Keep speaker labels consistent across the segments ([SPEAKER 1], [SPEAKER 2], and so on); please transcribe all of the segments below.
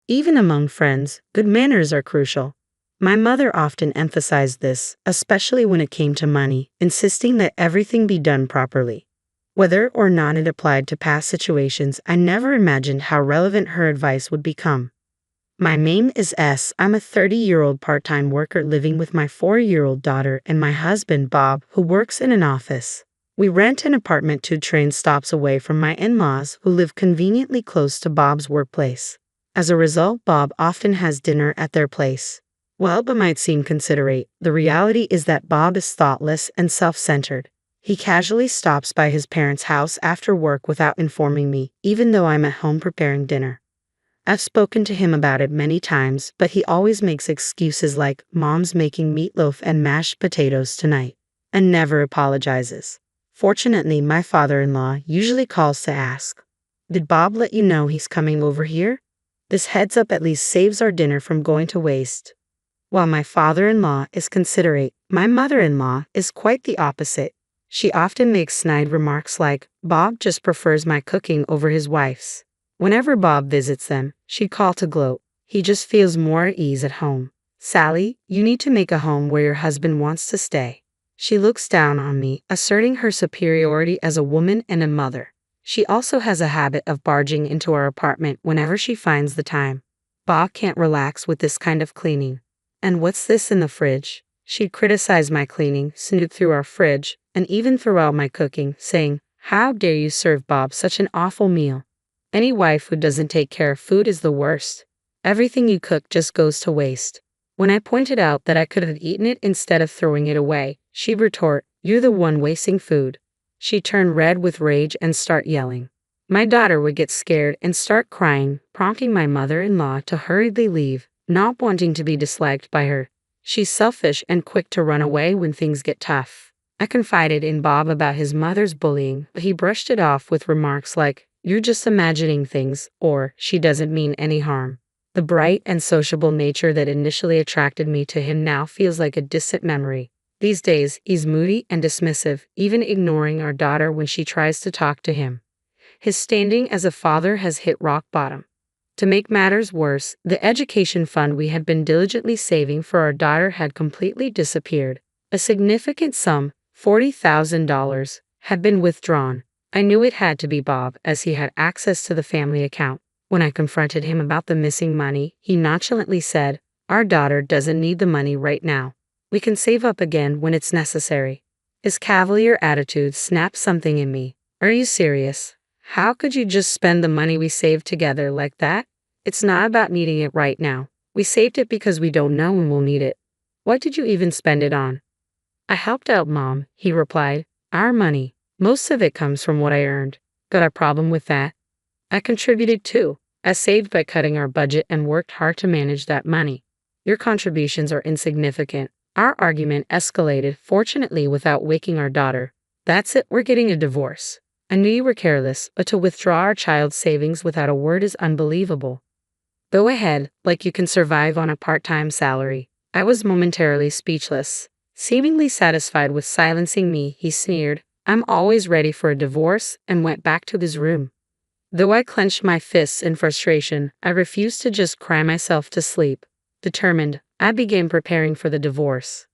[SPEAKER 1] Even among friends, good manners are crucial. My mother often emphasized this, especially when it came to money, insisting that everything be done properly. Whether or not it applied to past situations, I never imagined how relevant her advice would become. My name is S. I'm a 30-year-old part-time worker living with my 4-year-old daughter and my husband Bob, who works in an office. We rent an apartment 2 train stops away from my in-laws, who live conveniently close to Bob's workplace. As a result, Bob often has dinner at their place. While it might seem considerate, the reality is that Bob is thoughtless and self-centered. He casually stops by his parents' house after work without informing me, even though I'm at home preparing dinner. I've spoken to him about it many times, but he always makes excuses like, "Mom's making meatloaf and mashed potatoes tonight," and never apologizes. Fortunately, my father-in-law usually calls to ask, "Did Bob let you know he's coming over here?" This heads up at least saves our dinner from going to waste. While my father-in-law is considerate, my mother-in-law is quite the opposite. She often makes snide remarks like, "Bob just prefers my cooking over his wife's." Whenever Bob visits them, she'd call to gloat, "He just feels more at ease at home. Sally, you need to make a home where your husband wants to stay." She looks down on me, asserting her superiority as a woman and a mother. She also has a habit of barging into our apartment whenever she finds the time. Bob can't relax with this kind of cleaning. "And what's this in the fridge?" She'd criticize my cleaning, snoop through our fridge, and even throw out my cooking, saying, "How dare you serve Bob such an awful meal? Any wife who doesn't take care of food is the worst. Everything you cook just goes to waste." When I pointed out that I could have eaten it instead of throwing it away, she'd retort, "You're the one wasting food." She'd turn red with rage and start yelling. My daughter would get scared and start crying, prompting my mother-in-law to hurriedly leave, not wanting to be disliked by her. She's selfish and quick to run away when things get tough. I confided in Bob about his mother's bullying, but he brushed it off with remarks like, "You're just imagining things," or "She doesn't mean any harm." The bright and sociable nature that initially attracted me to him now feels like a distant memory. These days, he's moody and dismissive, even ignoring our daughter when she tries to talk to him. His standing as a father has hit rock bottom. To make matters worse, the education fund we had been diligently saving for our daughter had completely disappeared. A significant sum, $40,000, had been withdrawn. I knew it had to be Bob, as he had access to the family account. When I confronted him about the missing money, he nonchalantly said, "Our daughter doesn't need the money right now. We can save up again when it's necessary." His cavalier attitude snapped something in me. "Are you serious? How could you just spend the money we saved together like that? It's not about needing it right now. We saved it because we don't know when we'll need it. What did you even spend it on?" "I helped out Mom," he replied. "Our money. Most of it comes from what I earned. Got a problem with that?" "I contributed too. I saved by cutting our budget and worked hard to manage that money." "Your contributions are insignificant." Our argument escalated, fortunately without waking our daughter. "That's it, we're getting a divorce. I knew you were careless, but to withdraw our child's savings without a word is unbelievable. Go ahead, like you can survive on a part-time salary." I was momentarily speechless. Seemingly satisfied with silencing me, he sneered, "I'm always ready for a divorce," and went back to his room. Though I clenched my fists in frustration, I refused to just cry myself to sleep. Determined, I began preparing for the divorce.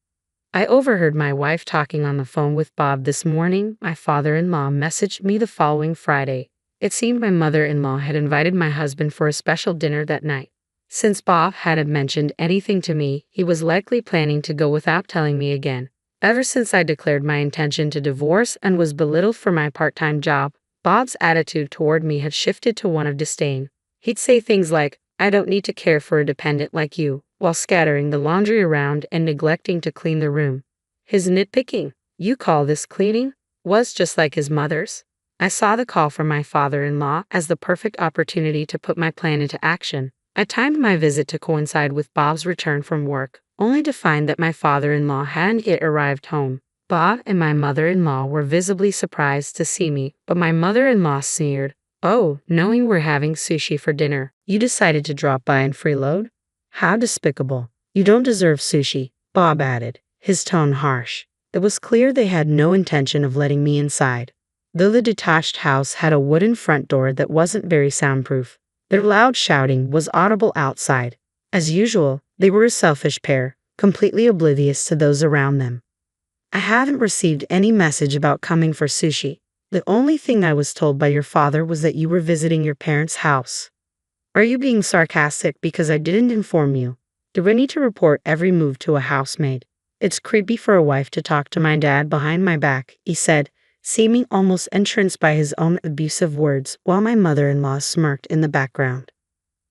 [SPEAKER 1] I overheard my wife talking on the phone with Bob this morning. My father-in-law messaged me the following Friday. It seemed my mother-in-law had invited my husband for a special dinner that night. Since Bob hadn't mentioned anything to me, he was likely planning to go without telling me again. Ever since I declared my intention to divorce and was belittled for my part-time job, Bob's attitude toward me had shifted to one of disdain. He'd say things like, "I don't need to care for a dependent like you," while scattering the laundry around and neglecting to clean the room. His nitpicking, "You call this cleaning?" was just like his mother's. I saw the call from my father-in-law as the perfect opportunity to put my plan into action. I timed my visit to coincide with Bob's return from work, only to find that my father-in-law hadn't yet arrived home. Bob and my mother-in-law were visibly surprised to see me, but my mother-in-law sneered, "Oh, knowing we're having sushi for dinner, you decided to drop by and freeload? How despicable. You don't deserve sushi," Bob added, his tone harsh. It was clear they had no intention of letting me inside. Though the detached house had a wooden front door that wasn't very soundproof, Their loud shouting was audible outside. As usual, they were a selfish pair, completely oblivious to those around them. I haven't received any message about coming for sushi. The only thing I was told by your father was that you were visiting your parents' house. Are you being sarcastic because I didn't inform you? Do I need to report every move to a housemaid? It's creepy for a wife to talk to my dad behind my back, he said, seeming almost entranced by his own abusive words while my mother-in-law smirked in the background.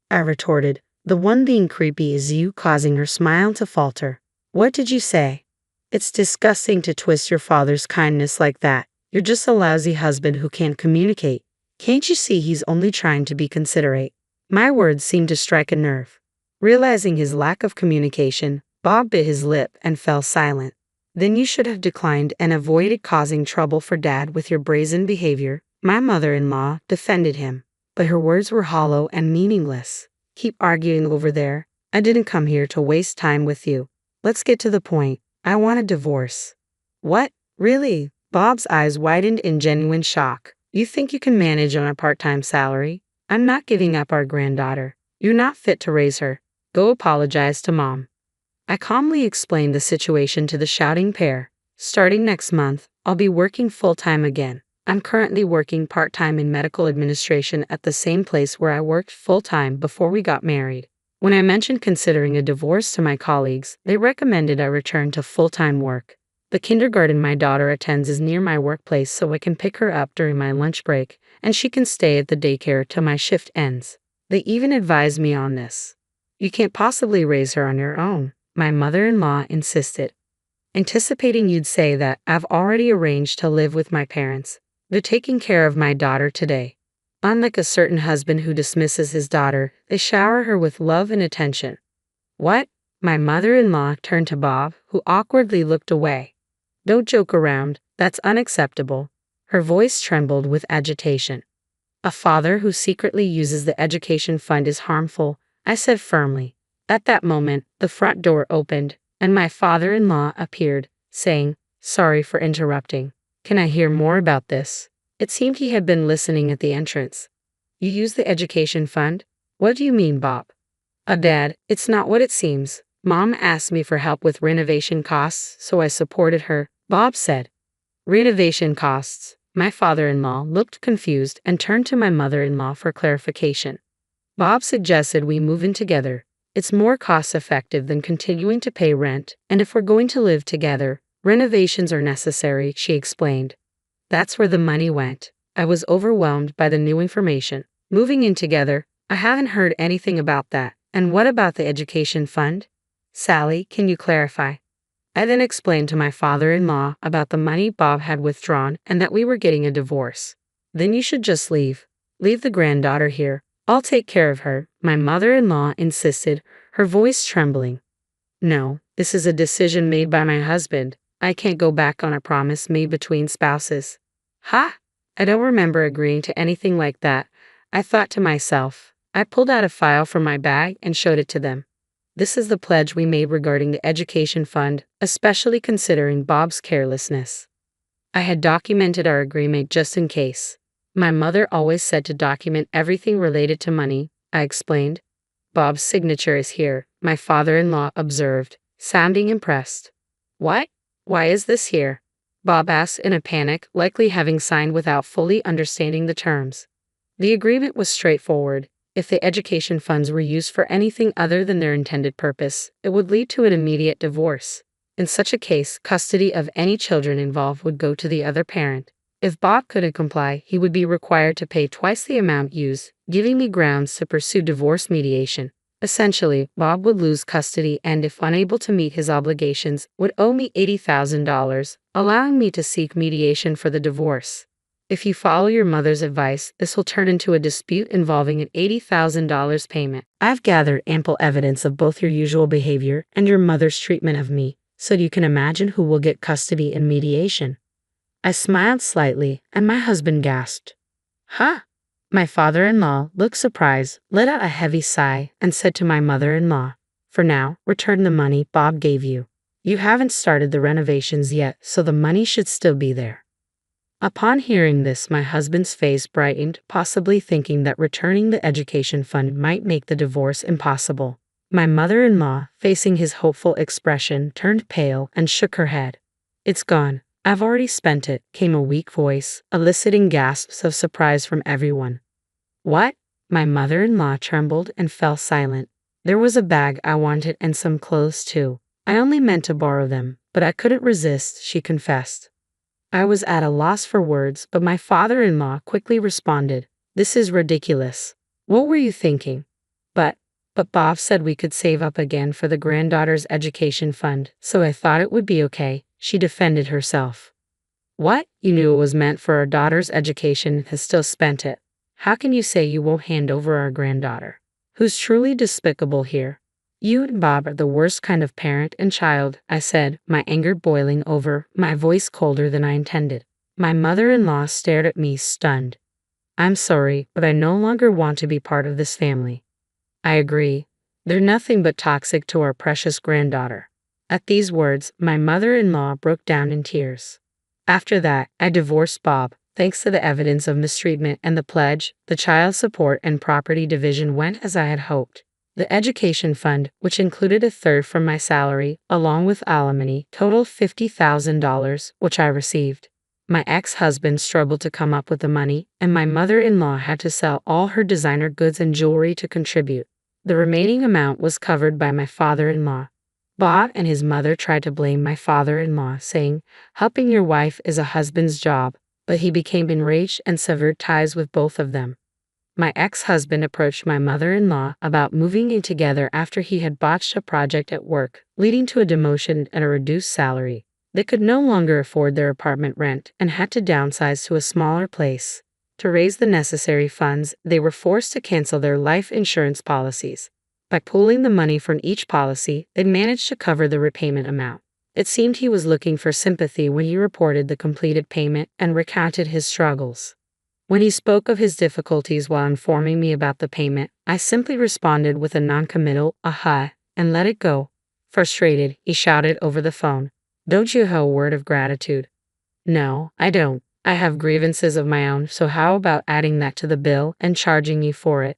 [SPEAKER 1] I retorted, the one being creepy is you, causing her smile to falter. What did you say? It's disgusting to twist your father's kindness like that. You're just a lousy husband who can't communicate. Can't you see he's only trying to be considerate? My words seemed to strike a nerve. Realizing his lack of communication, Bob bit his lip and fell silent. Then you should have declined and avoided causing trouble for Dad with your brazen behavior, my mother-in-law defended him. But her words were hollow and meaningless. Keep arguing over there. I didn't come here to waste time with you. Let's get to the point. I want a divorce. What? Really? Bob's eyes widened in genuine shock. You think you can manage on a part-time salary? I'm not giving up our granddaughter. You're not fit to raise her. Go apologize to Mom. I calmly explained the situation to the shouting pair. Starting next month, I'll be working full-time again. I'm currently working part-time in medical administration at the same place where I worked full-time before we got married. When I mentioned considering a divorce to my colleagues, they recommended I return to full-time work. The kindergarten my daughter attends is near my workplace, so I can pick her up during my lunch break, and she can stay at the daycare till my shift ends. They even advised me on this. You can't possibly raise her on your own, my mother-in-law insisted. Anticipating you'd say that, I've already arranged to live with my parents. They're taking care of my daughter today. Unlike a certain husband who dismisses his daughter, they shower her with love and attention. What? My mother-in-law turned to Bob, who awkwardly looked away. Don't joke around, that's unacceptable. Her voice trembled with agitation. A father who secretly uses the education fund is harmful, I said firmly. At that moment, the front door opened, and my father-in-law appeared, saying, Sorry for interrupting. Can I hear more about this? It seemed he had been listening at the entrance. You use the education fund? What do you mean, Bob? Dad, it's not what it seems. Mom asked me for help with renovation costs, so I supported her, Bob said. Renovation costs. My father-in-law looked confused and turned to my mother-in-law for clarification. Bob suggested we move in together. It's more cost-effective than continuing to pay rent, and if we're going to live together, renovations are necessary, she explained. That's where the money went. I was overwhelmed by the new information. Moving in together, I haven't heard anything about that. And what about the education fund? Sally, can you clarify? I then explained to my father-in-law about the money Bob had withdrawn and that we were getting a divorce. Then you should just leave. Leave the granddaughter here. I'll take care of her, my mother-in-law insisted, her voice trembling. No, this is a decision made by my husband. I can't go back on a promise made between spouses. Ha! I don't remember agreeing to anything like that, I thought to myself. I pulled out a file from my bag and showed it to them. This is the pledge we made regarding the education fund, especially considering Bob's carelessness. I had documented our agreement just in case. My mother always said to document everything related to money, I explained. Bob's signature is here, my father-in-law observed, sounding impressed. What? Why is this here? Bob asked in a panic, likely having signed without fully understanding the terms. The agreement was straightforward. If the education funds were used for anything other than their intended purpose, it would lead to an immediate divorce. In such a case, custody of any children involved would go to the other parent. If Bob couldn't comply, he would be required to pay twice the amount used, giving me grounds to pursue divorce mediation. Essentially, Bob would lose custody and, if unable to meet his obligations, would owe me $80,000, allowing me to seek mediation for the divorce. If you follow your mother's advice, this will turn into a dispute involving an $80,000 payment. I've gathered ample evidence of both your usual behavior and your mother's treatment of me, so you can imagine who will get custody in mediation. I smiled slightly, and my husband gasped. Huh? My father-in-law looked surprised, let out a heavy sigh, and said to my mother-in-law, For now, return the money Bob gave you. You haven't started the renovations yet, so the money should still be there. Upon hearing this, my husband's face brightened, possibly thinking that returning the education fund might make the divorce impossible. My mother-in-law, facing his hopeful expression, turned pale and shook her head. "It's gone. I've already spent it," came a weak voice, eliciting gasps of surprise from everyone. "What?" My mother-in-law trembled and fell silent. "There was a bag I wanted and some clothes too. I only meant to borrow them, but I couldn't resist," she confessed. I was at a loss for words, but my father-in-law quickly responded, "This is ridiculous. What were you thinking?" But Bob said we could save up again for the granddaughter's education fund, so I thought it would be okay," she defended herself. "What? You knew it was meant for our daughter's education and has still spent it. How can you say you won't hand over our granddaughter? Who's truly despicable here?" "You and Bob are the worst kind of parent and child," I said, my anger boiling over, my voice colder than I intended. My mother-in-law stared at me, stunned. "I'm sorry, but I no longer want to be part of this family." "I agree. They're nothing but toxic to our precious granddaughter." At these words, my mother-in-law broke down in tears. After that, I divorced Bob. Thanks to the evidence of mistreatment and the pledge, the child support and property division went as I had hoped. The education fund, which included a third from my salary, along with alimony, totaled $50,000, which I received. My ex-husband struggled to come up with the money, and my mother-in-law had to sell all her designer goods and jewelry to contribute. The remaining amount was covered by my father-in-law. Bob and his mother tried to blame my father-in-law, saying, "Helping your wife is a husband's job," but he became enraged and severed ties with both of them. My ex-husband approached my mother-in-law about moving in together after he had botched a project at work, leading to a demotion and a reduced salary. They could no longer afford their apartment rent and had to downsize to a smaller place. To raise the necessary funds, they were forced to cancel their life insurance policies. By pooling the money from each policy, they managed to cover the repayment amount. It seemed he was looking for sympathy when he reported the completed payment and recounted his struggles. When he spoke of his difficulties while informing me about the payment, I simply responded with a non-committal "aha" and let it go. Frustrated, he shouted over the phone, "Don't you have a word of gratitude?" "No, I don't. I have grievances of my own, so how about adding that to the bill and charging you for it?"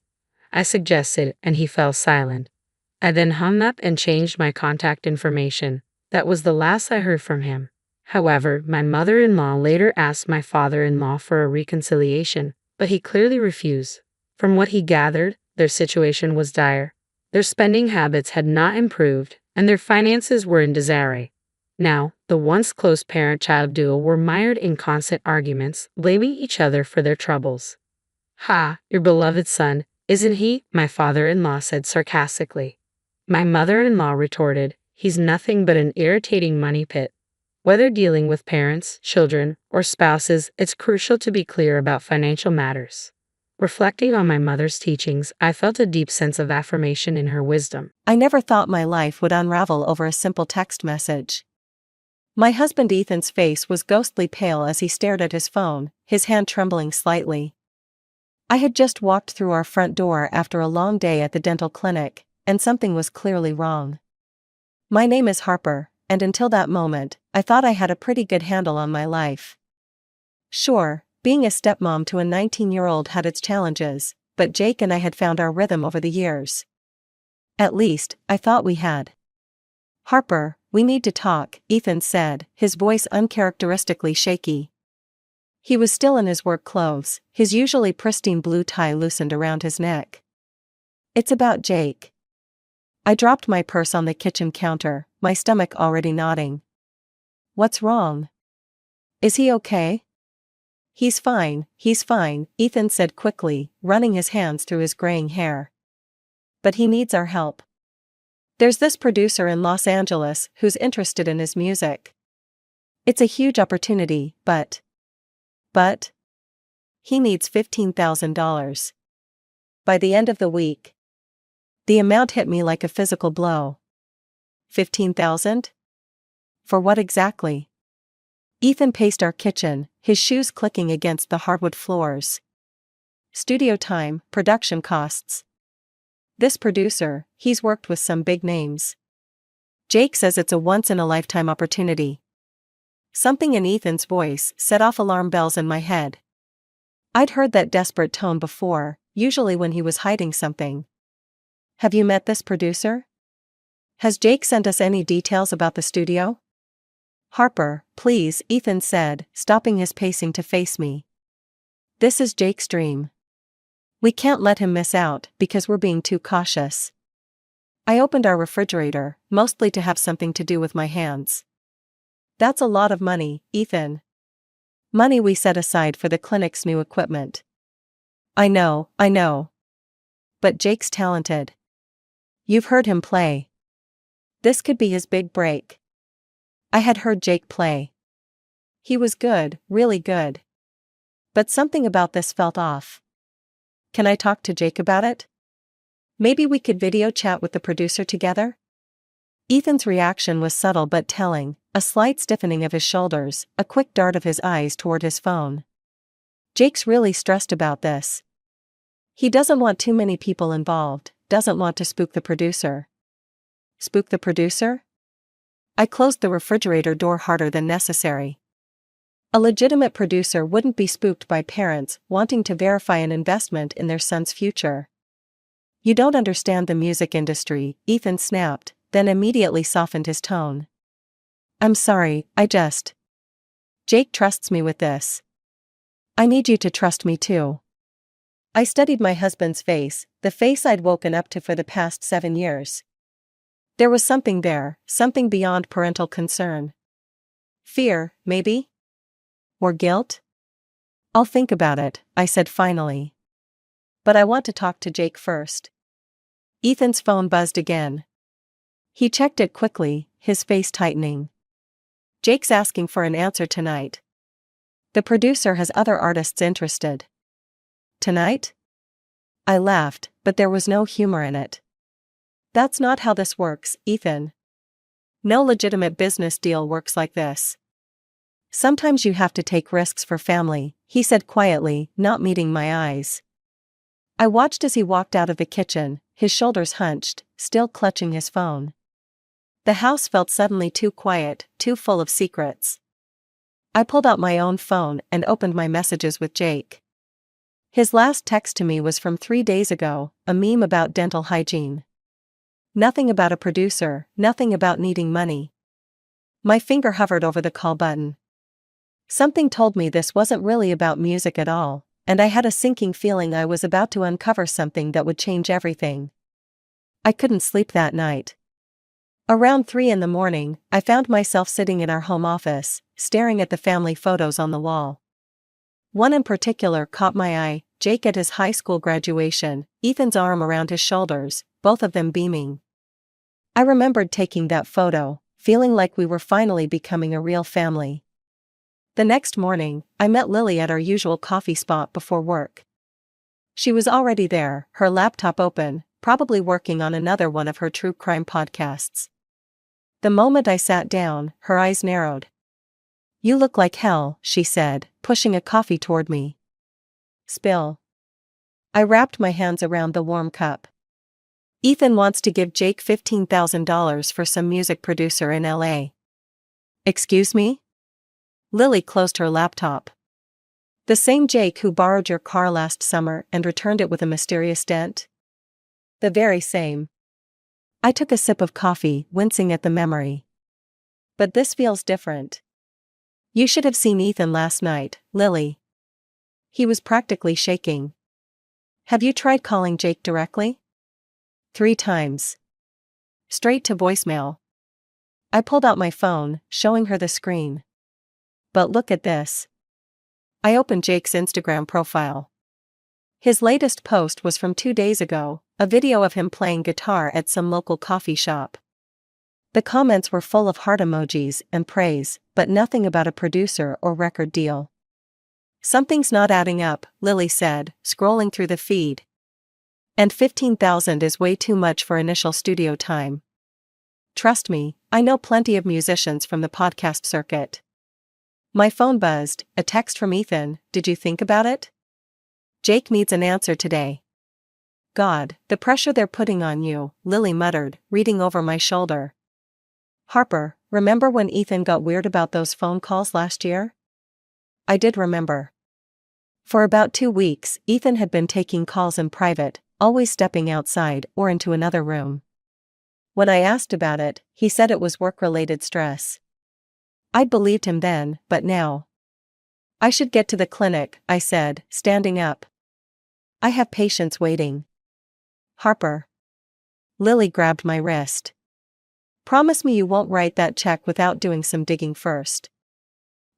[SPEAKER 1] I suggested, and he fell silent. I then hung up and changed my contact information. That was the last I heard from him. However, my mother-in-law later asked my father-in-law for a reconciliation, but he clearly refused. From what he gathered, their situation was dire. Their spending habits had not improved, and their finances were in disarray. Now, the once close parent-child duo were mired in constant arguments, blaming each other for their troubles. "Ha, your beloved son, isn't he?" my father-in-law said sarcastically. My mother-in-law retorted, "He's nothing but an irritating money pit." Whether dealing with parents, children, or spouses, it's crucial to be clear about financial matters. Reflecting on my mother's teachings, I felt a deep sense of affirmation in her wisdom.
[SPEAKER 2] I never thought my life would unravel over a simple text message. My husband Ethan's face was ghostly pale as he stared at his phone, his hand trembling slightly. I had just walked through our front door after a long day at the dental clinic, and something was clearly wrong. My name is Harper, and until that moment, I thought I had a pretty good handle on my life. Sure, being a stepmom to a 19-year-old had its challenges, but Jake and I had found our rhythm over the years. At least, I thought we had. "Harper, we need to talk," Ethan said, his voice uncharacteristically shaky. He was still in his work clothes, his usually pristine blue tie loosened around his neck. "It's about Jake." I dropped my purse on the kitchen counter, my stomach already nodding. "What's wrong? Is he okay?" He's fine," Ethan said quickly, running his hands through his graying hair. "But he needs our help. There's this producer in Los Angeles who's interested in his music. It's a huge opportunity, but he needs $15,000. By the end of the week." The amount hit me like a physical blow. 15,000? For what exactly? Ethan paced our kitchen, his shoes clicking against the hardwood floors. "Studio time, production costs. This producer, he's worked with some big names. Jake says it's a once-in-a-lifetime opportunity. Something in Ethan's voice set off alarm bells in my head. I'd heard that desperate tone before, usually when he was hiding something. Have you met this producer? Has Jake sent us any details about the studio? Harper, please, Ethan said, stopping his pacing to face me. This is Jake's dream. We can't let him miss out because we're being too cautious. I opened our refrigerator, mostly to have something to do with my hands. That's a lot of money, Ethan. Money we set aside for the clinic's new equipment. I know. But Jake's talented. You've heard him play. This could be his big break. I had heard Jake play. He was good, really good. But something about this felt off. Can I talk to Jake about it? Maybe we could video chat with the producer together? Ethan's reaction was subtle but telling, a slight stiffening of his shoulders, a quick dart of his eyes toward his phone. Jake's really stressed about this. He doesn't want too many people involved, doesn't want to spook the producer. Spook the producer? I closed the refrigerator door harder than necessary. A legitimate producer wouldn't be spooked by parents wanting to verify an investment in their son's future. You don't understand the music industry, Ethan snapped, then immediately softened his tone. I'm sorry, Jake trusts me with this. I need you to trust me too. I studied my husband's face, the face I'd woken up to for the past 7 years. There was something there, something beyond parental concern. Fear, maybe? Or guilt? I'll think about it, I said finally. But I want to talk to Jake first. Ethan's phone buzzed again. He checked it quickly, his face tightening. Jake's asking for an answer tonight. The producer has other artists interested. Tonight? I laughed, but there was no humor in it. That's not how this works, Ethan. No legitimate business deal works like this. Sometimes you have to take risks for family, he said quietly, not meeting my eyes. I watched as he walked out of the kitchen, his shoulders hunched, still clutching his phone. The house felt suddenly too quiet, too full of secrets. I pulled out my own phone and opened my messages with Jake. His last text to me was from 3 days ago, a meme about dental hygiene. Nothing about a producer, nothing about needing money. My finger hovered over the call button. Something told me this wasn't really about music at all, and I had a sinking feeling I was about to uncover something that would change everything. I couldn't sleep that night. Around 3 in the morning, I found myself sitting in our home office, staring at the family photos on the wall. One in particular caught my eye, Jake at his high school graduation, Ethan's arm around his shoulders, both of them beaming. I remembered taking that photo, feeling like we were finally becoming a real family. The next morning, I met Lily at our usual coffee spot before work. She was already there, her laptop open, probably working on another one of her true crime podcasts. The moment I sat down, her eyes narrowed. "You look like hell," she said, pushing a coffee toward me. Spill. I wrapped my hands around the warm cup. Ethan wants to give Jake $15,000 for some music producer in LA. Excuse me? Lily closed her laptop. The same Jake who borrowed your car last summer and returned it with a mysterious dent? The very same. I took a sip of coffee, wincing at the memory. But this feels different. You should have seen Ethan last night, Lily. He was practically shaking. Have you tried calling Jake directly? 3 times. Straight to voicemail. I pulled out my phone, showing her the screen. But look at this. I opened Jake's Instagram profile. His latest post was from 2 days ago, a video of him playing guitar at some local coffee shop. The comments were full of heart emojis and praise, but nothing about a producer or record deal. Something's not adding up, Lily said, scrolling through the feed. And $15,000 is way too much for initial studio time. Trust me, I know plenty of musicians from the podcast circuit. My phone buzzed, a text from Ethan, "Did you think about it? Jake needs an answer today." God, the pressure they're putting on you, Lily muttered, reading over my shoulder. Harper, remember when Ethan got weird about those phone calls last year? I did remember. For about 2 weeks, Ethan had been taking calls in private, always stepping outside or into another room. When I asked about it, he said it was work-related stress. I'd believed him then, but now. I should get to the clinic, I said, standing up. I have patients waiting. Harper. Lily grabbed my wrist. Promise me you won't write that check without doing some digging first.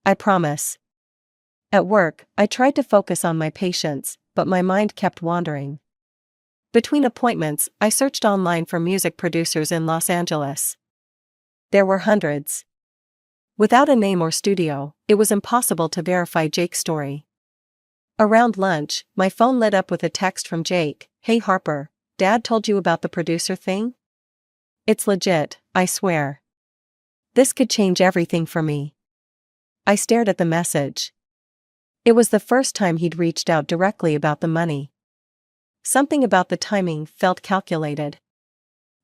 [SPEAKER 2] I promise. At work, I tried to focus on my patients, but my mind kept wandering. Between appointments, I searched online for music producers in Los Angeles. There were hundreds. Without a name or studio, it was impossible to verify Jake's story. Around lunch, my phone lit up with a text from Jake. Hey Harper, Dad told you about the producer thing? It's legit, I swear. This could change everything for me. I stared at the message. It was the first time he'd reached out directly about the money. Something about the timing felt calculated.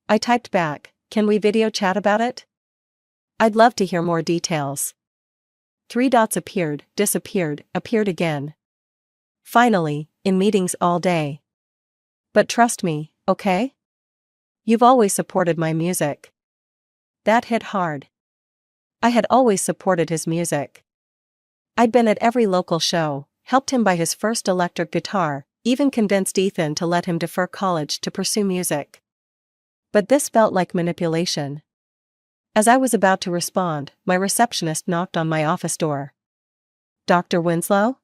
[SPEAKER 2] I typed back, can we video chat about it? I'd love to hear more details. 3 dots appeared, disappeared, appeared again. Finally, in meetings all day. But trust me, okay? You've always supported my music. That hit hard. I had always supported his music. I'd been at every local show, helped him buy his first electric guitar, even convinced Ethan to let him defer college to pursue music. But this felt like manipulation. As I was about to respond, my receptionist knocked on my office door. Dr. Winslow?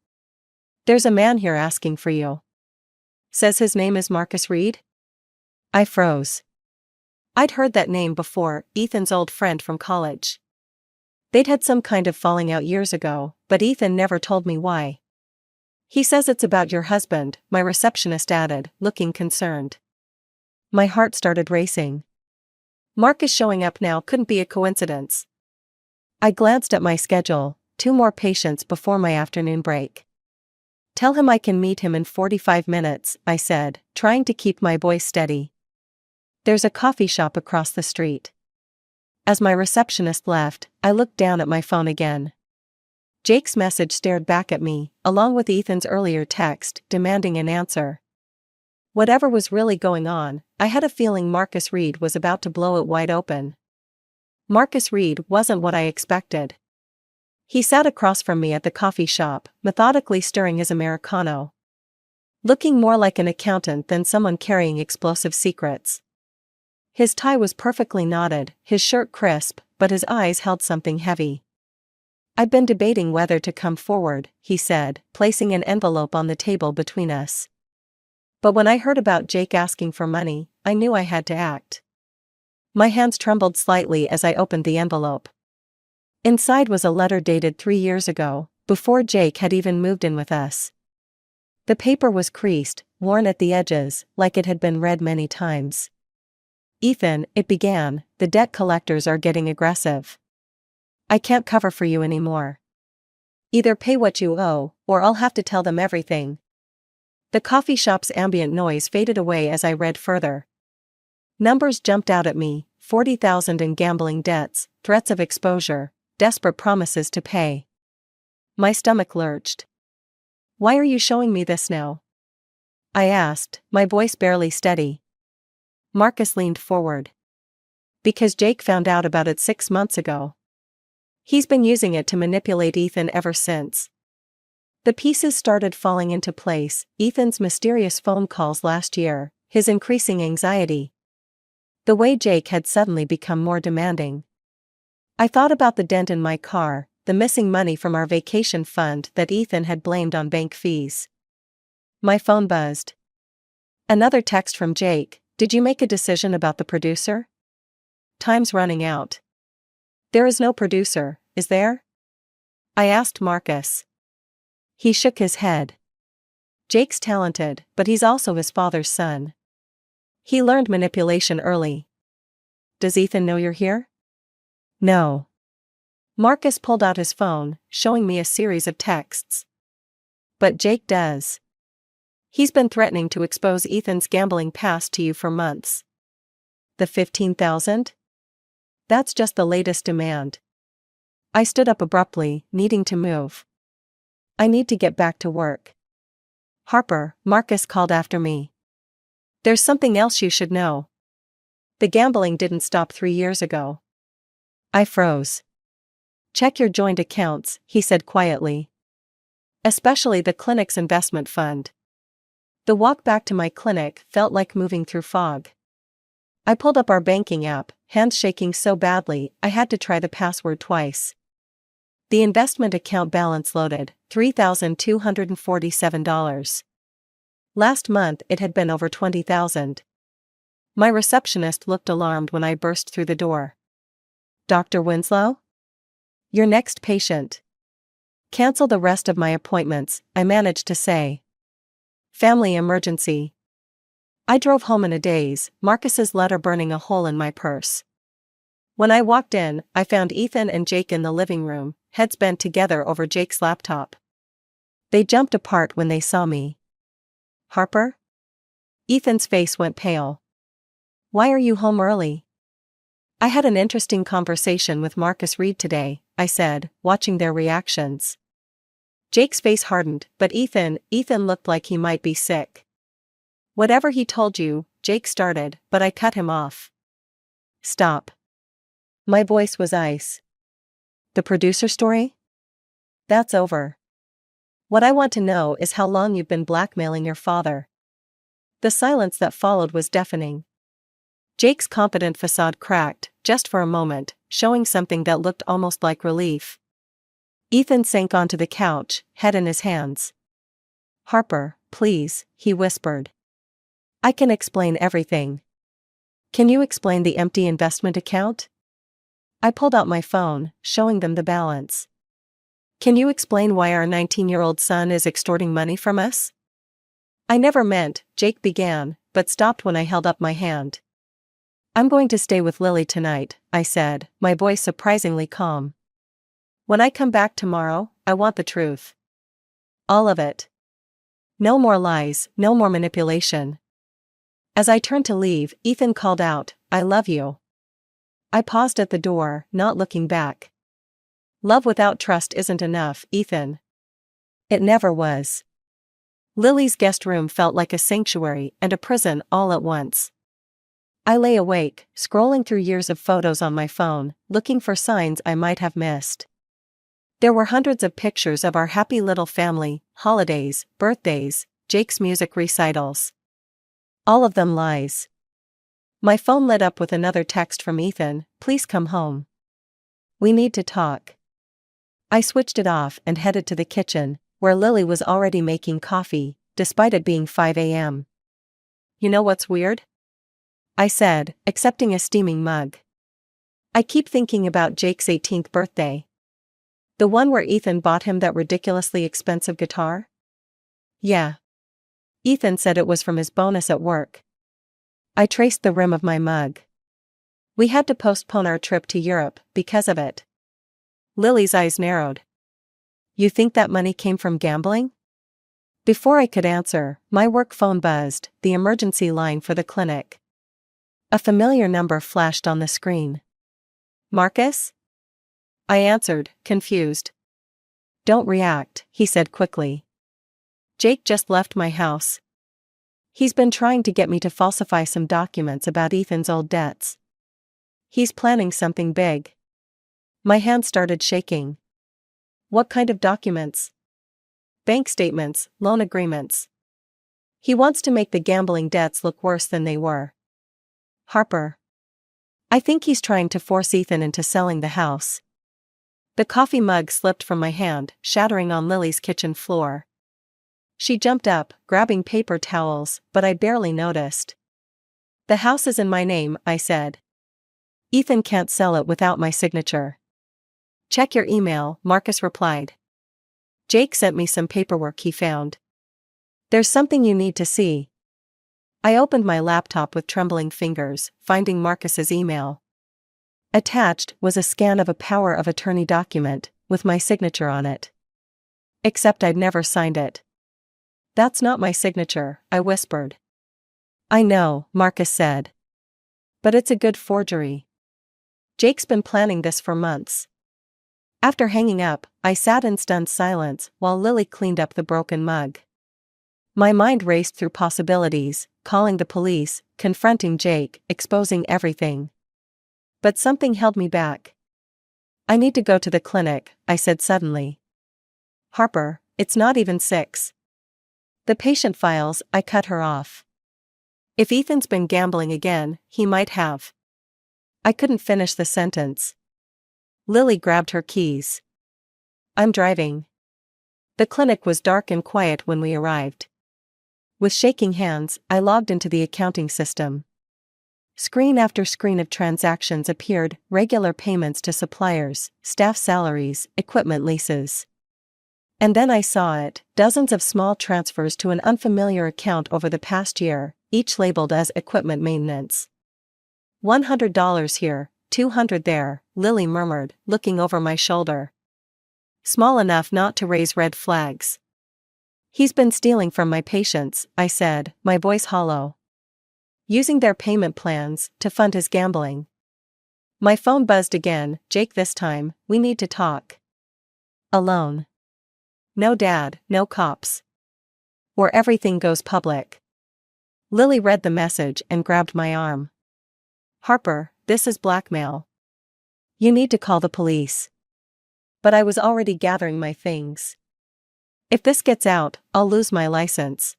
[SPEAKER 2] There's a man here asking for you. Says his name is Marcus Reed? I froze. I'd heard that name before, Ethan's old friend from college. They'd had some kind of falling out years ago, but Ethan never told me why. He says it's about your husband, my receptionist added, looking concerned. My heart started racing. Marcus showing up now couldn't be a coincidence. I glanced at my schedule, 2 more patients before my afternoon break. Tell him I can meet him in 45 minutes, I said, trying to keep my voice steady. There's a coffee shop across the street. As my receptionist left, I looked down at my phone again. Jake's message stared back at me, along with Ethan's earlier text, demanding an answer. Whatever was really going on, I had a feeling Marcus Reed was about to blow it wide open. Marcus Reed wasn't what I expected. He sat across from me at the coffee shop, methodically stirring his Americano. Looking more like an accountant than someone carrying explosive secrets. His tie was perfectly knotted, his shirt crisp, but his eyes held something heavy. I've been debating whether to come forward, he said, placing an envelope on the table between us. But when I heard about Jake asking for money, I knew I had to act. My hands trembled slightly as I opened the envelope. Inside was a letter dated 3 years ago, before Jake had even moved in with us. The paper was creased, worn at the edges, like it had been read many times. Ethan, it began, the debt collectors are getting aggressive. I can't cover for you anymore. Either pay what you owe, or I'll have to tell them everything. The coffee shop's ambient noise faded away as I read further. Numbers jumped out at me, 40,000 in gambling debts, threats of exposure, desperate promises to pay. My stomach lurched. Why are you showing me this now? I asked, my voice barely steady. Marcus leaned forward. Because Jake found out about it 6 months ago. He's been using it to manipulate Ethan ever since. The pieces started falling into place, Ethan's mysterious phone calls last year, his increasing anxiety. The way Jake had suddenly become more demanding. I thought about the dent in my car, the missing money from our vacation fund that Ethan had blamed on bank fees. My phone buzzed. Another text from Jake. Did you make a decision about the producer? Time's running out. There is no producer, is there? I asked Marcus. He shook his head. Jake's talented, but he's also his father's son. He learned manipulation early. Does Ethan know you're here? No. Marcus pulled out his phone, showing me a series of texts. But Jake does. He's been threatening to expose Ethan's gambling past to you for months. The 15,000? That's just the latest demand. I stood up abruptly, needing to move. I need to get back to work. Harper, Marcus called after me. There's something else you should know. The gambling didn't stop 3 years ago. I froze. Check your joint accounts, he said quietly. Especially the clinic's investment fund. The walk back to my clinic felt like moving through fog. I pulled up our banking app, hands shaking so badly I had to try the password twice. The investment account balance loaded, $3,247. Last month it had been over $20,000. My receptionist looked alarmed when I burst through the door. Dr. Winslow? Your next patient. Cancel the rest of my appointments, I managed to say. Family emergency. I drove home in a daze, Marcus's letter burning a hole in my purse. When I walked in, I found Ethan and Jake in the living room, heads bent together over Jake's laptop. They jumped apart when they saw me. Harper? Ethan's face went pale. Why are you home early? I had an interesting conversation with Marcus Reed today, I said, watching their reactions. Jake's face hardened, but Ethan looked like he might be sick. Whatever he told you, Jake started, but I cut him off. Stop. My voice was ice. The producer story? That's over. What I want to know is how long you've been blackmailing your father. The silence that followed was deafening. Jake's confident facade cracked, just for a moment, showing something that looked almost like relief. Ethan sank onto the couch, head in his hands. Harper, please, he whispered. I can explain everything. Can you explain the empty investment account? I pulled out my phone, showing them the balance. Can you explain why our 19-year-old son is extorting money from us? I never meant, Jake began, but stopped when I held up my hand. I'm going to stay with Lily tonight, I said, my voice surprisingly calm. When I come back tomorrow, I want the truth. All of it. No more lies, no more manipulation. As I turned to leave, Ethan called out, I love you. I paused at the door, not looking back. Love without trust isn't enough, Ethan. It never was. Lily's guest room felt like a sanctuary and a prison all at once. I lay awake, scrolling through years of photos on my phone, looking for signs I might have missed. There were hundreds of pictures of our happy little family, holidays, birthdays, Jake's music recitals. All of them lies. My phone lit up with another text from Ethan, please come home. We need to talk. I switched it off and headed to the kitchen, where Lily was already making coffee, despite it being 5 a.m. You know what's weird? I said, accepting a steaming mug. I keep thinking about Jake's 18th birthday. The one where Ethan bought him that ridiculously expensive guitar? Yeah. Ethan said it was from his bonus at work. I traced the rim of my mug. We had to postpone our trip to Europe because of it. Lily's eyes narrowed. You think that money came from gambling? Before I could answer, my work phone buzzed, the emergency line for the clinic. A familiar number flashed on the screen. Marcus? I answered, confused. Don't react, he said quickly. Jake just left my house. He's been trying to get me to falsify some documents about Ethan's old debts. He's planning something big. My hand started shaking. What kind of documents? Bank statements, loan agreements. He wants to make the gambling debts look worse than they were. Harper. I think he's trying to force Ethan into selling the house. The coffee mug slipped from my hand, shattering on Lily's kitchen floor. She jumped up, grabbing paper towels, but I barely noticed. The house is in my name, I said. Ethan can't sell it without my signature. Check your email, Marcus replied. Jake sent me some paperwork he found. There's something you need to see. I opened my laptop with trembling fingers, finding Marcus's email. Attached was a scan of a power of attorney document, with my signature on it. Except I'd never signed it. That's not my signature, I whispered. I know, Marcus said. But it's a good forgery. Jake's been planning this for months. After hanging up, I sat in stunned silence while Lily cleaned up the broken mug. My mind raced through possibilities, calling the police, confronting Jake, exposing everything. But something held me back. I need to go to the clinic, I said suddenly. Harper, it's not even 6. The patient files, I cut her off. If Ethan's been gambling again, he might have. I couldn't finish the sentence. Lily grabbed her keys. I'm driving. The clinic was dark and quiet when we arrived. With shaking hands, I logged into the accounting system. Screen after screen of transactions appeared, regular payments to suppliers, staff salaries, equipment leases. And then I saw it, dozens of small transfers to an unfamiliar account over the past year, each labeled as equipment maintenance. $100 here, $200 there, Lily murmured, looking over my shoulder. Small enough not to raise red flags. He's been stealing from my patients, I said, my voice hollow. Using their payment plans to fund his gambling. My phone buzzed again. Jake, this time, we need to talk. Alone. No dad, no cops. Or everything goes public. Lily read the message and grabbed my arm. Harper, this is blackmail. You need to call the police. But I was already gathering my things. If this gets out, I'll lose my license.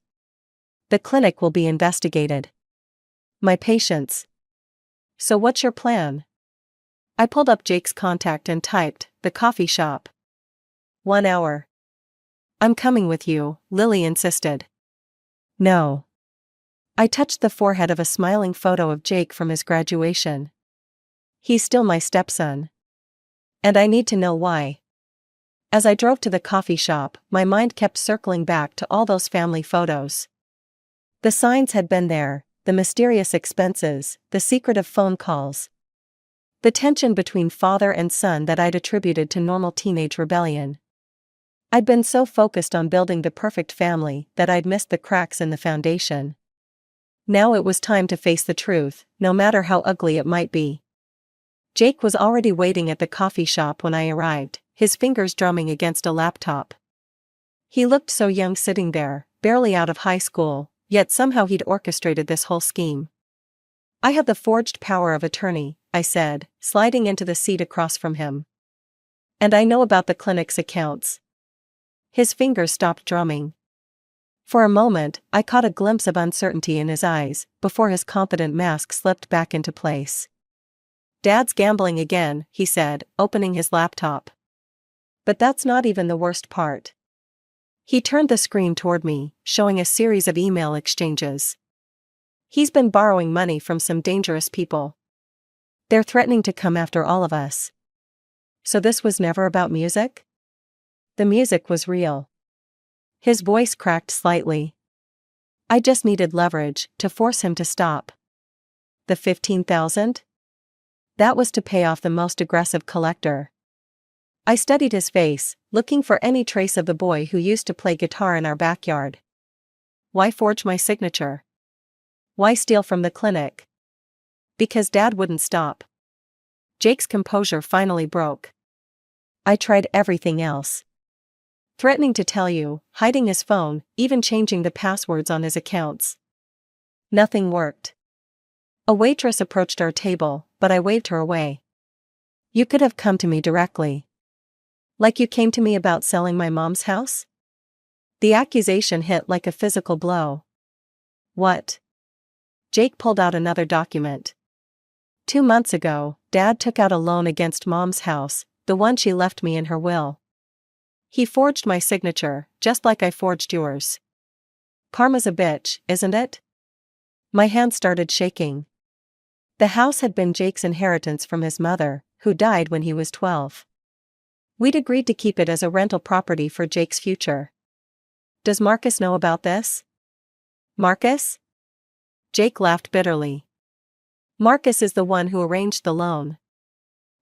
[SPEAKER 2] The clinic will be investigated. My patients. So what's your plan? I pulled up Jake's contact and typed, the coffee shop. 1 hour. I'm coming with you, Lily insisted. No. I touched the forehead of a smiling photo of Jake from his graduation. He's still my stepson. And I need to know why. As I drove to the coffee shop, my mind kept circling back to all those family photos. The signs had been there, the mysterious expenses, the secretive phone calls. The tension between father and son that I'd attributed to normal teenage rebellion. I'd been so focused on building the perfect family that I'd missed the cracks in the foundation. Now it was time to face the truth, no matter how ugly it might be. Jake was already waiting at the coffee shop when I arrived, his fingers drumming against a laptop. He looked so young sitting there, barely out of high school, yet somehow he'd orchestrated this whole scheme. I have the forged power of attorney, I said, sliding into the seat across from him. And I know about the clinic's accounts. His fingers stopped drumming. For a moment, I caught a glimpse of uncertainty in his eyes, before his confident mask slipped back into place. Dad's gambling again, he said, opening his laptop. But that's not even the worst part. He turned the screen toward me, showing a series of email exchanges. He's been borrowing money from some dangerous people. They're threatening to come after all of us. So this was never about music? The music was real. His voice cracked slightly. I just needed leverage to force him to stop. The $15,000? That was to pay off the most aggressive collector. I studied his face, looking for any trace of the boy who used to play guitar in our backyard. Why forge my signature? Why steal from the clinic? Because Dad wouldn't stop. Jake's composure finally broke. I tried everything else. Threatening to tell you, hiding his phone, even changing the passwords on his accounts. Nothing worked. A waitress approached our table, but I waved her away. You could have come to me directly. Like you came to me about selling my mom's house? The accusation hit like a physical blow. What? Jake pulled out another document. 2 months ago, Dad took out a loan against Mom's house, the one she left me in her will. He forged my signature, just like I forged yours. Karma's a bitch, isn't it? My hand started shaking. The house had been Jake's inheritance from his mother, who died when he was 12. We'd agreed to keep it as a rental property for Jake's future. Does Marcus know about this? Marcus? Jake laughed bitterly. Marcus is the one who arranged the loan.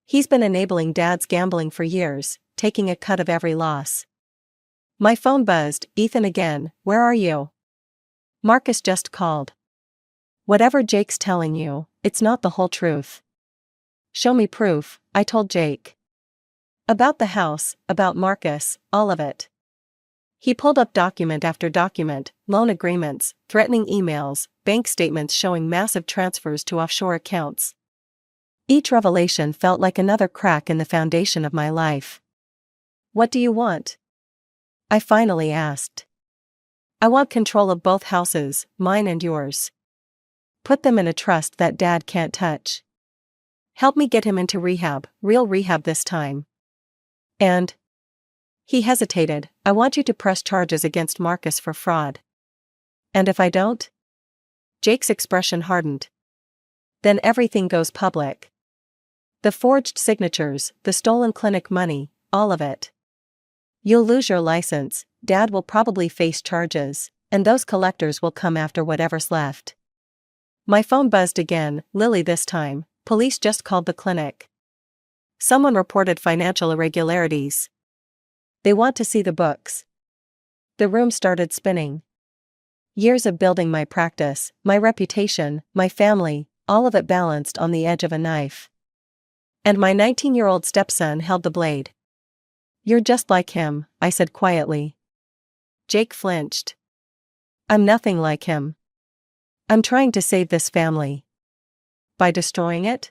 [SPEAKER 2] He's been enabling Dad's gambling for years, taking a cut of every loss. My phone buzzed. Ethan again, where are you? Marcus just called. Whatever Jake's telling you, it's not the whole truth. Show me proof, I told Jake. About the house, about Marcus, all of it. He pulled up document after document, loan agreements, threatening emails, bank statements showing massive transfers to offshore accounts. Each revelation felt like another crack in the foundation of my life. What do you want? I finally asked. I want control of both houses, mine and yours. Put them in a trust that Dad can't touch. Help me get him into rehab, real rehab this time. And he hesitated. I want you to press charges against Marcus for fraud. And if I don't? Jake's expression hardened. Then everything goes public. The forged signatures, the stolen clinic money, all of it. You'll lose your license, Dad will probably face charges, and those collectors will come after whatever's left. My phone buzzed again, Lily this time. Police just called the clinic. Someone reported financial irregularities. They want to see the books. The room started spinning. Years of building my practice, my reputation, my family, all of it balanced on the edge of a knife. And my 19-year-old stepson held the blade. You're just like him, I said quietly. Jake flinched. I'm nothing like him. I'm trying to save this family. By destroying it?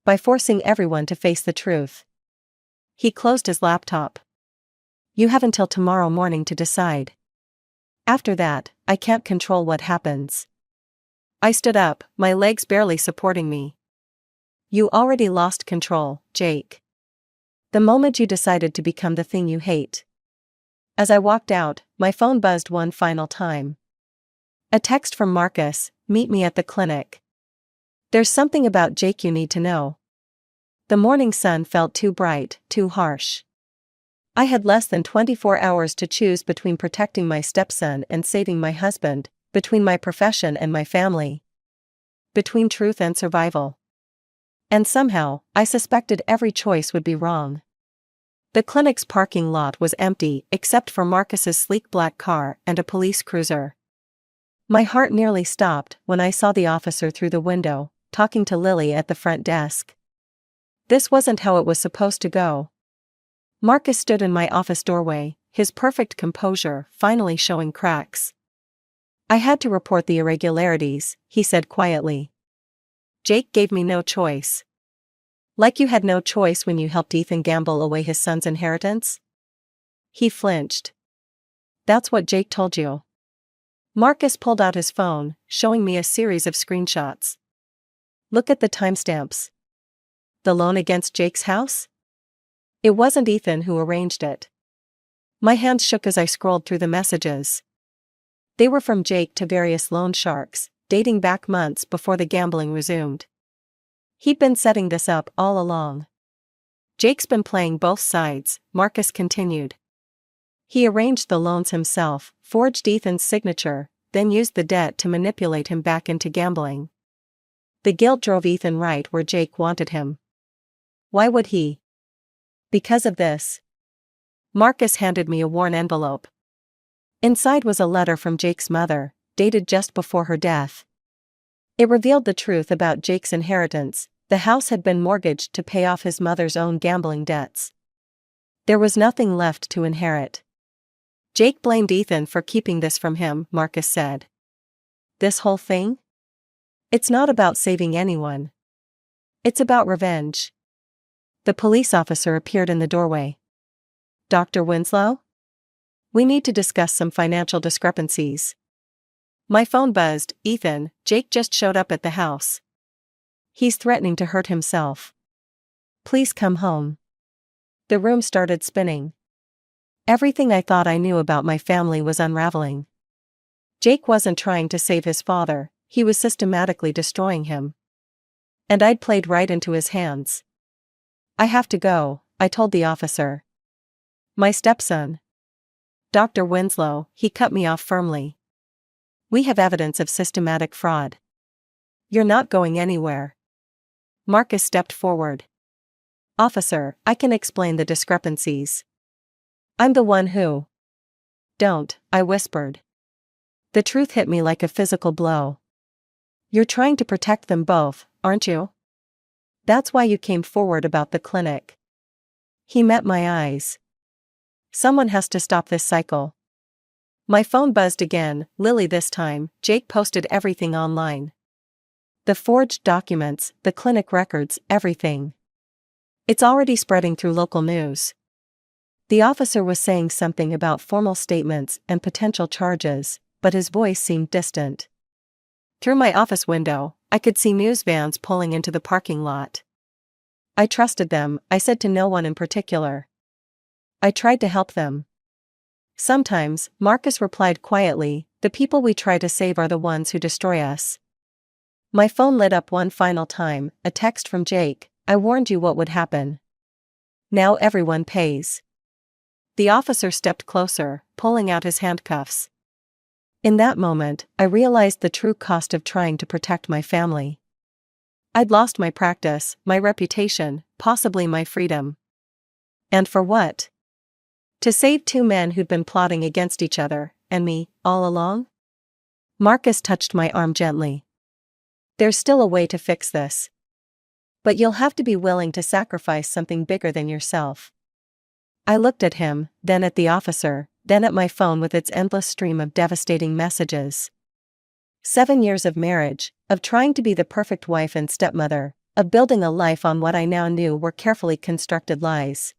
[SPEAKER 2] By forcing everyone to face the truth. He closed his laptop. You have until tomorrow morning to decide. After that, I can't control what happens. I stood up, my legs barely supporting me. You already lost control, Jake. The moment you decided to become the thing you hate. As I walked out, my phone buzzed one final time. A text from Marcus, meet me at the clinic. There's something about Jake you need to know. The morning sun felt too bright, too harsh. I had less than 24 hours to choose between protecting my stepson and saving my husband, between my profession and my family. Between truth and survival. And somehow, I suspected every choice would be wrong. The clinic's parking lot was empty except for Marcus's sleek black car and a police cruiser. My heart nearly stopped when I saw the officer through the window, talking to Lily at the front desk. This wasn't how it was supposed to go. Marcus stood in my office doorway, his perfect composure finally showing cracks. I had to report the irregularities, he said quietly. Jake gave me no choice. Like you had no choice when you helped Ethan gamble away his son's inheritance? He flinched. That's what Jake told you. Marcus pulled out his phone, showing me a series of screenshots. Look at the timestamps. The loan against Jake's house? It wasn't Ethan who arranged it. My hands shook as I scrolled through the messages. They were from Jake to various loan sharks, dating back months before the gambling resumed. He'd been setting this up all along. Jake's been playing both sides, Marcus continued. He arranged the loans himself, forged Ethan's signature, then used the debt to manipulate him back into gambling. The guilt drove Ethan right where Jake wanted him. Why would he? Because of this. Marcus handed me a worn envelope. Inside was a letter from Jake's mother, dated just before her death. It revealed the truth about Jake's inheritance. The house had been mortgaged to pay off his mother's own gambling debts. There was nothing left to inherit. Jake blamed Ethan for keeping this from him, Marcus said. This whole thing? It's not about saving anyone. It's about revenge. The police officer appeared in the doorway. Dr. Winslow? We need to discuss some financial discrepancies. My phone buzzed. Ethan, Jake just showed up at the house. He's threatening to hurt himself. Please come home. The room started spinning. Everything I thought I knew about my family was unraveling. Jake wasn't trying to save his father, he was systematically destroying him. And I'd played right into his hands. I have to go, I told the officer. My stepson. Dr. Winslow, he cut me off firmly. We have evidence of systematic fraud. You're not going anywhere. Marcus stepped forward. Officer, I can explain the discrepancies. I'm the one who. Don't, I whispered. The truth hit me like a physical blow. You're trying to protect them both, aren't you? That's why you came forward about the clinic. He met my eyes. Someone has to stop this cycle. My phone buzzed again, Lily this time. Jake posted everything online. The forged documents, the clinic records, everything. It's already spreading through local news. The officer was saying something about formal statements and potential charges, but his voice seemed distant. Through my office window, I could see news vans pulling into the parking lot. I trusted them, I said to no one in particular. I tried to help them. Sometimes, Marcus replied quietly, the people we try to save are the ones who destroy us. My phone lit up one final time, a text from Jake, I warned you what would happen. Now everyone pays. The officer stepped closer, pulling out his handcuffs. In that moment, I realized the true cost of trying to protect my family. I'd lost my practice, my reputation, possibly my freedom. And for what? To save two men who'd been plotting against each other, and me, all along? Marcus touched my arm gently. There's still a way to fix this. But you'll have to be willing to sacrifice something bigger than yourself. I looked at him, then at the officer, then at my phone with its endless stream of devastating messages. 7 years of marriage, of trying to be the perfect wife and stepmother, of building a life on what I now knew were carefully constructed lies.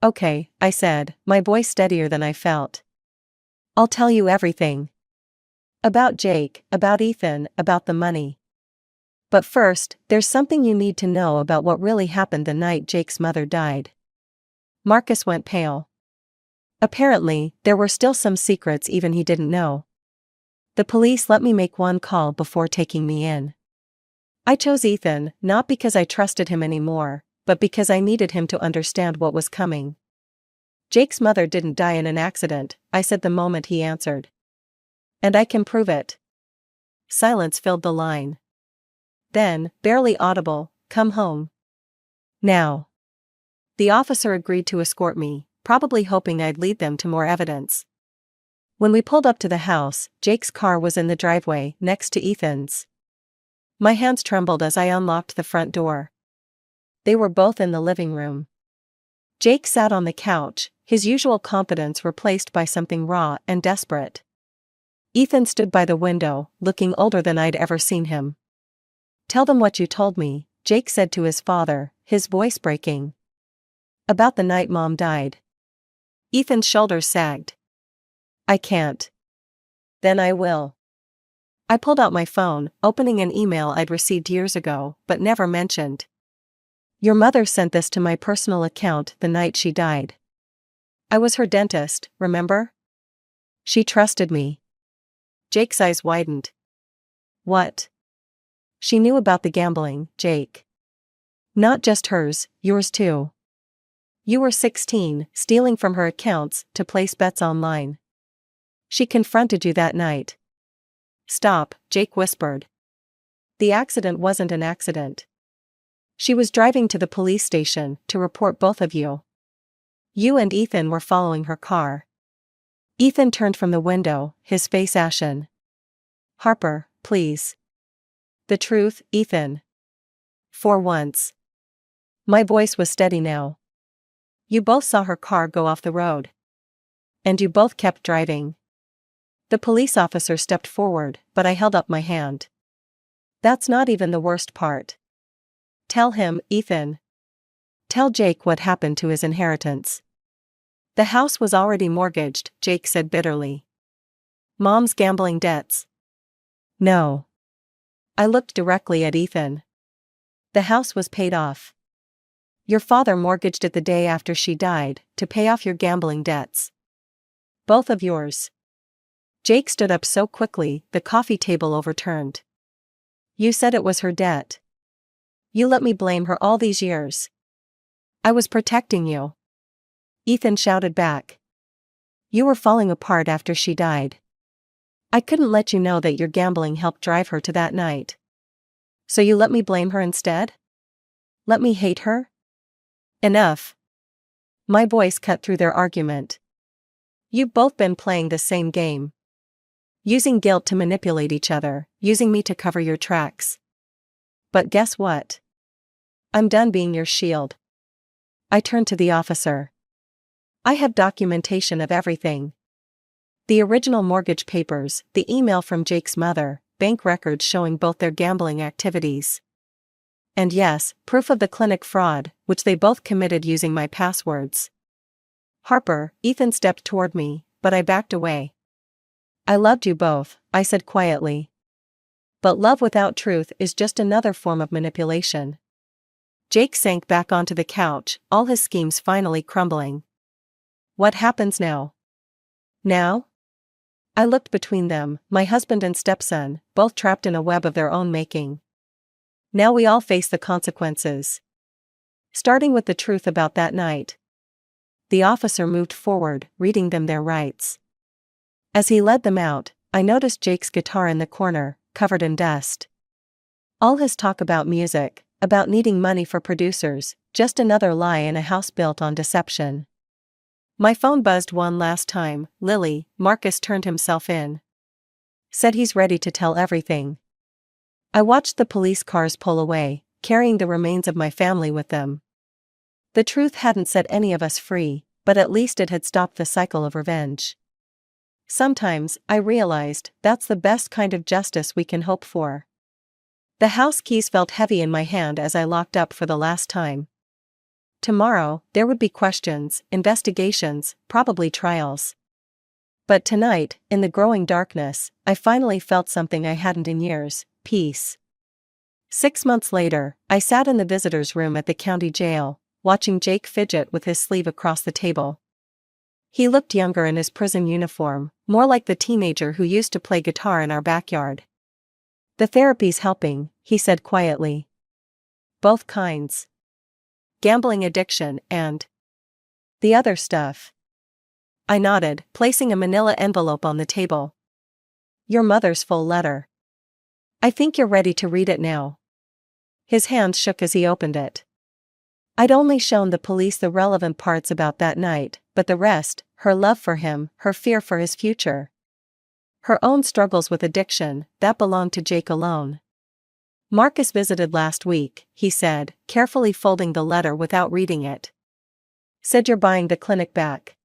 [SPEAKER 2] Okay, I said, my voice steadier than I felt. I'll tell you everything. About Jake, about Ethan, about the money. But first, there's something you need to know about what really happened the night Jake's mother died. Marcus went pale. Apparently, there were still some secrets even he didn't know. The police let me make one call before taking me in. I chose Ethan, not because I trusted him anymore, but because I needed him to understand what was coming. Jake's mother didn't die in an accident, I said the moment he answered. And I can prove it. Silence filled the line. Then, barely audible, come home. Now. The officer agreed to escort me, probably hoping I'd lead them to more evidence. When we pulled up to the house, Jake's car was in the driveway, next to Ethan's. My hands trembled as I unlocked the front door. They were both in the living room. Jake sat on the couch, his usual confidence replaced by something raw and desperate. Ethan stood by the window, looking older than I'd ever seen him. Tell them what you told me, Jake said to his father, his voice breaking. About the night Mom died. Ethan's shoulders sagged. I can't. Then I will. I pulled out my phone, opening an email I'd received years ago, but never mentioned. Your mother sent this to my personal account the night she died. I was her dentist, remember? She trusted me. Jake's eyes widened. What? She knew about the gambling, Jake. Not just hers, yours too. You were 16, stealing from her accounts to place bets online. She confronted you that night. Stop, Jake whispered. The accident wasn't an accident. She was driving to the police station to report both of you. You and Ethan were following her car. Ethan turned from the window, his face ashen. Harper, please. The truth, Ethan. For once. My voice was steady now. You both saw her car go off the road. And you both kept driving. The police officer stepped forward, but I held up my hand. That's not even the worst part. Tell him, Ethan. Tell Jake what happened to his inheritance. The house was already mortgaged, Jake said bitterly. Mom's gambling debts. No. I looked directly at Ethan. The house was paid off. Your father mortgaged it the day after she died, to pay off your gambling debts. Both of yours. Jake stood up so quickly, the coffee table overturned. You said it was her debt. You let me blame her all these years. I was protecting you. Ethan shouted back. You were falling apart after she died. I couldn't let you know that your gambling helped drive her to that night. So you let me blame her instead? Let me hate her? Enough. My voice cut through their argument. You've both been playing the same game. Using guilt to manipulate each other, using me to cover your tracks. But guess what? I'm done being your shield. I turned to the officer. I have documentation of everything. The original mortgage papers, the email from Jake's mother, bank records showing both their gambling activities. And yes, proof of the clinic fraud, which they both committed using my passwords. Harper, Ethan stepped toward me, but I backed away. I loved you both, I said quietly. But love without truth is just another form of manipulation. Jake sank back onto the couch, all his schemes finally crumbling. What happens now? Now? I looked between them, my husband and stepson, both trapped in a web of their own making. Now we all face the consequences. Starting with the truth about that night. The officer moved forward, reading them their rights. As he led them out, I noticed Jake's guitar in the corner, covered in dust. All his talk about music, about needing money for producers, just another lie in a house built on deception. My phone buzzed one last time. Lily, Marcus turned himself in. Said he's ready to tell everything. I watched the police cars pull away, carrying the remains of my family with them. The truth hadn't set any of us free, but at least it had stopped the cycle of revenge. Sometimes, I realized, that's the best kind of justice we can hope for. The house keys felt heavy in my hand as I locked up for the last time. Tomorrow, there would be questions, investigations, probably trials. But tonight, in the growing darkness, I finally felt something I hadn't in years: peace. 6 months later, I sat in the visitor's room at the county jail, watching Jake fidget with his sleeve across the table. He looked younger in his prison uniform, more like the teenager who used to play guitar in our backyard. The therapy's helping, he said quietly. Both kinds. Gambling addiction and the other stuff. I nodded, placing a manila envelope on the table. Your mother's full letter. I think you're ready to read it now. His hands shook as he opened it. I'd only shown the police the relevant parts about that night, but the rest, her love for him, her fear for his future. Her own struggles with addiction, that belonged to Jake alone. Marcus visited last week, he said, carefully folding the letter without reading it. Said you're buying the clinic back.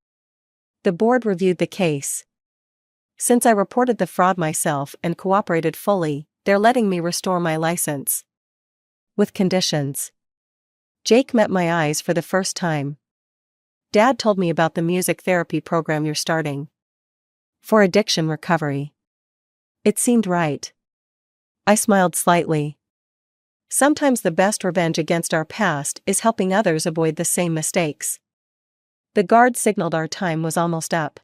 [SPEAKER 2] The board reviewed the case. Since I reported the fraud myself and cooperated fully, they're letting me restore my license. With conditions. Jake met my eyes for the first time. Dad told me about the music therapy program you're starting. For addiction recovery. It seemed right. I smiled slightly. Sometimes the best revenge against our past is helping others avoid the same mistakes. The guard signaled our time was almost up.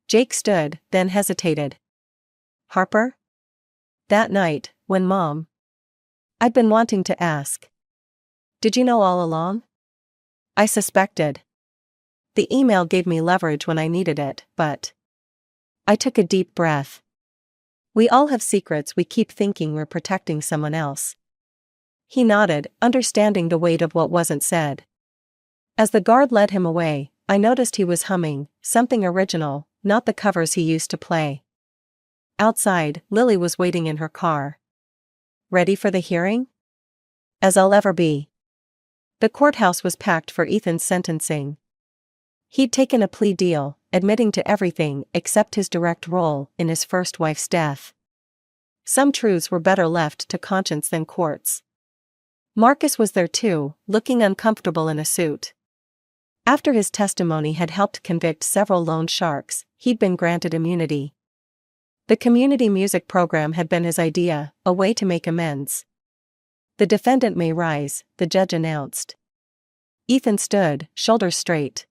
[SPEAKER 2] Jake stood, then hesitated. Harper? That night, when Mom. I'd been wanting to ask. Did you know all along? I suspected. The email gave me leverage when I needed it, but. I took a deep breath. We all have secrets we keep thinking we're protecting someone else. He nodded, understanding the weight of what wasn't said. As the guard led him away, I noticed he was humming, something original, not the covers he used to play. Outside, Lily was waiting in her car. Ready for the hearing? As I'll ever be. The courthouse was packed for Ethan's sentencing. He'd taken a plea deal, admitting to everything except his direct role in his first wife's death. Some truths were better left to conscience than courts. Marcus was there too, looking uncomfortable in a suit. After his testimony had helped convict several loan sharks, he'd been granted immunity. The community music program had been his idea, a way to make amends. The defendant may rise, the judge announced. Ethan stood, shoulders straight.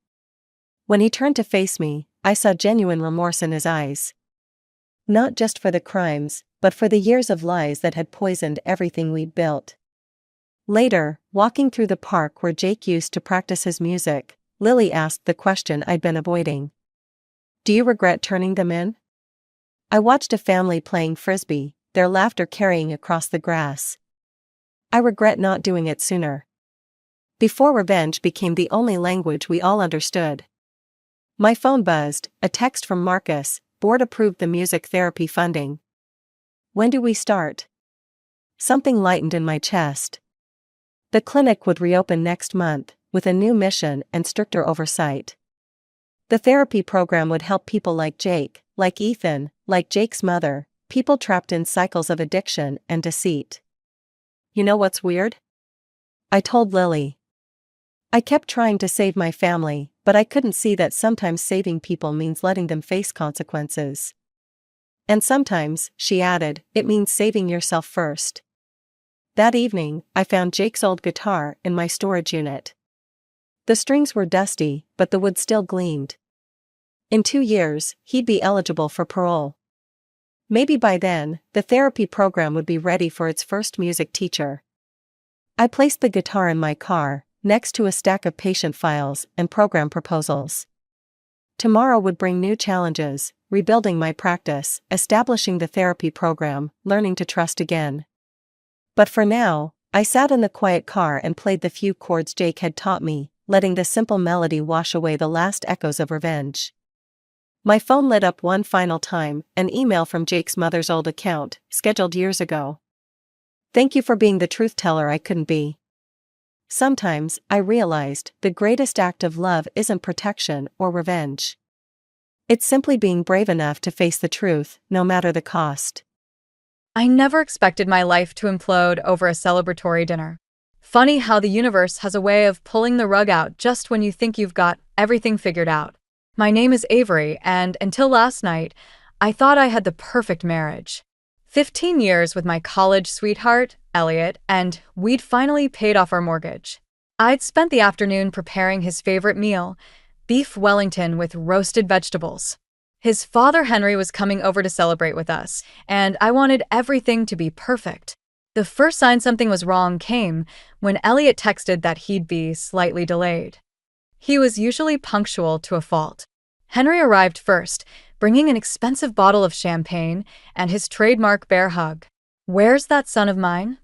[SPEAKER 2] When he turned to face me, I saw genuine remorse in his eyes. Not just for the crimes, but for the years of lies that had poisoned everything we'd built. Later, walking through the park where Jake used to practice his music, Lily asked the question I'd been avoiding. Do you regret turning them in? I watched a family playing frisbee, their laughter carrying across the grass. I regret not doing it sooner. Before revenge became the only language we all understood. My phone buzzed, a text from Marcus, board approved the music therapy funding. When do we start? Something lightened in my chest. The clinic would reopen next month, with a new mission and stricter oversight. The therapy program would help people like Jake, like Ethan, like Jake's mother, people trapped in cycles of addiction and deceit. You know what's weird? I told Lily. I kept trying to save my family, but I couldn't see that sometimes saving people means letting them face consequences. And sometimes, she added, it means saving yourself first. That evening, I found Jake's old guitar in my storage unit. The strings were dusty, but the wood still gleamed. In 2 years, he'd be eligible for parole. Maybe by then, the therapy program would be ready for its first music teacher. I placed the guitar in my car, next to a stack of patient files and program proposals. Tomorrow would bring new challenges, rebuilding my practice, establishing the therapy program, learning to trust again. But for now, I sat in the quiet car and played the few chords Jake had taught me, letting the simple melody wash away the last echoes of revenge. My phone lit up one final time, an email from Jake's mother's old account, scheduled years ago. Thank you for being the truth teller I couldn't be. Sometimes, I realized, the greatest act of love isn't protection or revenge. It's simply being brave enough to face the truth, no matter the cost.
[SPEAKER 3] I never expected my life to implode over a celebratory dinner. Funny how the universe has a way of pulling the rug out just when you think you've got everything figured out. My name is Avery, and until last night, I thought I had the perfect marriage. 15 years with my college sweetheart, Elliot, and we'd finally paid off our mortgage. I'd spent the afternoon preparing his favorite meal, beef Wellington with roasted vegetables. His father Henry was coming over to celebrate with us, and I wanted everything to be perfect. The first sign something was wrong came when Elliot texted that he'd be slightly delayed. He was usually punctual to a fault. Henry arrived first, bringing an expensive bottle of champagne and his trademark bear hug. "Where's that son of mine?"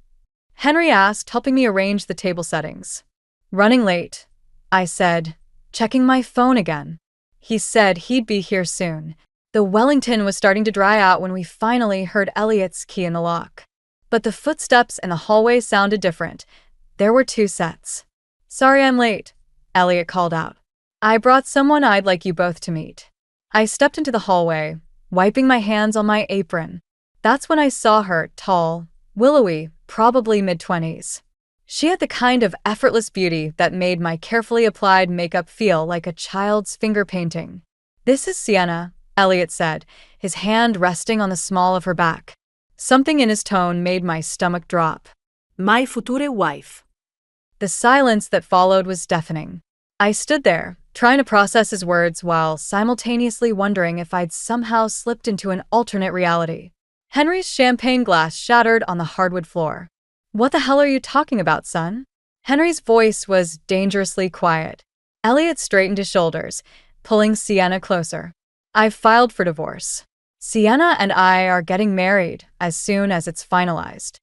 [SPEAKER 3] Henry asked, helping me arrange the table settings. "Running late," I said, checking my phone again. He said he'd be here soon. The Wellington was starting to dry out when we finally heard Elliot's key in the lock. But the footsteps in the hallway sounded different. There were 2 sets. "Sorry I'm late," Elliot called out. "I brought someone I'd like you both to meet." I stepped into the hallway, wiping my hands on my apron. That's when I saw her, tall, willowy, probably mid-20s. She had the kind of effortless beauty that made my carefully applied makeup feel like a child's finger painting. "This is Sienna," Elliot said, his hand resting on the small of her back. Something in his tone made my stomach drop.
[SPEAKER 4] "My future wife."
[SPEAKER 3] The silence that followed was deafening. I stood there, trying to process his words while simultaneously wondering if I'd somehow slipped into an alternate reality. Henry's champagne glass shattered on the hardwood floor. "What the hell are you talking about, son?" Henry's voice was dangerously quiet. Elliot straightened his shoulders, pulling Sienna closer. "I've filed for divorce. Sienna and I are getting married as soon as it's finalized."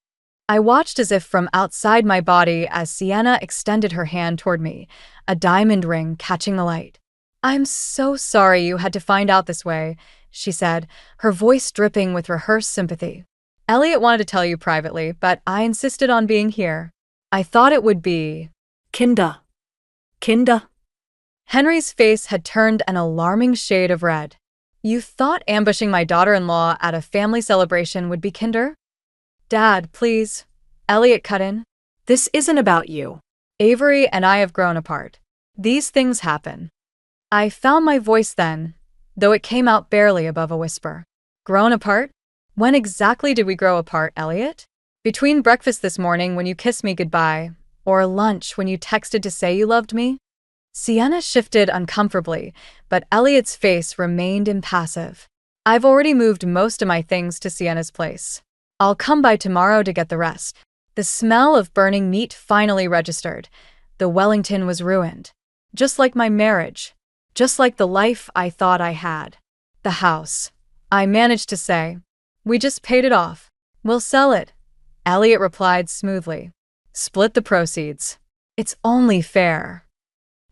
[SPEAKER 3] I watched as if from outside my body as Sienna extended her hand toward me, a diamond ring catching the light. "I'm so sorry you had to find out this way," she said, her voice dripping with rehearsed sympathy. "Elliot wanted to tell you privately, but I insisted on being here. I thought it would be
[SPEAKER 4] Kinder.
[SPEAKER 3] Henry's face had turned an alarming shade of red. "You thought ambushing my daughter-in-law at a family celebration would be kinder?" "Dad, please," Elliot cut in.
[SPEAKER 4] This isn't about you.
[SPEAKER 3] "Avery and I have grown apart. These things happen." I found my voice then, though it came out barely above a whisper. "Grown apart? When exactly did we grow apart, Elliot? Between breakfast this morning when you kissed me goodbye, or lunch when you texted to say you loved me?" Sienna shifted uncomfortably, but Elliot's face remained impassive. "I've already moved most of my things to Sienna's place. I'll come by tomorrow to get the rest." The smell of burning meat finally registered. The Wellington was ruined. Just like my marriage. Just like the life I thought I had. "The house," I managed to say. "We just paid it off. We'll sell it," Elliot replied smoothly. "Split the proceeds. It's only fair."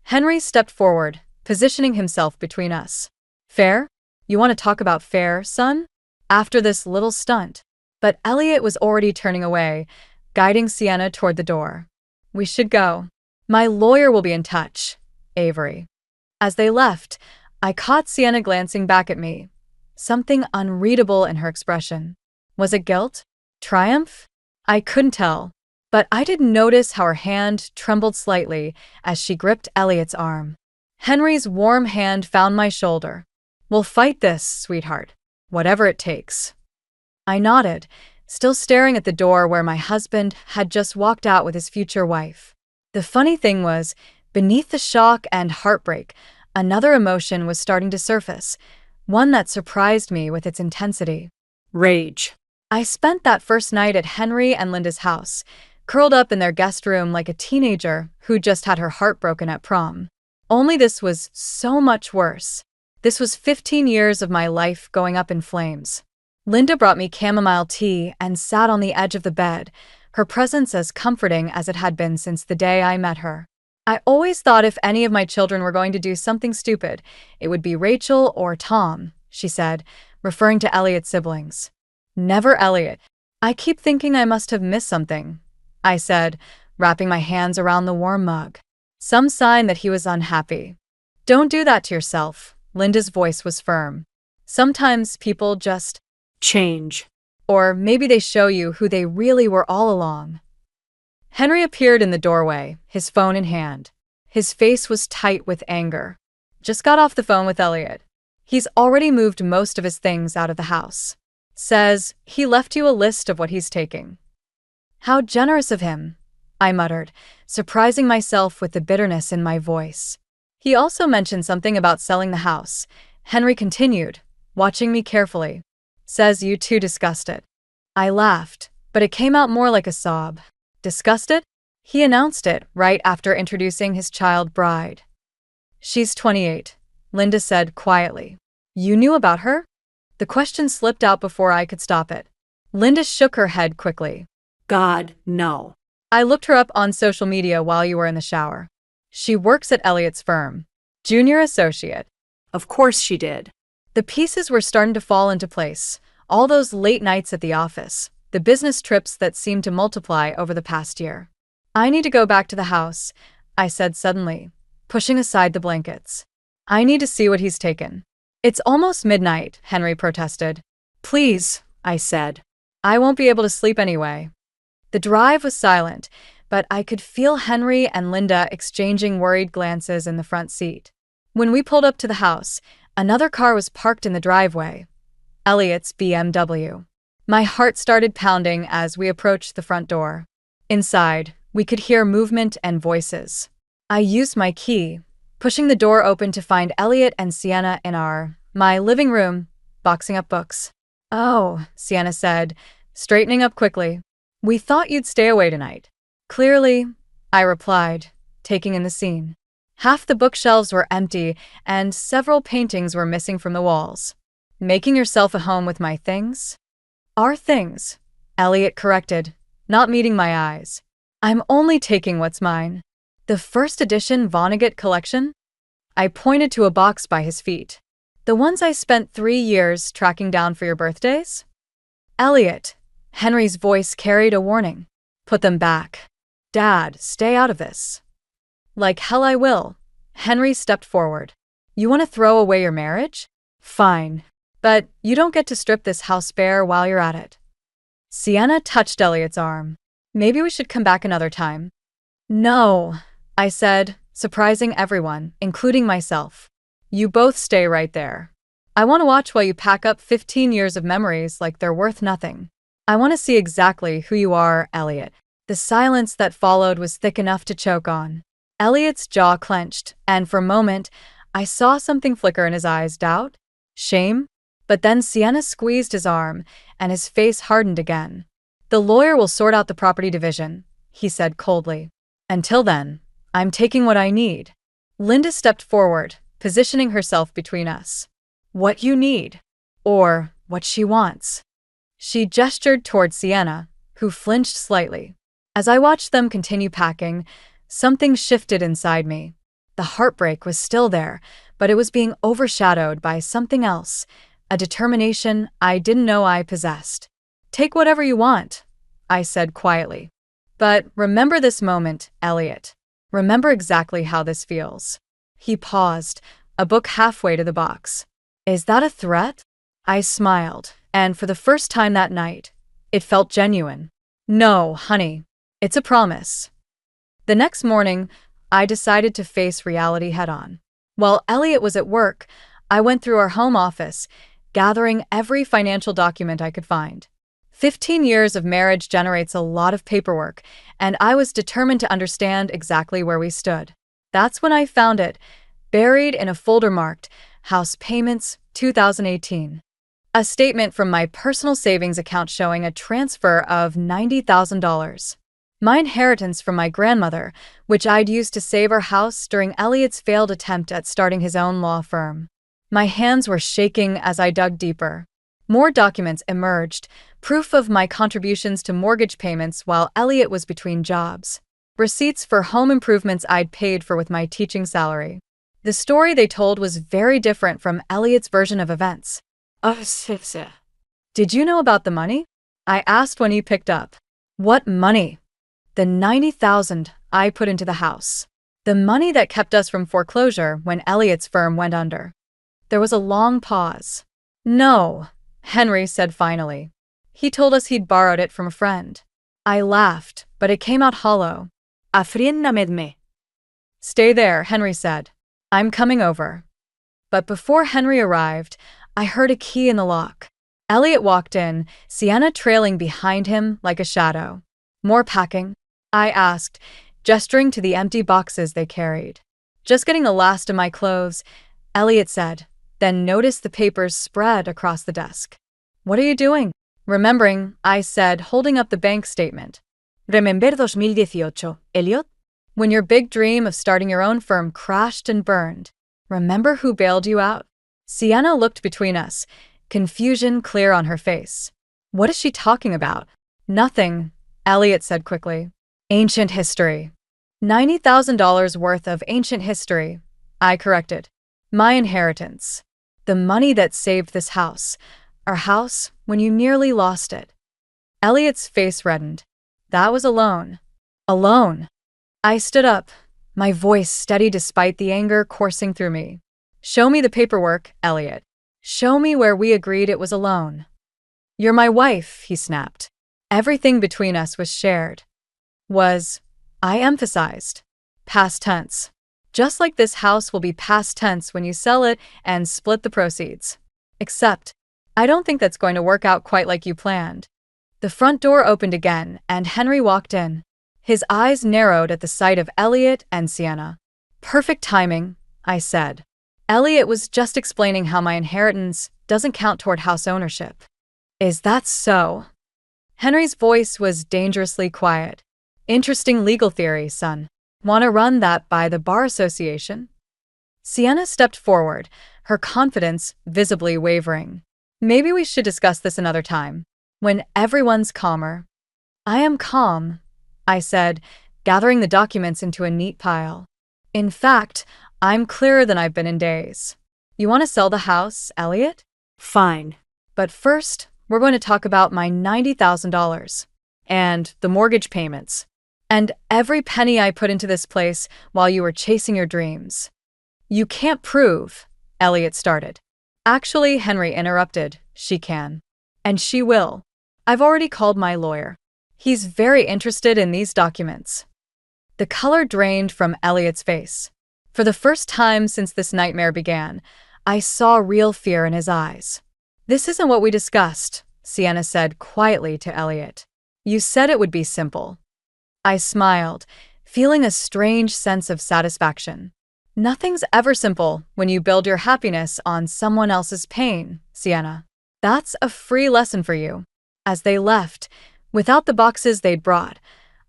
[SPEAKER 3] Henry stepped forward, positioning himself between us. "Fair? You want to talk about fair, son? After this little stunt?" But Elliot was already turning away, guiding Sienna toward the door. We should go. My lawyer will be in touch. Avery. As they left, I caught Sienna glancing back at me. Something unreadable in her expression. Was it guilt? Triumph? I couldn't tell. But I did notice how her hand trembled slightly as she gripped Elliot's arm. Henry's warm hand found my shoulder. We'll fight this, sweetheart. Whatever it takes. I nodded, still staring at the door where my husband had just walked out with his future wife. The funny thing was, beneath the shock and heartbreak, another emotion was starting to surface, one that surprised me with its intensity.
[SPEAKER 4] Rage.
[SPEAKER 3] I spent that first night at Henry and Linda's house, curled up in their guest room like a teenager who just had her heart broken at prom. Only this was so much worse. This was 15 years of my life going up in flames. Linda brought me chamomile tea and sat on the edge of the bed, her presence as comforting as it had been since the day I met her. I always thought if any of my children were going to do something stupid, it would be Rachel or Tom, she said, referring to Elliot's siblings. Never Elliot. I keep thinking I must have missed something, I said, wrapping my hands around the warm mug. Some sign that he was unhappy. Don't do that to yourself. Linda's voice was firm. Sometimes people just
[SPEAKER 4] change.
[SPEAKER 3] Or maybe they show you who they really were all along. Henry appeared in the doorway, his phone in hand. His face was tight with anger. Just got off the phone with Elliot. He's already moved most of his things out of the house. Says he left you a list of what he's taking. How generous of him, I muttered, surprising myself with the bitterness in my voice. He also mentioned something about selling the house. Henry continued, watching me carefully. Says you two discussed it. I laughed, but it came out more like a sob. Discussed it? He announced it right after introducing his child bride. She's 28, Linda said quietly. You knew about her? The question slipped out before I could stop it. Linda shook her head quickly.
[SPEAKER 4] God, no.
[SPEAKER 3] I looked her up on social media while you were in the shower. She works at Elliot's firm. Junior associate.
[SPEAKER 4] Of course she did.
[SPEAKER 3] The pieces were starting to fall into place. All those late nights at the office, the business trips that seemed to multiply over the past year. I need to go back to the house, I said suddenly, pushing aside the blankets. I need to see what he's taken. It's almost midnight, Henry protested. Please, I said. I won't be able to sleep anyway. The drive was silent, but I could feel Henry and Linda exchanging worried glances in the front seat. When we pulled up to the house, another car was parked in the driveway. Elliot's BMW. My heart started pounding as we approached the front door. Inside, we could hear movement and voices. I used my key, pushing the door open to find Elliot and Sienna in my living room, boxing up books. Oh, Sienna said, straightening up quickly. We thought you'd stay away tonight. Clearly, I replied, taking in the scene. Half the bookshelves were empty, and several paintings were missing from the walls. Making yourself at home with my things? Our things, Elliot corrected, not meeting my eyes. I'm only taking what's mine. The first edition Vonnegut collection? I pointed to a box by his feet. The ones I spent 3 years tracking down for your birthdays? Elliot, Henry's voice carried a warning. Put them back. Dad, stay out of this. Like hell I will. Henry stepped forward. You want to throw away your marriage? Fine. But you don't get to strip this house bare while you're at it. Sienna touched Elliot's arm. Maybe we should come back another time. No, I said, surprising everyone, including myself. You both stay right there. I want to watch while you pack up 15 years of memories like they're worth nothing. I want to see exactly who you are, Elliot. The silence that followed was thick enough to choke on. Elliot's jaw clenched, and for a moment, I saw something flicker in his eyes. Doubt? Shame? But then Sienna squeezed his arm, and his face hardened again. The lawyer will sort out the property division, he said coldly. Until then, I'm taking what I need. Linda stepped forward, positioning herself between us. What you need. Or what she wants. She gestured toward Sienna, who flinched slightly. As I watched them continue packing, something shifted inside me. The heartbreak was still there, but it was being overshadowed by something else, a determination I didn't know I possessed. Take whatever you want, I said quietly. But remember this moment, Elliot. Remember exactly how this feels. He paused, a book halfway to the box. Is that a threat? I smiled, and for the first time that night, it felt genuine. No, honey, it's a promise. The next morning, I decided to face reality head-on. While Elliot was at work, I went through our home office, gathering every financial document I could find. 15 years of marriage generates a lot of paperwork, and I was determined to understand exactly where we stood. That's when I found it, buried in a folder marked House Payments 2018. A statement from my personal savings account showing a transfer of $90,000. My inheritance from my grandmother, which I'd used to save our house during Elliot's failed attempt at starting his own law firm. My hands were shaking as I dug deeper. More documents emerged, proof of my contributions to mortgage payments while Elliot was between jobs. Receipts for home improvements I'd paid for with my teaching salary. The story they told was very different from Elliot's version of events. Did you know about the money? I asked when he picked up. What money? The $90,000 I put into the house. The money that kept us from foreclosure when Elliot's firm went under. There was a long pause. No, Henry said finally. He told us he'd borrowed it from a friend. I laughed, but it came out hollow. Stay there, Henry said. I'm coming over. But before Henry arrived, I heard a key in the lock. Elliot walked in, Sienna trailing behind him like a shadow. More packing? I asked, gesturing to the empty boxes they carried. Just getting the last of my clothes, Elliot said, then noticed the papers spread across the desk. What are you doing? Remembering, I said, holding up the bank statement. Remember 2018, Elliot? When your big dream of starting your own firm crashed and burned. Remember who bailed you out? Sienna looked between us, confusion clear on her face. What is she talking about? Nothing, Elliot said quickly. Ancient history. $90,000 worth of ancient history, I corrected. My inheritance. The money that saved this house. Our house when you nearly lost it. Elliot's face reddened. That was a loan. A loan. I stood up, my voice steady despite the anger coursing through me. Show me the paperwork, Elliot. Show me where we agreed it was a loan. You're my wife, he snapped. Everything between us was shared. I emphasized. Past tense. Just like this house will be past tense when you sell it and split the proceeds. Except, I don't think that's going to work out quite like you planned. The front door opened again, and Henry walked in. His eyes narrowed at the sight of Elliot and Sienna. Perfect timing, I said. Elliot was just explaining how my inheritance doesn't count toward house ownership. Is that so? Henry's voice was dangerously quiet. Interesting legal theory, son. Want to run that by the Bar Association? Sienna stepped forward, her confidence visibly wavering. Maybe we should discuss this another time, when everyone's calmer. I am calm, I said, gathering the documents into a neat pile. In fact, I'm clearer than I've been in days. You want to sell the house, Elliot?
[SPEAKER 4] Fine.
[SPEAKER 3] But first, we're going to talk about my $90,000 and the mortgage payments and every penny I put into this place while you were chasing your dreams. You can't prove, Elliot started. Actually, Henry interrupted, she can. And she will. I've already called my lawyer. He's very interested in these documents. The color drained from Elliot's face. For the first time since this nightmare began, I saw real fear in his eyes. This isn't what we discussed, Sienna said quietly to Elliot. You said it would be simple. I smiled, feeling a strange sense of satisfaction. Nothing's ever simple when you build your happiness on someone else's pain, Sienna. That's a free lesson for you. As they left, without the boxes they'd brought,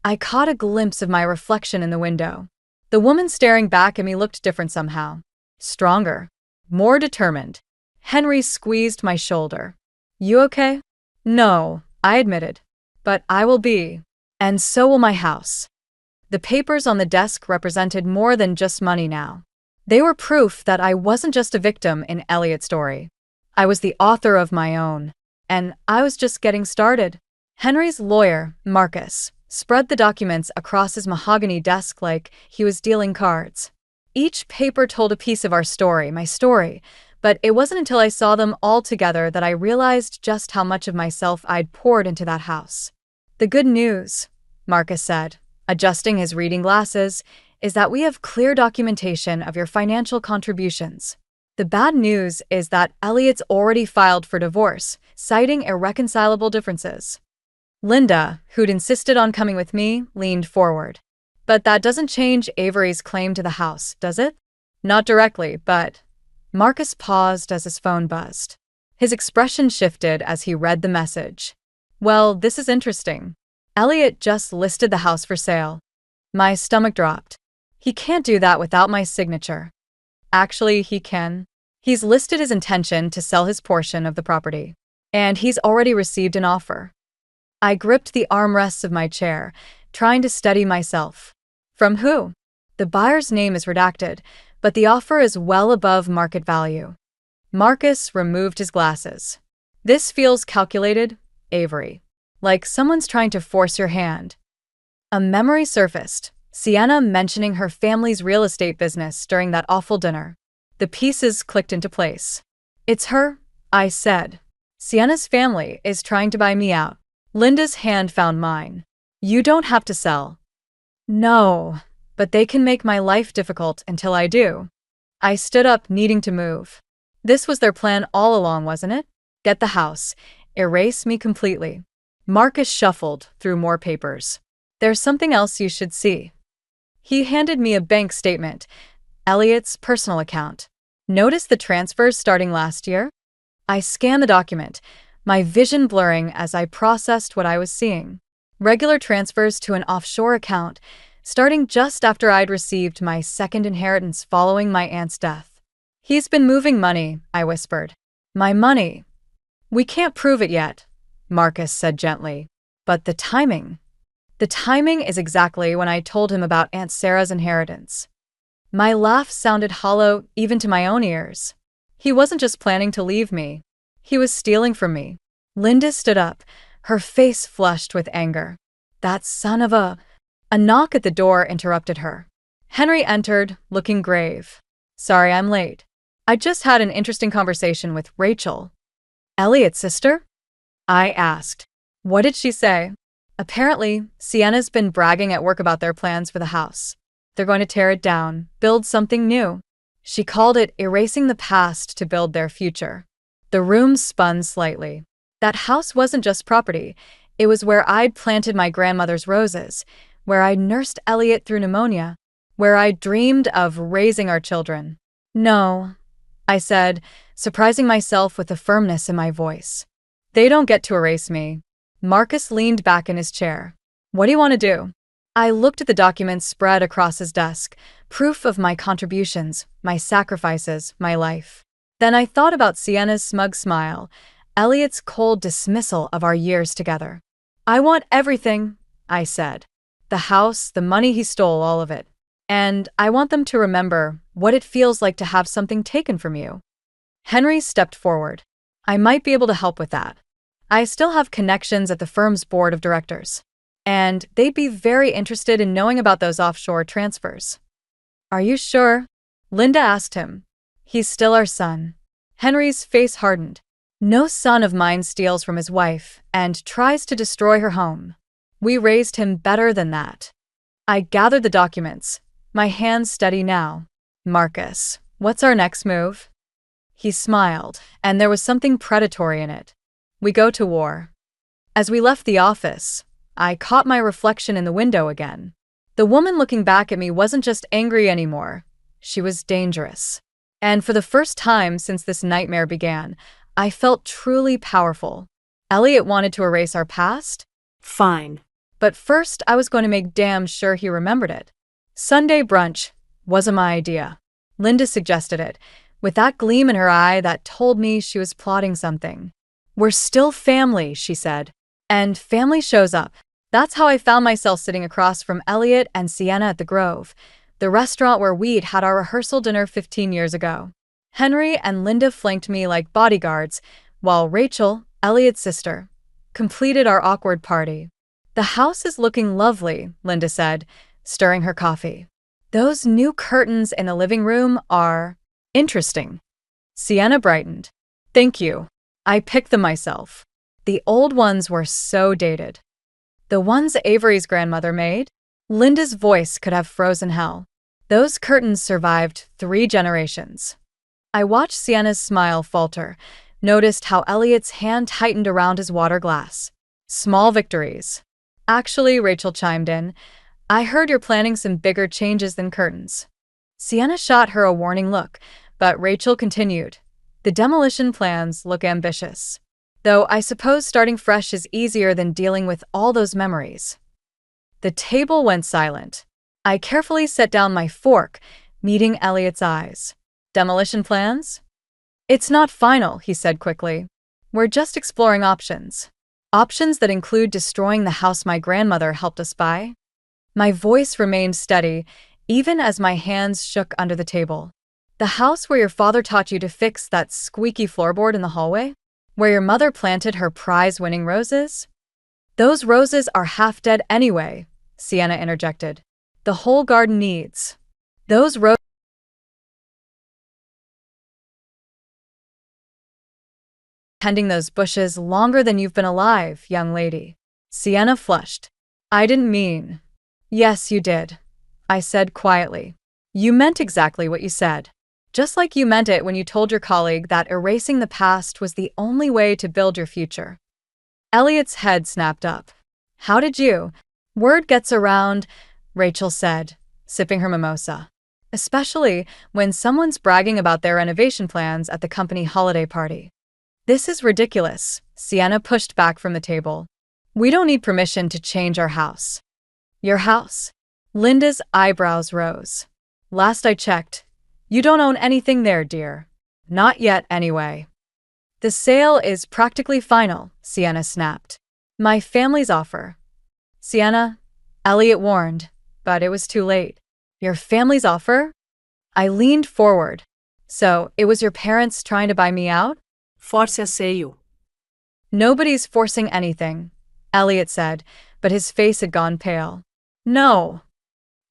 [SPEAKER 3] I caught a glimpse of my reflection in the window. The woman staring back at me looked different somehow. Stronger. More determined. Henry squeezed my shoulder. You okay? No, I admitted. But I will be. And so will my house. The papers on the desk represented more than just money now. They were proof that I wasn't just a victim in Elliot's story. I was the author of my own. And I was just getting started. Henry's lawyer, Marcus, spread the documents across his mahogany desk like he was dealing cards. Each paper told a piece of our story, my story, but it wasn't until I saw them all together that I realized just how much of myself I'd poured into that house. The good news, Marcus said, adjusting his reading glasses, is that we have clear documentation of your financial contributions. The bad news is that Elliot's already filed for divorce, citing irreconcilable differences. Linda, who'd insisted on coming with me, leaned forward. But that doesn't change Avery's claim to the house, does it? Not directly, but… Marcus paused as his phone buzzed. His expression shifted as he read the message. Well, this is interesting. Elliot just listed the house for sale. My stomach dropped. He can't do that without my signature. Actually, he can. He's listed his intention to sell his portion of the property. And he's already received an offer. I gripped the armrests of my chair, trying to steady myself. From who? The buyer's name is redacted, but the offer is well above market value. Marcus removed his glasses. This feels calculated, Avery. Like someone's trying to force your hand. A memory surfaced, Sienna mentioning her family's real estate business during that awful dinner. The pieces clicked into place. It's her, I said. Sienna's family is trying to buy me out. Linda's hand found mine. You don't have to sell. No, but they can make my life difficult until I do. I stood up, needing to move. This was their plan all along, wasn't it? Get the house. Erase me completely. Marcus shuffled through more papers. There's something else you should see. He handed me a bank statement, Elliot's personal account. Notice the transfers starting last year? I scanned the document, my vision blurring as I processed what I was seeing. Regular transfers to an offshore account, starting just after I'd received my second inheritance following my aunt's death. He's been moving money, I whispered. My money. We can't prove it yet, Marcus said gently. But the timing. The timing is exactly when I told him about Aunt Sarah's inheritance. My laugh sounded hollow even to my own ears. He wasn't just planning to leave me. He was stealing from me. Linda stood up, her face flushed with anger. That son of a… A knock at the door interrupted her. Henry entered, looking grave. Sorry I'm late. I just had an interesting conversation with Rachel. Elliot's sister? I asked. What did she say? Apparently, Sienna's been bragging at work about their plans for the house. They're going to tear it down, build something new. She called it erasing the past to build their future. The room spun slightly. That house wasn't just property. It was where I'd planted my grandmother's roses, where I'd nursed Elliot through pneumonia, where I dreamed of raising our children. No, I said, surprising myself with the firmness in my voice. They don't get to erase me. Marcus leaned back in his chair. What do you want to do? I looked at the documents spread across his desk, proof of my contributions, my sacrifices, my life. Then I thought about Sienna's smug smile, Elliot's cold dismissal of our years together. I want everything, I said. The house, the money he stole, all of it. And I want them to remember what it feels like to have something taken from you. Henry stepped forward. I might be able to help with that. I still have connections at the firm's board of directors. And they'd be very interested in knowing about those offshore transfers. Are you sure? Linda asked him. He's still our son. Henry's face hardened. No son of mine steals from his wife and tries to destroy her home. We raised him better than that. I gathered the documents, my hands steady now. Marcus, what's our next move? He smiled, and there was something predatory in it. We go to war. As we left the office, I caught my reflection in the window again. The woman looking back at me wasn't just angry anymore. She was dangerous. And for the first time since this nightmare began, I felt truly powerful. Elliot wanted to erase our past?
[SPEAKER 4] Fine.
[SPEAKER 3] But first, I was going to make damn sure he remembered it. Sunday brunch wasn't my idea. Linda suggested it, with that gleam in her eye that told me she was plotting something. We're still family, she said. And family shows up. That's how I found myself sitting across from Elliot and Sienna at the Grove, the restaurant where we'd had our rehearsal dinner 15 years ago. Henry and Linda flanked me like bodyguards, while Rachel, Elliot's sister, completed our awkward party. The house is looking lovely, Linda said, stirring her coffee. Those new curtains in the living room are interesting. Sienna brightened. Thank you. I picked them myself. The old ones were so dated. The ones Avery's grandmother made? Linda's voice could have frozen hell. Those curtains survived 3 generations. I watched Sienna's smile falter, noticed how Elliot's hand tightened around his water glass. Small victories. Actually, Rachel chimed in, I heard you're planning some bigger changes than curtains. Sienna shot her a warning look, but Rachel continued. The demolition plans look ambitious. Though I suppose starting fresh is easier than dealing with all those memories. The table went silent. I carefully set down my fork, meeting Elliot's eyes. Demolition plans? It's not final, he said quickly. We're just exploring options. Options that include destroying the house my grandmother helped us buy. My voice remained steady, even as my hands shook under the table. The house where your father taught you to fix that squeaky floorboard in the hallway? Where your mother planted her prize-winning roses? Those roses are half dead anyway, Sienna interjected. The whole garden needs those roses. Tending those bushes longer than you've been alive, young lady. Sienna flushed. I didn't mean. Yes, you did, I said quietly. You meant exactly what you said. Just like you meant it when you told your colleague that erasing the past was the only way to build your future. Elliot's head snapped up. How did you? Word gets around, Rachel said, sipping her mimosa. Especially when someone's bragging about their renovation plans at the company holiday party. This is ridiculous, Sienna pushed back from the table. We don't need permission to change our house. Your house? Linda's eyebrows rose. Last I checked, you don't own anything there, dear. Not yet, anyway. The sale is practically final, Sienna snapped. My family's offer. Sienna, Elliot warned, but it was too late. Your family's offer? I leaned forward. So, it was your parents trying to buy me out?
[SPEAKER 4] Força-se-o.
[SPEAKER 3] Nobody's forcing anything, Elliot said, but his face had gone pale. No.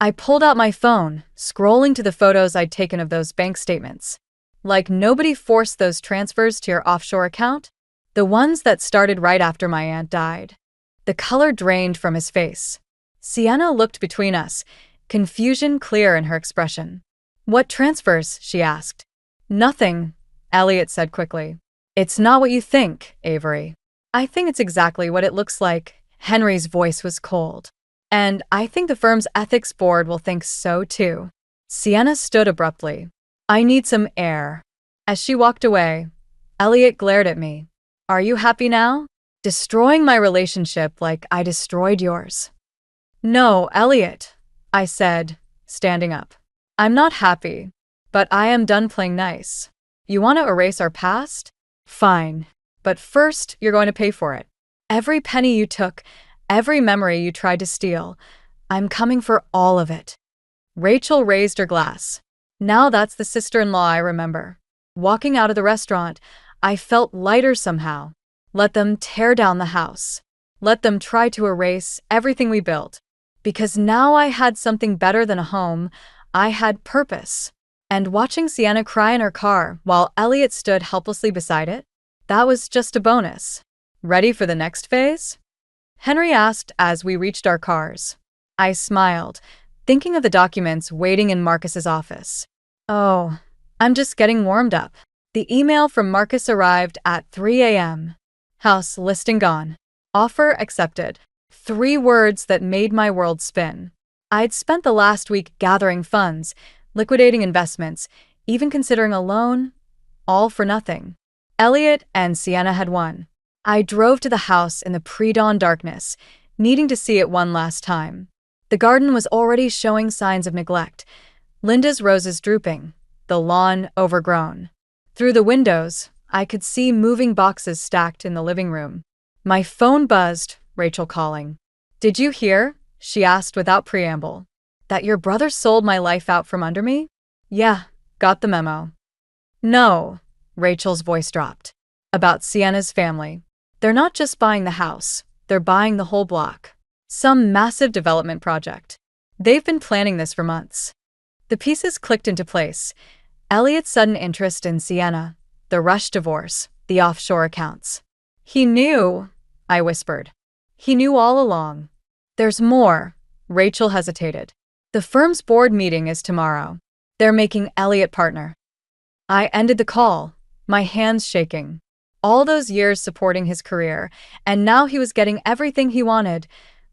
[SPEAKER 3] I pulled out my phone, scrolling to the photos I'd taken of those bank statements. Like nobody forced those transfers to your offshore account? The ones that started right after my aunt died. The color drained from his face. Sienna looked between us, confusion clear in her expression. What transfers? She asked. Nothing, Elliot said quickly. It's not what you think, Avery. I think it's exactly what it looks like. Henry's voice was cold. And I think the firm's ethics board will think so too. Sienna stood abruptly. I need some air. As she walked away, Elliot glared at me. Are you happy now? Destroying my relationship like I destroyed yours. No, Elliot, I said, standing up. I'm not happy, but I am done playing nice. You want to erase our past? Fine. But first, you're going to pay for it. Every penny you took, every memory you tried to steal, I'm coming for all of it. Rachel raised her glass. Now that's the sister-in-law I remember. Walking out of the restaurant, I felt lighter somehow. Let them tear down the house. Let them try to erase everything we built. Because now I had something better than a home. I had purpose. And watching Sienna cry in her car while Elliot stood helplessly beside it, that was just a bonus. Ready for the next phase? Henry asked as we reached our cars. I smiled, thinking of the documents waiting in Marcus's office. Oh, I'm just getting warmed up. The email from Marcus arrived at 3 a.m. House listing gone. Offer accepted. 3 words that made my world spin. I'd spent the last week gathering funds, liquidating investments, even considering a loan, all for nothing. Elliot and Sienna had won. I drove to the house in the pre-dawn darkness, needing to see it one last time. The garden was already showing signs of neglect. Linda's roses drooping, the lawn overgrown. Through the windows, I could see moving boxes stacked in the living room. My phone buzzed, Rachel calling. Did you hear? She asked without preamble. That your brother sold my life out from under me? Yeah, got the memo. No, Rachel's voice dropped. About Sienna's family. They're not just buying the house, they're buying the whole block. Some massive development project. They've been planning this for months. The pieces clicked into place. Elliot's sudden interest in Sienna, the rushed divorce, the offshore accounts. He knew, I whispered. He knew all along. There's more. Rachel hesitated. The firm's board meeting is tomorrow. They're making Elliot partner. I ended the call, my hands shaking. All those years supporting his career, and now he was getting everything he wanted.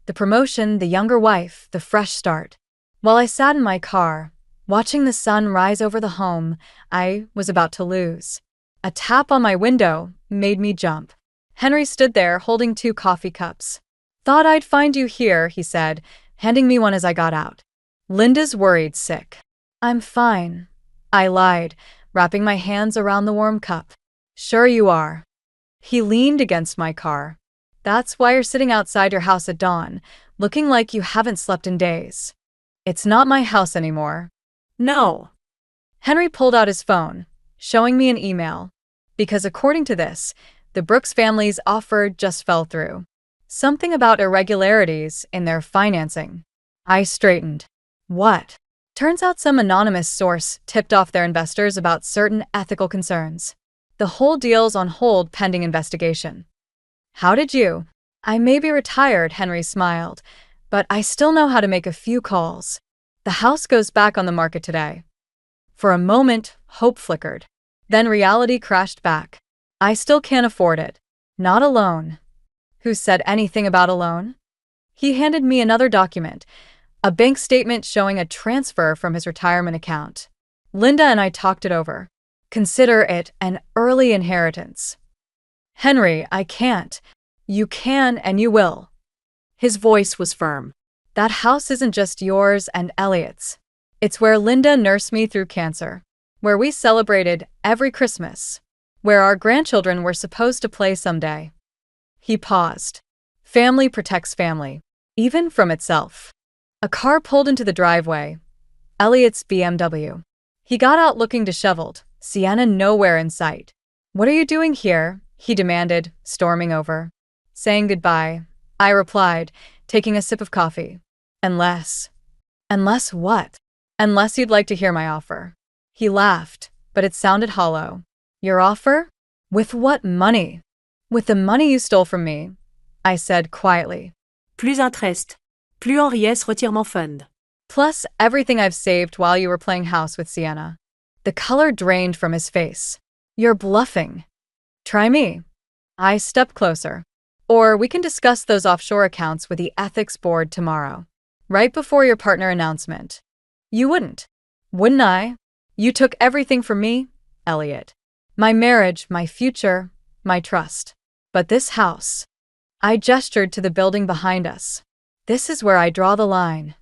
[SPEAKER 3] The promotion, the younger wife, the fresh start. While I sat in my car, watching the sun rise over the home I was about to lose. A tap on my window made me jump. Henry stood there holding 2 coffee cups. Thought I'd find you here, he said, handing me one as I got out. Linda's worried sick. I'm fine, I lied, wrapping my hands around the warm cup. Sure you are. He leaned against my car. That's why you're sitting outside your house at dawn, looking like you haven't slept in days. It's not my house anymore.
[SPEAKER 4] No.
[SPEAKER 3] Henry pulled out his phone, showing me an email. Because according to this, the Brooks family's offer just fell through. Something about irregularities in their financing. I straightened. What? Turns out some anonymous source tipped off their investors about certain ethical concerns. The whole deal's on hold pending investigation. How did you? I may be retired, Henry smiled, but I still know how to make a few calls. The house goes back on the market today. For a moment, hope flickered. Then reality crashed back. I still can't afford it. Not alone. Who said anything about alone? He handed me another document, a bank statement showing a transfer from his retirement account. Linda and I talked it over. Consider it an early inheritance. Henry, I can't. You can and you will.
[SPEAKER 4] His voice was firm.
[SPEAKER 3] That house isn't just yours and Elliot's. It's where Linda nursed me through cancer, where we celebrated every Christmas, where our grandchildren were supposed to play someday. He paused. Family protects family, even from itself. A car pulled into the driveway. Elliot's BMW. He got out looking disheveled, Sienna nowhere in sight. What are you doing here? He demanded, storming over. Saying goodbye, I replied, taking a sip of coffee. Unless. Unless what? Unless you'd like to hear my offer. He laughed, but it sounded hollow. Your offer? With what money? With the money you stole from me, I said quietly.
[SPEAKER 4] Plus interest. Plus en riesse retirement fund.
[SPEAKER 3] Plus everything I've saved while you were playing house with Sienna. The color drained from his face. You're bluffing. Try me. I stepped closer. Or we can discuss those offshore accounts with the ethics board tomorrow, right before your partner announcement. You wouldn't. Wouldn't I? You took everything from me, Elliot. My marriage, my future, my trust. But this house. I gestured to the building behind us. This is where I draw the line.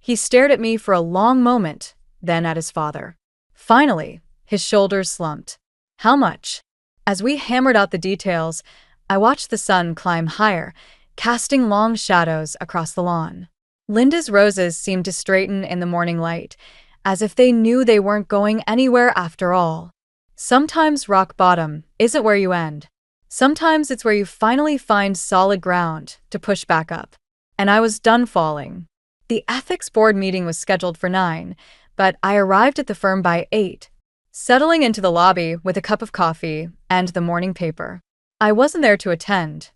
[SPEAKER 3] He stared at me for a long moment, then at his father. Finally, his shoulders slumped. How much? As we hammered out the details, I watched the sun climb higher, casting long shadows across the lawn. Linda's roses seemed to straighten in the morning light, as if they knew they weren't going anywhere after all. Sometimes rock bottom isn't where you end. Sometimes it's where you finally find solid ground to push back up. And I was done falling. The ethics board meeting was scheduled for 9, but I arrived at the firm by 8, settling into the lobby with a cup of coffee and the morning paper. I wasn't there to attend,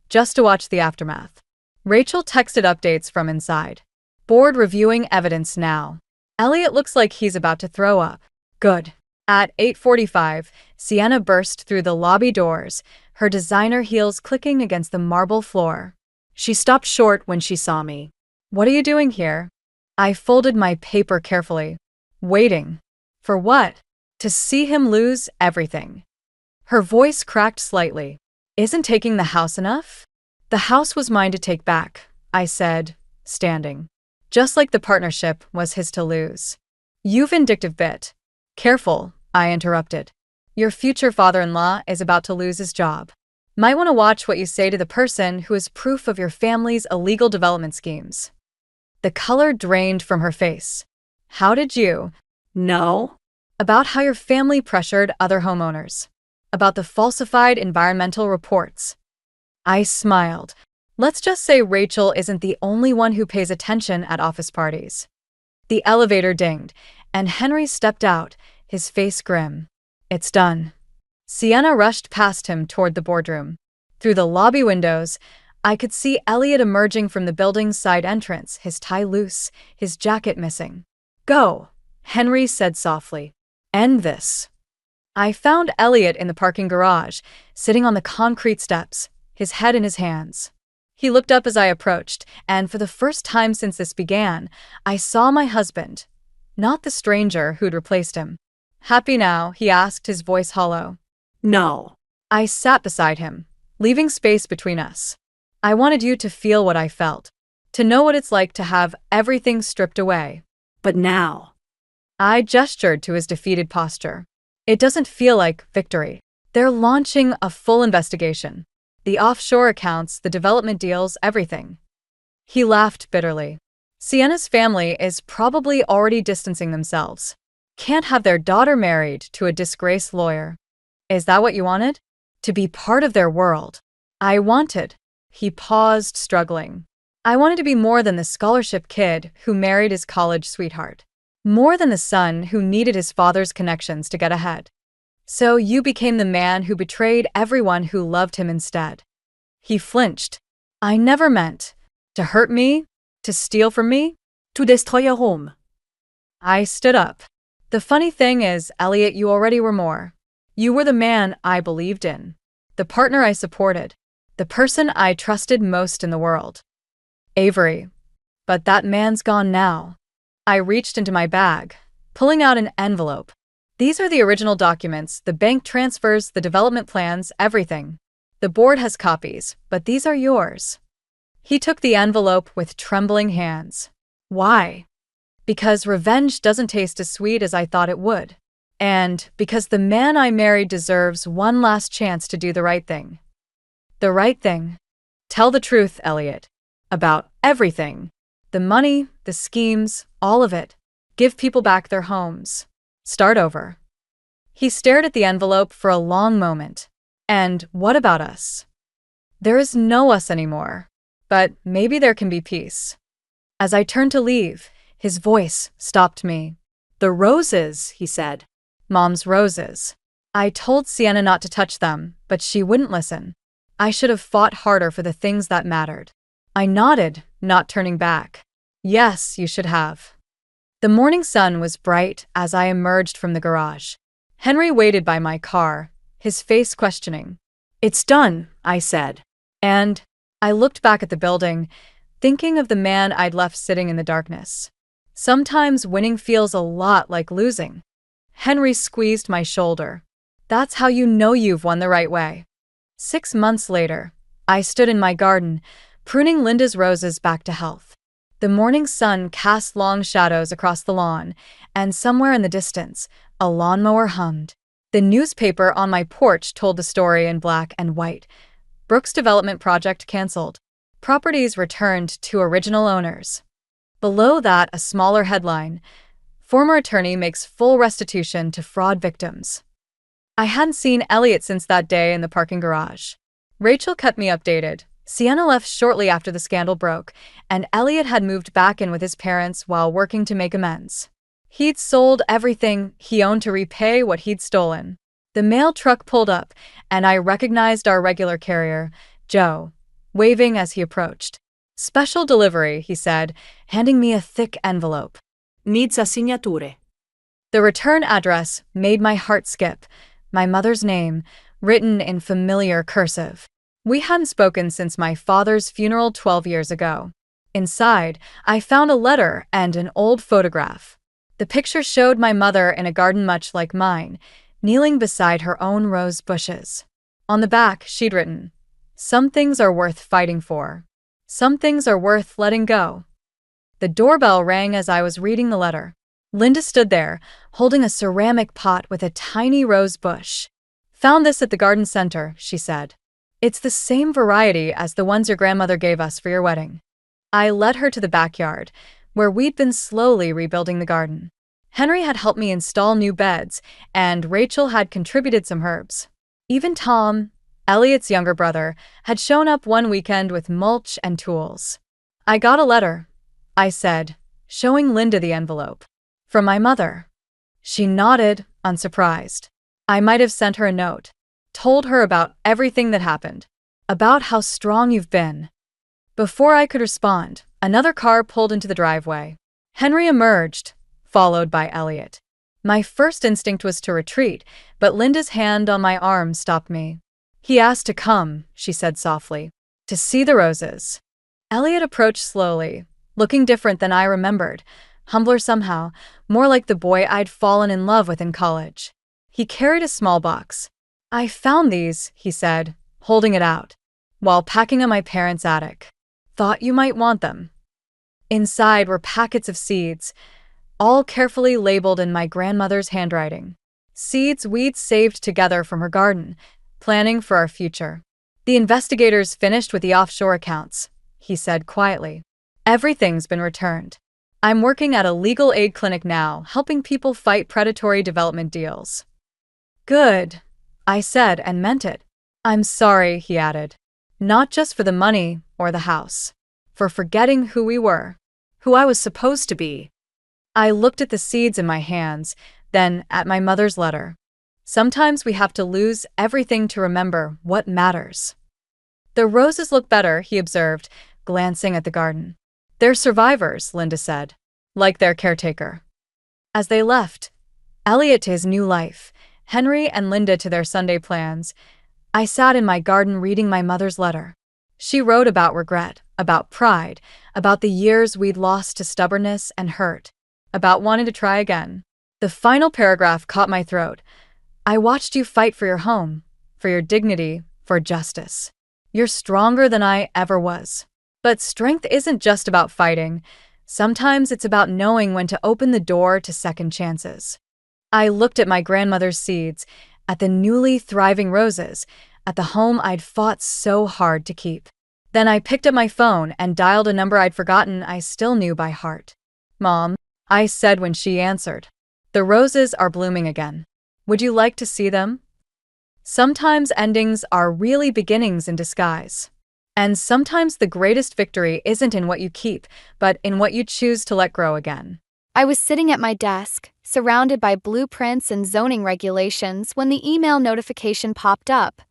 [SPEAKER 3] just to watch the aftermath. Rachel texted updates from inside. Board reviewing evidence now. Elliot looks like he's about to throw up. Good. At 8:45, Sienna burst through the lobby doors, her designer heels clicking against the marble floor. She stopped short when she saw me. What are you doing here? I folded my paper carefully. Waiting. For what? To see him lose everything. Her voice cracked slightly. Isn't taking the house enough? The house was mine to take back, I said, standing. Just like the partnership was his to lose. You vindictive bit. Careful, I interrupted. Your future father-in-law is about to lose his job. Might want to watch what you say to the person who is proof of your family's illegal development schemes. The color drained from her face. How did you?
[SPEAKER 4] No.
[SPEAKER 3] About how your family pressured other homeowners. About the falsified environmental reports. I smiled. Let's just say Rachel isn't the only one who pays attention at office parties. The elevator dinged, and Henry stepped out, his face grim. It's done. Sienna rushed past him toward the boardroom. Through the lobby windows, I could see Elliot emerging from the building's side entrance, his tie loose, his jacket missing. Go, Henry said softly. End this. I found Elliot in the parking garage, sitting on the concrete steps, his head in his hands. He looked up as I approached, and for the first time since this began, I saw my husband, not the stranger who'd replaced him. Happy now? He asked, his voice hollow.
[SPEAKER 4] No.
[SPEAKER 3] I sat beside him, leaving space between us. I wanted you to feel what I felt, to know what it's like to have everything stripped away.
[SPEAKER 4] But now.
[SPEAKER 3] I gestured to his defeated posture. It doesn't feel like victory. They're launching a full investigation. The offshore accounts, the development deals, everything. He laughed bitterly. Sienna's family is probably already distancing themselves. Can't have their daughter married to a disgraced lawyer. Is that what you wanted? To be part of their world. I wanted. He paused, struggling. I wanted to be more than the scholarship kid who married his college sweetheart. More than the son who needed his father's connections to get ahead. So you became the man who betrayed everyone who loved him instead. He flinched. I never meant. To hurt me? To steal from me?
[SPEAKER 4] To destroy a home.
[SPEAKER 3] I stood up. The funny thing is, Elliot, you already were more. You were the man I believed in. The partner I supported. The person I trusted most in the world. Avery. But that man's gone now. I reached into my bag, pulling out an envelope. These are the original documents, the bank transfers, the development plans, everything. The board has copies, but these are yours. He took the envelope with trembling hands. Why? Because revenge doesn't taste as sweet as I thought it would. And because the man I married deserves one last chance to do the right thing. The right thing. Tell the truth, Elliot. About everything. The money, the schemes, all of it. Give people back their homes. Start over. He stared at the envelope for a long moment. And what about us? There is no us anymore. But maybe there can be peace. As I turned to leave, his voice stopped me. The roses, he said. Mom's roses. I told Sienna not to touch them, but she wouldn't listen. I should have fought harder for the things that mattered. I nodded, not turning back. Yes, you should have. The morning sun was bright as I emerged from the garage. Henry waited by my car, his face questioning. It's done, I said. And I looked back at the building, thinking of the man I'd left sitting in the darkness. Sometimes winning feels a lot like losing. Henry squeezed my shoulder. That's how you know you've won the right way. 6 months later, I stood in my garden, pruning Linda's roses back to health. The morning sun cast long shadows across the lawn, and somewhere in the distance, a lawnmower hummed. The newspaper on my porch told the story in black and white. Brooks' development project canceled. Properties returned to original owners. Below that, a smaller headline. Former attorney makes full restitution to fraud victims. I hadn't seen Elliot since that day in the parking garage. Rachel kept me updated. Sienna left shortly after the scandal broke, and Elliot had moved back in with his parents while working to make amends. He'd sold everything he owned to repay what he'd stolen. The mail truck pulled up, and I recognized our regular carrier, Joe, waving as he approached. Special delivery, he said, handing me a thick envelope.
[SPEAKER 4] Needs a signature.
[SPEAKER 3] The return address made my heart skip. My mother's name, written in familiar cursive. We hadn't spoken since my father's funeral 12 years ago. Inside, I found a letter and an old photograph. The picture showed my mother in a garden much like mine, kneeling beside her own rose bushes. On the back, she'd written, "Some things are worth fighting for. Some things are worth letting go." The doorbell rang as I was reading the letter. Linda stood there, holding a ceramic pot with a tiny rose bush. "Found this at the garden center," she said. "It's the same variety as the ones your grandmother gave us for your wedding." I led her to the backyard, where we'd been slowly rebuilding the garden. Henry had helped me install new beds, and Rachel had contributed some herbs. Even Tom, Elliot's younger brother, had shown up one weekend with mulch and tools. "I got a letter," I said, showing Linda the envelope. "From my mother." She nodded, unsurprised. I might have sent her a note, told her about everything that happened, about how strong you've been. Before I could respond, another car pulled into the driveway. Henry emerged, followed by Elliot. My first instinct was to retreat, but Linda's hand on my arm stopped me. "He asked to come," she said softly, "to see the roses." Elliot approached slowly, looking different than I remembered, humbler somehow, more like the boy I'd fallen in love with in college. He carried a small box. "I found these," he said, holding it out, "while packing at my parents' attic. Thought you might want them." Inside were packets of seeds, all carefully labeled in my grandmother's handwriting. Seeds we'd saved together from her garden, planning for our future. "The investigators finished with the offshore accounts," he said quietly. "Everything's been returned. I'm working at a legal aid clinic now, helping people fight predatory development deals." "Good," I said and meant it. "I'm sorry," he added. "Not just for the money or the house. For forgetting who we were. Who I was supposed to be." I looked at the seeds in my hands, then at my mother's letter. Sometimes we have to lose everything to remember what matters. "The roses look better," he observed, glancing at the garden. "They're survivors," Linda said, "like their caretaker." As they left, Elliot to his new life, Henry and Linda to their Sunday plans, I sat in my garden reading my mother's letter. She wrote about regret, about pride, about the years we'd lost to stubbornness and hurt, about wanting to try again. The final paragraph caught my throat. "I watched you fight for your home, for your dignity, for justice. You're stronger than I ever was. But strength isn't just about fighting. Sometimes it's about knowing when to open the door to second chances." I looked at my grandmother's seeds, at the newly thriving roses, at the home I'd fought so hard to keep. Then I picked up my phone and dialed a number I'd forgotten I still knew by heart. "Mom," I said when she answered. "The roses are blooming again. Would you like to see them?" Sometimes endings are really beginnings in disguise. And sometimes the greatest victory isn't in what you keep, but in what you choose to let grow again.
[SPEAKER 5] I was sitting at my desk, surrounded by blueprints and zoning regulations when the email notification popped up.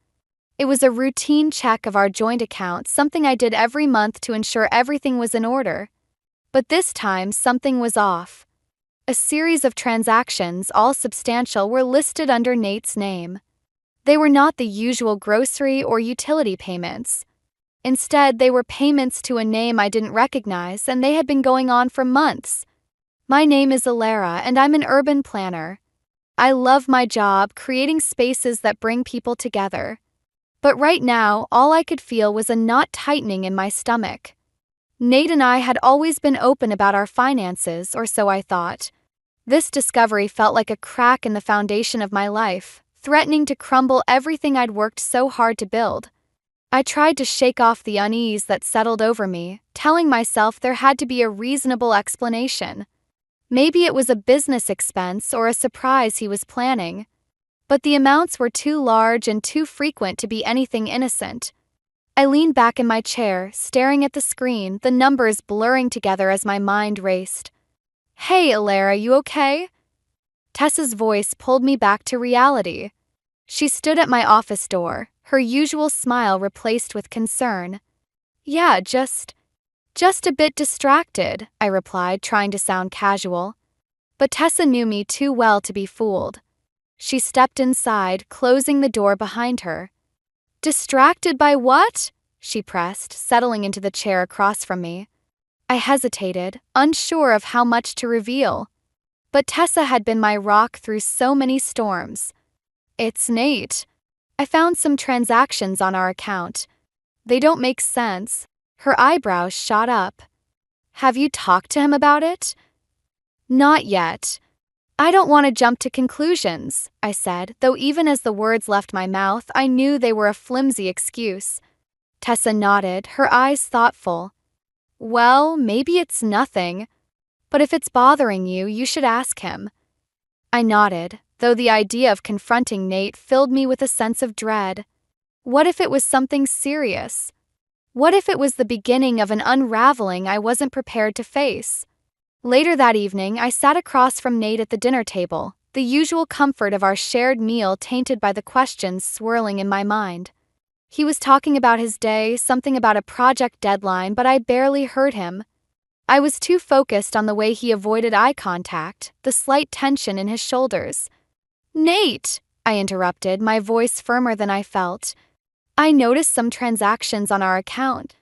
[SPEAKER 5] It was a routine check of our joint account, something I did every month to ensure everything was in order. But this time, something was off. A series of transactions, all substantial, were listed under Nate's name. They were not the usual grocery or utility payments. Instead, they were payments to a name I didn't recognize, and they had been going on for months. My name is Alara, and I'm an urban planner. I love my job, creating spaces that bring people together. But right now, all I could feel was a knot tightening in my stomach. Nate and I had always been open about our finances, or so I thought. This discovery felt like a crack in the foundation of my life, threatening to crumble everything I'd worked so hard to build. I tried to shake off the unease that settled over me, telling myself there had to be a reasonable explanation. Maybe it was a business expense or a surprise he was planning. But the amounts were too large and too frequent to be anything innocent. I leaned back in my chair, staring at the screen, the numbers blurring together as my mind raced. "Hey, Alara, you okay?" Tessa's voice pulled me back to reality. She stood at my office door, her usual smile replaced with concern. "Yeah, just a bit distracted," I replied, trying to sound casual. But Tessa knew me too well to be fooled. She stepped inside, closing the door behind her. "Distracted by what?" she pressed, settling into the chair across from me. I hesitated, unsure of how much to reveal. But Tessa had been my rock through so many storms. "It's Nate. I found some transactions on our account. They don't make sense." Her eyebrows shot up. "Have you talked to him about it?" "Not yet." "I don't want to jump to conclusions," I said, though even as the words left my mouth, I knew they were a flimsy excuse. Tessa nodded, her eyes thoughtful. "Well, maybe it's nothing. But if it's bothering you, you should ask him." I nodded, though the idea of confronting Nate filled me with a sense of dread. What if it was something serious? What if it was the beginning of an unraveling I wasn't prepared to face? Later that evening, I sat across from Nate at the dinner table, the usual comfort of our shared meal tainted by the questions swirling in my mind. He was talking about his day, something about a project deadline, but I barely heard him. I was too focused on the way he avoided eye contact, the slight tension in his shoulders. "Nate," I interrupted, my voice firmer than I felt. "I noticed some transactions on our account.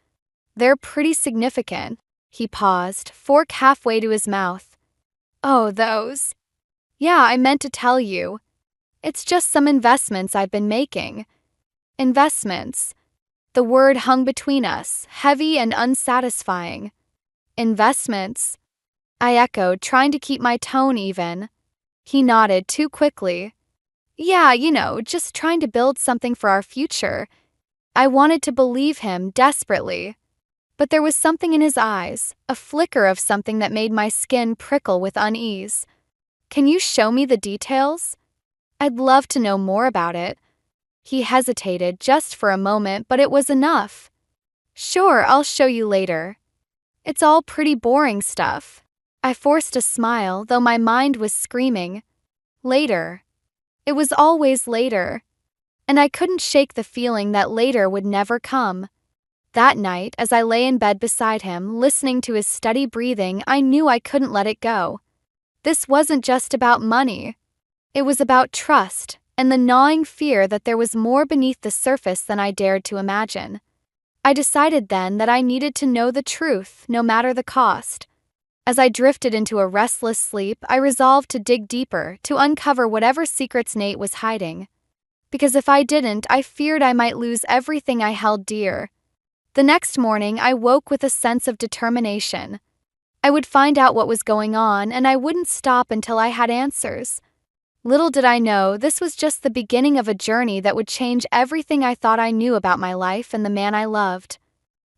[SPEAKER 5] They're pretty significant." He paused, fork halfway to his mouth. "Oh, those? Yeah, I meant to tell you. It's just some investments I've been making." Investments. The word hung between us, heavy and unsatisfying. Investments? I echoed, trying to keep my tone even. He nodded too quickly. "Yeah, just trying to build something for our future." I wanted to believe him desperately. But there was something in his eyes, a flicker of something that made my skin prickle with unease. "Can you show me the details? I'd love to know more about it." He hesitated just for a moment, but it was enough. "Sure, I'll show you later. It's all pretty boring stuff." I forced a smile, though my mind was screaming. Later. It was always later. And I couldn't shake the feeling that later would never come. That night, as I lay in bed beside him, listening to his steady breathing, I knew I couldn't let it go. This wasn't just about money. It was about trust, and the gnawing fear that there was more beneath the surface than I dared to imagine. I decided then that I needed to know the truth, no matter the cost. As I drifted into a restless sleep, I resolved to dig deeper, to uncover whatever secrets Nate was hiding. Because if I didn't, I feared I might lose everything I held dear. The next morning, I woke with a sense of determination. I would find out what was going on, and I wouldn't stop until I had answers. Little did I know, this was just the beginning of a journey that would change everything I thought I knew about my life and the man I loved.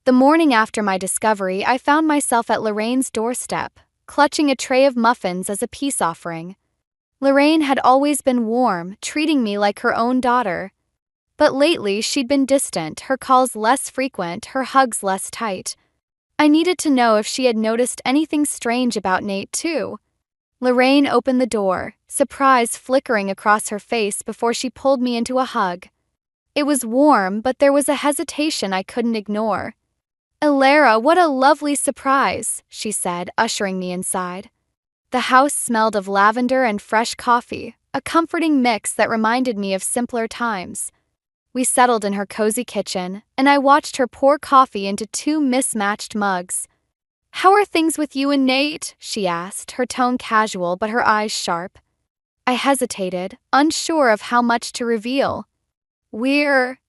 [SPEAKER 5] The morning after my discovery, I found myself at Lorraine's doorstep, clutching a tray of muffins as a peace offering. Lorraine had always been warm, treating me like her own daughter. But lately, she'd been distant, her calls less frequent, her hugs less tight. I needed to know if she had noticed anything strange about Nate, too. Lorraine opened the door, surprise flickering across her face before she pulled me into a hug. It was warm, but there was a hesitation I couldn't ignore. "Alara, what a lovely surprise," she said, ushering me inside. The house smelled of lavender and fresh coffee, a comforting mix that reminded me of simpler times. We settled in her cozy kitchen, and I watched her pour coffee into 2 mismatched mugs. "How are things with you and Nate?" she asked, her tone casual but her eyes sharp. I hesitated, unsure of how much to reveal. "We're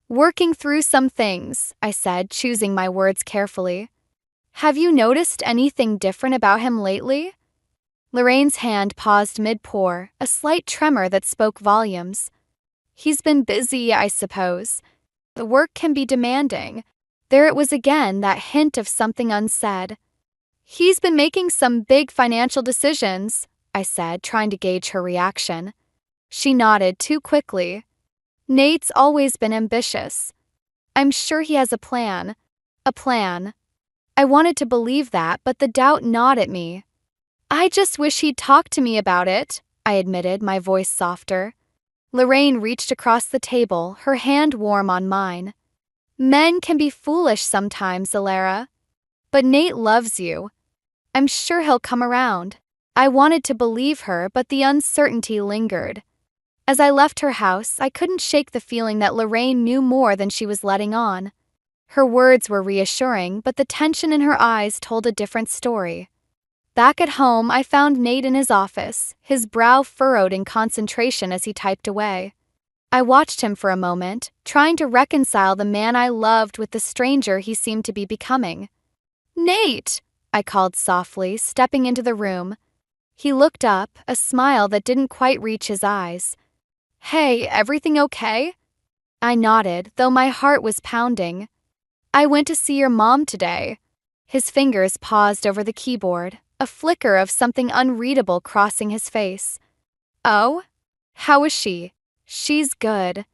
[SPEAKER 5] working through some things," I said, choosing my words carefully. "Have you noticed anything different about him lately?" Lorraine's hand paused mid-pour, a slight tremor that spoke volumes. "He's been busy, I suppose. The work can be demanding." There it was again, that hint of something unsaid. "He's been making some big financial decisions," I said, trying to gauge her reaction. She nodded too quickly. "Nate's always been ambitious. I'm sure he has a plan." A plan. I wanted to believe that, but the doubt gnawed at me. "I just wish he'd talk to me about it," I admitted, my voice softer. Lorraine reached across the table, her hand warm on mine. "Men can be foolish sometimes, Alara. But Nate loves you. I'm sure he'll come around." I wanted to believe her, but the uncertainty lingered. As I left her house, I couldn't shake the feeling that Lorraine knew more than she was letting on. Her words were reassuring, but the tension in her eyes told a different story. Back at home, I found Nate in his office, his brow furrowed in concentration as he typed away. I watched him for a moment, trying to reconcile the man I loved with the stranger he seemed to be becoming. "Nate!" I called softly, stepping into the room. He looked up, a smile that didn't quite reach his eyes. "Hey, everything okay?" I nodded, though my heart was pounding. "I went to see your mom today." His fingers paused over the keyboard, a flicker of something unreadable crossing his face. "Oh? How is she?" "She's good."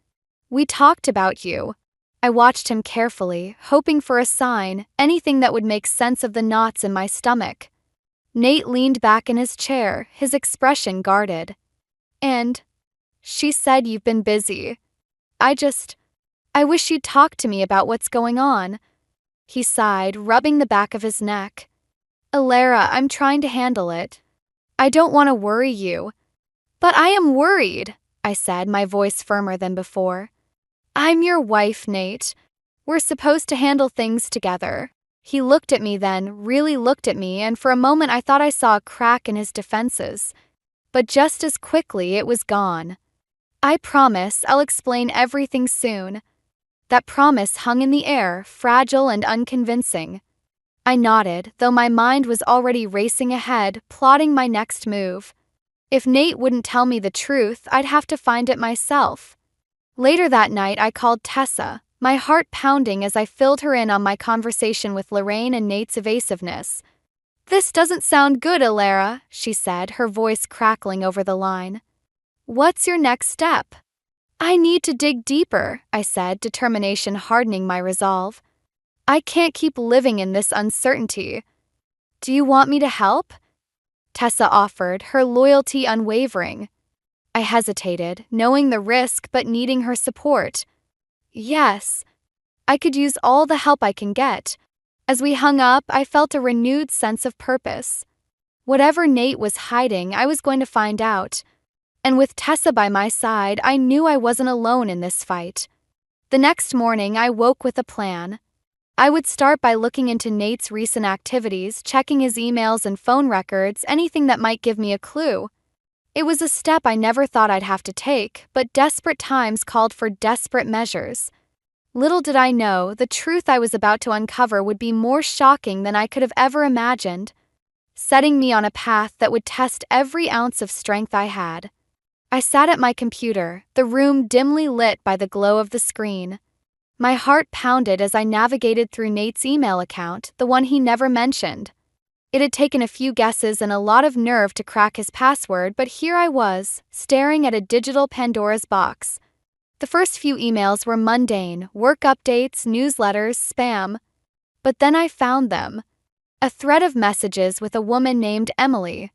[SPEAKER 5] We talked about you. I watched him carefully, hoping for a sign, anything that would make sense of the knots in my stomach. Nate leaned back in his chair, his expression guarded. And she said you've been busy. I wish you'd talk to me about what's going on. He sighed, rubbing the back of his neck. Alara, I'm trying to handle it. I don't want to worry you. But I am worried, I said, my voice firmer than before. I'm your wife, Nate. We're supposed to handle things together. He looked at me then, really looked at me, and for a moment I thought I saw a crack in his defenses. But just as quickly it was gone. I promise I'll explain everything soon. That promise hung in the air, fragile and unconvincing. I nodded, though my mind was already racing ahead, plotting my next move. If Nate wouldn't tell me the truth, I'd have to find it myself. Later that night, I called Tessa, my heart pounding as I filled her in on my conversation with Lorraine and Nate's evasiveness. This doesn't sound good, Alara, she said, her voice crackling over the line. What's your next step? I need to dig deeper, I said, determination hardening my resolve. I can't keep living in this uncertainty. Do you want me to help? Tessa offered, her loyalty unwavering. I hesitated, knowing the risk but needing her support. Yes, I could use all the help I can get. As we hung up, I felt a renewed sense of purpose. Whatever Nate was hiding, I was going to find out. And with Tessa by my side, I knew I wasn't alone in this fight. The next morning, I woke with a plan. I would start by looking into Nate's recent activities, checking his emails and phone records, anything that might give me a clue. It was a step I never thought I'd have to take, but desperate times called for desperate measures. Little did I know, the truth I was about to uncover would be more shocking than I could have ever imagined, setting me on a path that would test every ounce of strength I had. I sat at my computer, the room dimly lit by the glow of the screen. My heart pounded as I navigated through Nate's email account, the one he never mentioned. It had taken a few guesses and a lot of nerve to crack his password, but here I was, staring at a digital Pandora's box. The first few emails were mundane, work updates, newsletters, spam. But then I found them. A thread of messages with a woman named Emily.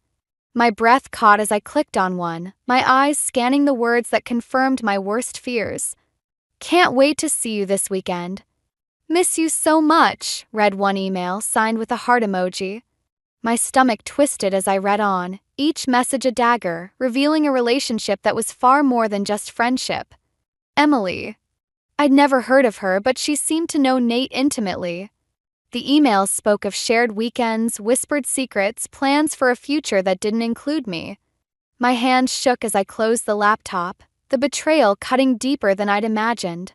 [SPEAKER 5] My breath caught as I clicked on one, my eyes scanning the words that confirmed my worst fears. Can't wait to see you this weekend. Miss you so much, read one email, signed with a heart emoji. My stomach twisted as I read on, each message a dagger, revealing a relationship that was far more than just friendship. Emily. I'd never heard of her, but she seemed to know Nate intimately. The emails spoke of shared weekends, whispered secrets, plans for a future that didn't include me. My hands shook as I closed the laptop, the betrayal cutting deeper than I'd imagined.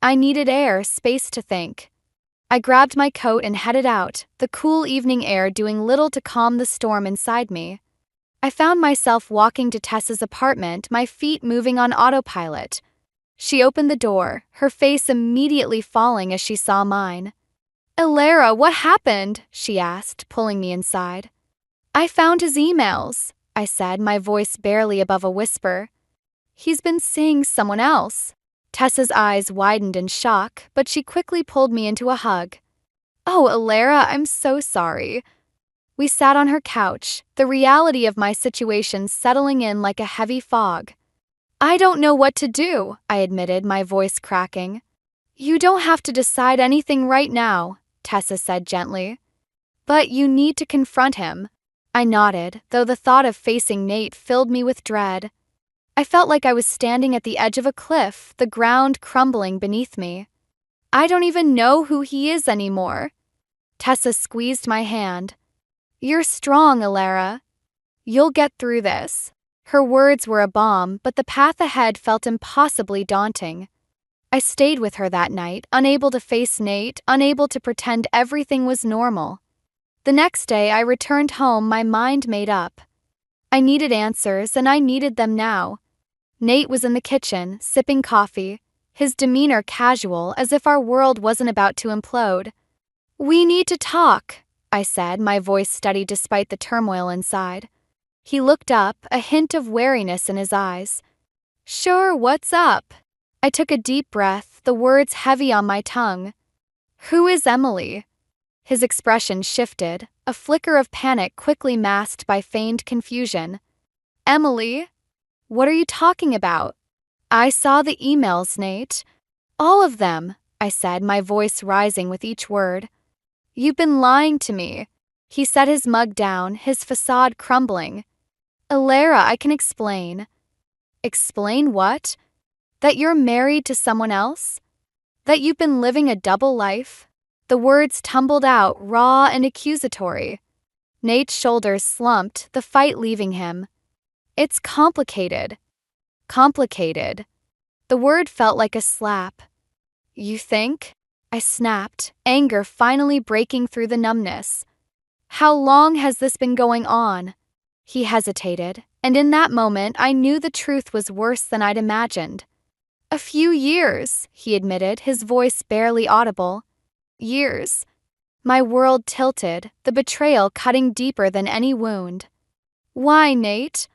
[SPEAKER 5] I needed air, space to think. I grabbed my coat and headed out, the cool evening air doing little to calm the storm inside me. I found myself walking to Tessa's apartment, my feet moving on autopilot. She opened the door, her face immediately falling as she saw mine. Alara, what happened? She asked, pulling me inside. I found his emails, I said, my voice barely above a whisper. He's been seeing someone else. Tessa's eyes widened in shock, but she quickly pulled me into a hug. Oh, Alara, I'm so sorry. We sat on her couch, the reality of my situation settling in like a heavy fog. I don't know what to do, I admitted, my voice cracking. You don't have to decide anything right now, Tessa said gently. But you need to confront him. I nodded, though the thought of facing Nate filled me with dread. I felt like I was standing at the edge of a cliff, the ground crumbling beneath me. I don't even know who he is anymore. Tessa squeezed my hand. You're strong, Alara. You'll get through this. Her words were a balm, but the path ahead felt impossibly daunting. I stayed with her that night, unable to face Nate, unable to pretend everything was normal. The next day, I returned home, my mind made up. I needed answers, and I needed them now. Nate was in the kitchen, sipping coffee, his demeanor casual, as if our world wasn't about to implode. We need to talk, I said, my voice steady despite the turmoil inside. He looked up, a hint of wariness in his eyes. Sure, what's up? I took a deep breath, the words heavy on my tongue. Who is Emily? His expression shifted, a flicker of panic quickly masked by feigned confusion. Emily? What are you talking about? I saw the emails, Nate. All of them, I said, my voice rising with each word. You've been lying to me. He set his mug down, his facade crumbling. Alara, I can explain. Explain what? That you're married to someone else? That you've been living a double life? The words tumbled out, raw and accusatory. Nate's shoulders slumped, the fight leaving him. It's complicated. Complicated. The word felt like a slap. You think? I snapped, anger finally breaking through the numbness. How long has this been going on? He hesitated, and in that moment I knew the truth was worse than I'd imagined. A few years, he admitted, his voice barely audible. Years. My world tilted, the betrayal cutting deeper than any wound. Why, Nate?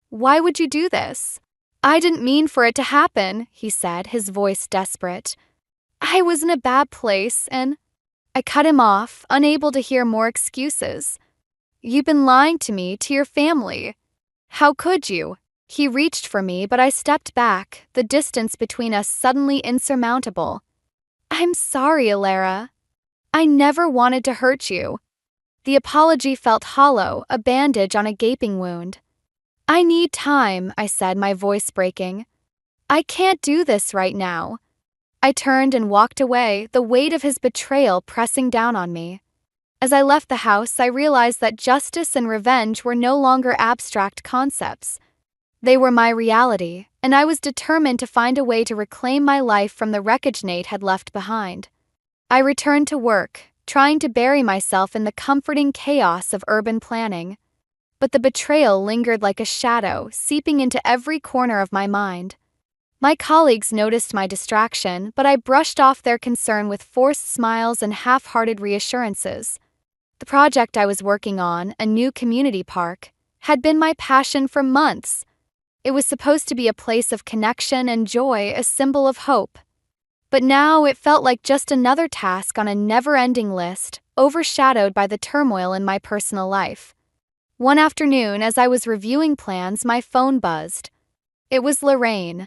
[SPEAKER 5] Why would you do this? I didn't mean for it to happen, he said, his voice desperate. I was in a bad place, and I cut him off, unable to hear more excuses. You've been lying to me, to your family. How could you? He reached for me, but I stepped back, the distance between us suddenly insurmountable. I'm sorry, Alara. I never wanted to hurt you. The apology felt hollow, a bandage on a gaping wound. I need time, I said, my voice breaking. I can't do this right now. I turned and walked away, the weight of his betrayal pressing down on me. As I left the house, I realized that justice and revenge were no longer abstract concepts. They were my reality, and I was determined to find a way to reclaim my life from the wreckage Nate had left behind. I returned to work, trying to bury myself in the comforting chaos of urban planning. But the betrayal lingered like a shadow, seeping into every corner of my mind. My colleagues noticed my distraction, but I brushed off their concern with forced smiles and half-hearted reassurances. The project I was working on, a new community park, had been my passion for months. It was supposed to be a place of connection and joy, a symbol of hope. But now it felt like just another task on a never-ending list, overshadowed by the turmoil in my personal life. One afternoon, as I was reviewing plans, my phone buzzed. It was Lorraine.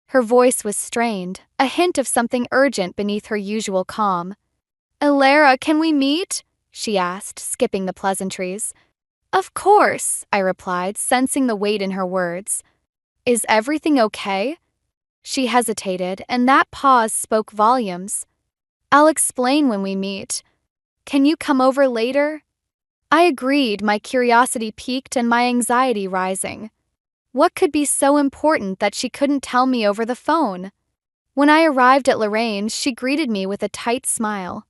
[SPEAKER 5] Her voice was strained, a hint of something urgent beneath her usual calm. Alara, can we meet? She asked, skipping the pleasantries. Of course, I replied, sensing the weight in her words. Is everything okay? She hesitated, and that pause spoke volumes. I'll explain when we meet. Can you come over later? I agreed, my curiosity piqued and my anxiety rising. What could be so important that she couldn't tell me over the phone? When I arrived at Lorraine's, she greeted me with a tight smile.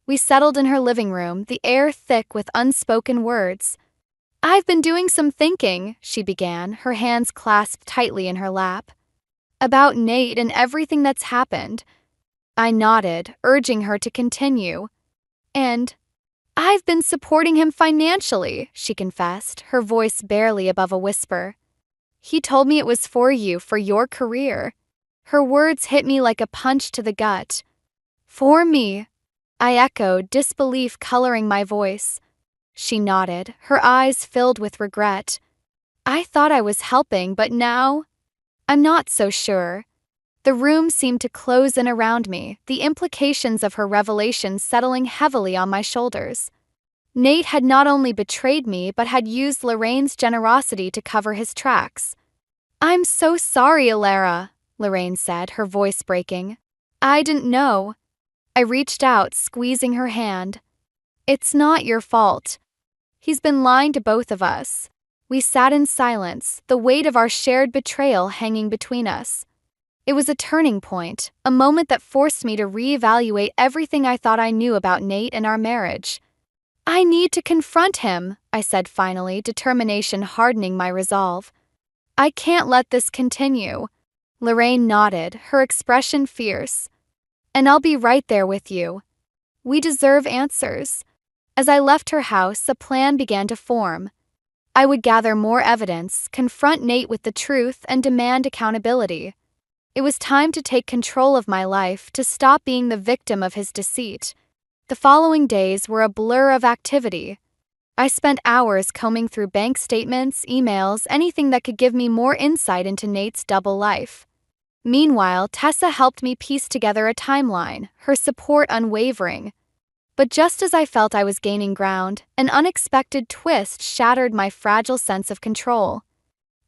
[SPEAKER 5] We settled in her living room, the air thick with unspoken words. I've been doing some thinking, she began, her hands clasped tightly in her lap. About Nate and everything that's happened. I nodded, urging her to continue. And I've been supporting him financially, she confessed, her voice barely above a whisper. He told me it was for you, for your career. Her words hit me like a punch to the gut. For me, I echoed, disbelief coloring my voice. She nodded, her eyes filled with regret. I thought I was helping, but now, I'm not so sure. The room seemed to close in around me, the implications of her revelation settling heavily on my shoulders. Nate had not only betrayed me, but had used Lorraine's generosity to cover his tracks. I'm so sorry, Alara, Lorraine said, her voice breaking. I didn't know. I reached out, squeezing her hand. It's not your fault. He's been lying to both of us. We sat in silence, the weight of our shared betrayal hanging between us. It was a turning point, a moment that forced me to reevaluate everything I thought I knew about Nate and our marriage. I need to confront him, I said finally, determination hardening my resolve. I can't let this continue. Lorraine nodded, her expression fierce. And I'll be right there with you. We deserve answers. As I left her house, a plan began to form. I would gather more evidence, confront Nate with the truth, and demand accountability. It was time to take control of my life, to stop being the victim of his deceit. The following days were a blur of activity. I spent hours combing through bank statements, emails, anything that could give me more insight into Nate's double life. Meanwhile, Tessa helped me piece together a timeline, her support unwavering. But just as I felt I was gaining ground, an unexpected twist shattered my fragile sense of control.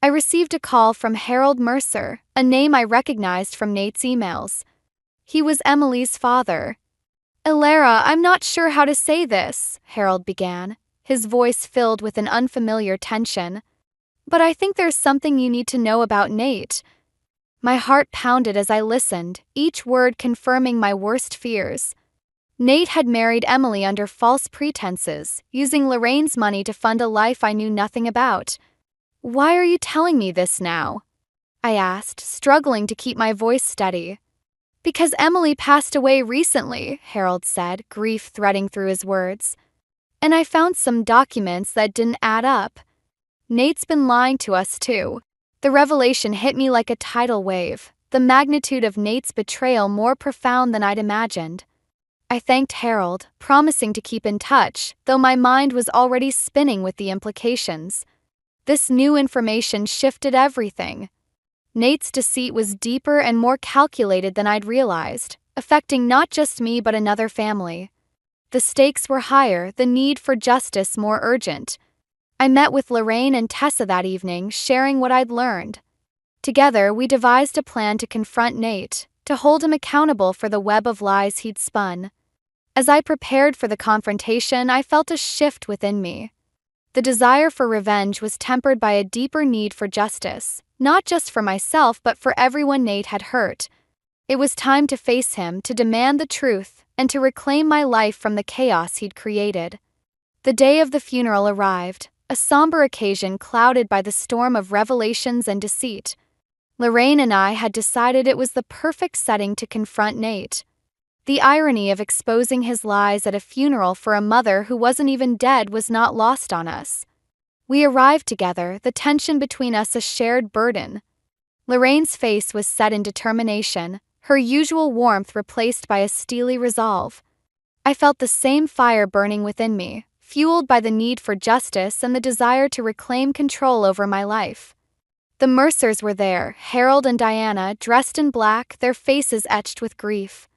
[SPEAKER 5] I received a call from Harold Mercer, a name I recognized from Nate's emails. He was Emily's father. "Elara, I'm not sure how to say this," Harold began, his voice filled with an unfamiliar tension. "But I think there's something you need to know about Nate." My heart pounded as I listened, each word confirming my worst fears. Nate had married Emily under false pretenses, using Lorraine's money to fund a life I knew nothing about. "Why are you telling me this now?" I asked, struggling to keep my voice steady. "Because Emily passed away recently," Harold said, grief threading through his words. "And I found some documents that didn't add up. Nate's been lying to us too." The revelation hit me like a tidal wave, the magnitude of Nate's betrayal more profound than I'd imagined. I thanked Harold, promising to keep in touch, though my mind was already spinning with the implications. This new information shifted everything. Nate's deceit was deeper and more calculated than I'd realized, affecting not just me but another family. The stakes were higher, the need for justice more urgent. I met with Lorraine and Tessa that evening, sharing what I'd learned. Together, we devised a plan to confront Nate, to hold him accountable for the web of lies he'd spun. As I prepared for the confrontation, I felt a shift within me. The desire for revenge was tempered by a deeper need for justice, not just for myself but for everyone Nate had hurt. It was time to face him, to demand the truth, and to reclaim my life from the chaos he'd created. The day of the funeral arrived, a somber occasion clouded by the storm of revelations and deceit. Lorraine and I had decided it was the perfect setting to confront Nate. The irony of exposing his lies at a funeral for a mother who wasn't even dead was not lost on us. We arrived together, the tension between us a shared burden. Lorraine's face was set in determination, her usual warmth replaced by a steely resolve. I felt the same fire burning within me, fueled by the need for justice and the desire to reclaim control over my life. The Mercers were there, Harold and Diana, dressed in black, their faces etched with grief.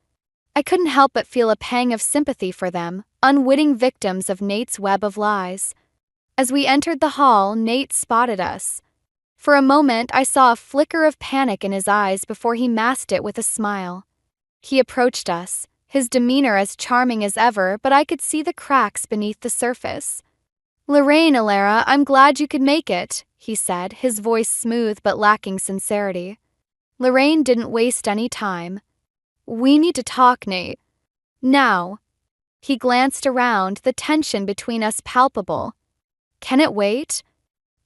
[SPEAKER 5] I couldn't help but feel a pang of sympathy for them, unwitting victims of Nate's web of lies. As we entered the hall, Nate spotted us. For a moment, I saw a flicker of panic in his eyes before he masked it with a smile. He approached us, his demeanor as charming as ever, but I could see the cracks beneath the surface. "Lorraine, Elara, I'm glad you could make it," he said, his voice smooth but lacking sincerity. Lorraine didn't waste any time. "We need to talk, Nate. Now." He glanced around, the tension between us palpable. "Can it wait?"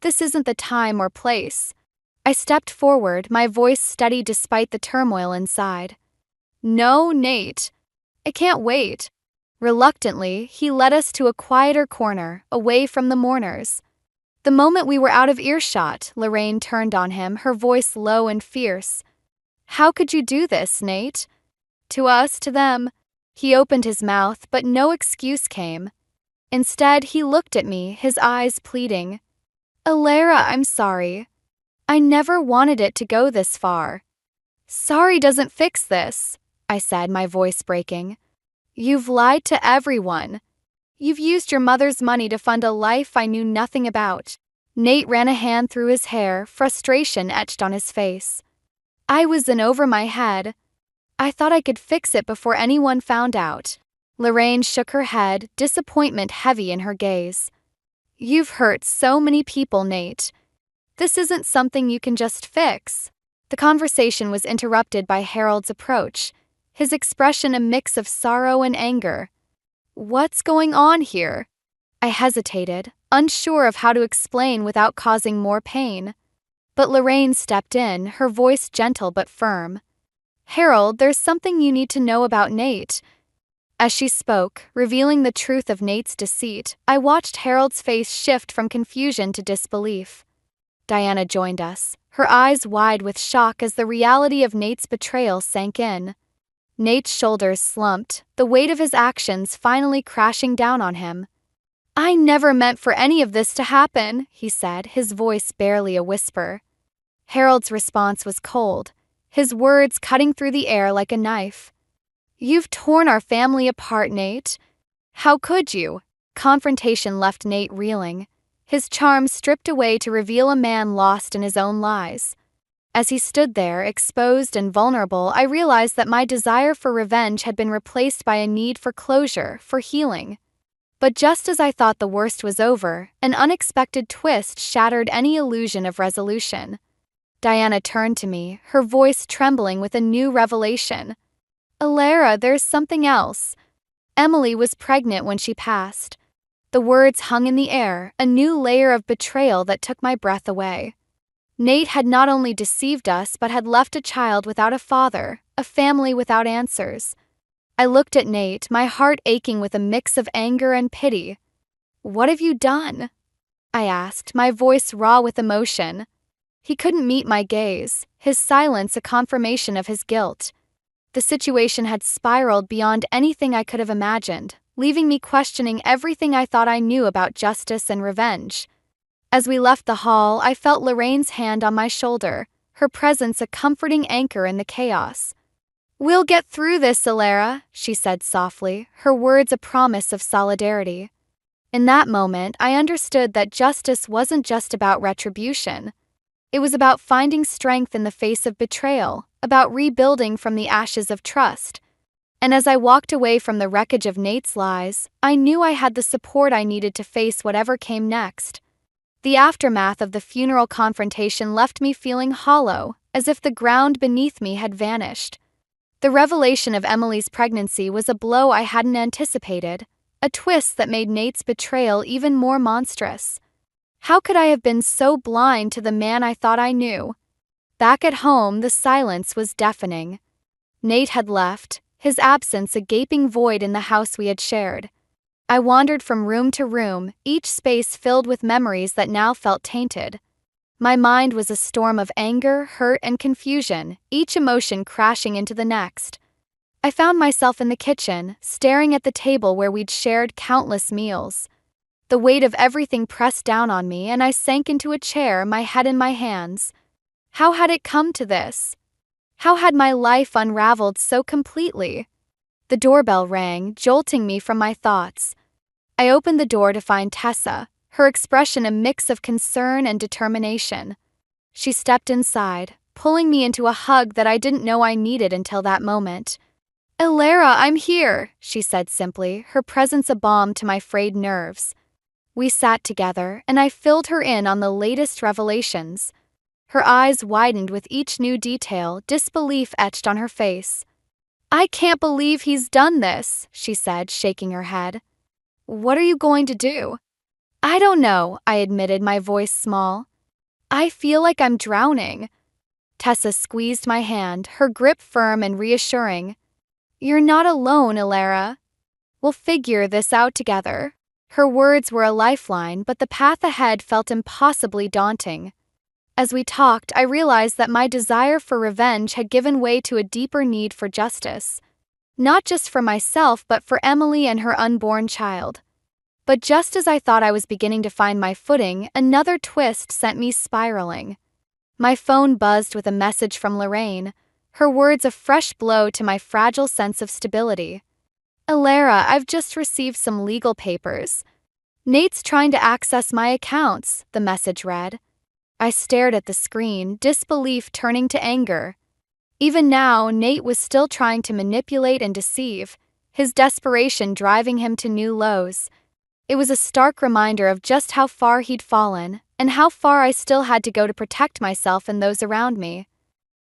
[SPEAKER 5] "This isn't the time or place." I stepped forward, my voice steady despite the turmoil inside. "No, Nate. It can't wait." Reluctantly, he led us to a quieter corner, away from the mourners. The moment we were out of earshot, Lorraine turned on him, her voice low and fierce. "How could you do this, Nate?" "To us, to them." He opened his mouth, but no excuse came. Instead, he looked at me, his eyes pleading. "Elara, I'm sorry. I never wanted it to go this far." "Sorry doesn't fix this," I said, my voice breaking. "You've lied to everyone. You've used your mother's money to fund a life I knew nothing about." Nate ran a hand through his hair, frustration etched on his face. "I was in over my head. I thought I could fix it before anyone found out." Lorraine shook her head, disappointment heavy in her gaze. "You've hurt so many people, Nate. This isn't something you can just fix." The conversation was interrupted by Harold's approach, his expression a mix of sorrow and anger. "What's going on here?" I hesitated, unsure of how to explain without causing more pain. But Lorraine stepped in, her voice gentle but firm. "Harold, there's something you need to know about Nate." As she spoke, revealing the truth of Nate's deceit, I watched Harold's face shift from confusion to disbelief. Diana joined us, her eyes wide with shock as the reality of Nate's betrayal sank in. Nate's shoulders slumped, the weight of his actions finally crashing down on him. "I never meant for any of this to happen," he said, his voice barely a whisper. Harold's response was cold, his words cutting through the air like a knife. "You've torn our family apart, Nate. How could you?" Confrontation left Nate reeling, his charm stripped away to reveal a man lost in his own lies. As he stood there, exposed and vulnerable, I realized that my desire for revenge had been replaced by a need for closure, for healing. But just as I thought the worst was over, an unexpected twist shattered any illusion of resolution. Diana turned to me, her voice trembling with a new revelation. "Alara, there's something else. Emily was pregnant when she passed." The words hung in the air, a new layer of betrayal that took my breath away. Nate had not only deceived us but had left a child without a father, a family without answers. I looked at Nate, my heart aching with a mix of anger and pity. "What have you done?" I asked, my voice raw with emotion. He couldn't meet my gaze, his silence a confirmation of his guilt. The situation had spiraled beyond anything I could have imagined, leaving me questioning everything I thought I knew about justice and revenge. As we left the hall, I felt Lorraine's hand on my shoulder, her presence a comforting anchor in the chaos. "We'll get through this, Alara," she said softly, her words a promise of solidarity. In that moment, I understood that justice wasn't just about retribution. It was about finding strength in the face of betrayal, about rebuilding from the ashes of trust. And as I walked away from the wreckage of Nate's lies, I knew I had the support I needed to face whatever came next. The aftermath of the funeral confrontation left me feeling hollow, as if the ground beneath me had vanished. The revelation of Emily's pregnancy was a blow I hadn't anticipated, a twist that made Nate's betrayal even more monstrous. How could I have been so blind to the man I thought I knew? Back at home, the silence was deafening. Nate had left, his absence a gaping void in the house we had shared. I wandered from room to room, each space filled with memories that now felt tainted. My mind was a storm of anger, hurt, and confusion, each emotion crashing into the next. I found myself in the kitchen, staring at the table where we'd shared countless meals. The weight of everything pressed down on me, and I sank into a chair, my head in my hands. How had it come to this? How had my life unraveled so completely? The doorbell rang, jolting me from my thoughts. I opened the door to find Tessa, her expression a mix of concern and determination. She stepped inside, pulling me into a hug that I didn't know I needed until that moment. "Alara, I'm here," she said simply, her presence a balm to my frayed nerves. We sat together, and I filled her in on the latest revelations. Her eyes widened with each new detail, disbelief etched on her face. "I can't believe he's done this," she said, shaking her head. "What are you going to do?" "I don't know," I admitted, my voice small. "I feel like I'm drowning." Tessa squeezed my hand, her grip firm and reassuring. "You're not alone, Alara. We'll figure this out together." Her words were a lifeline, but the path ahead felt impossibly daunting. As we talked, I realized that my desire for revenge had given way to a deeper need for justice. Not just for myself, but for Emily and her unborn child. But just as I thought I was beginning to find my footing, another twist sent me spiraling. My phone buzzed with a message from Lorraine, her words a fresh blow to my fragile sense of stability. "Alara, I've just received some legal papers. Nate's trying to access my accounts," the message read. I stared at the screen, disbelief turning to anger. Even now, Nate was still trying to manipulate and deceive, his desperation driving him to new lows. It was a stark reminder of just how far he'd fallen, and how far I still had to go to protect myself and those around me.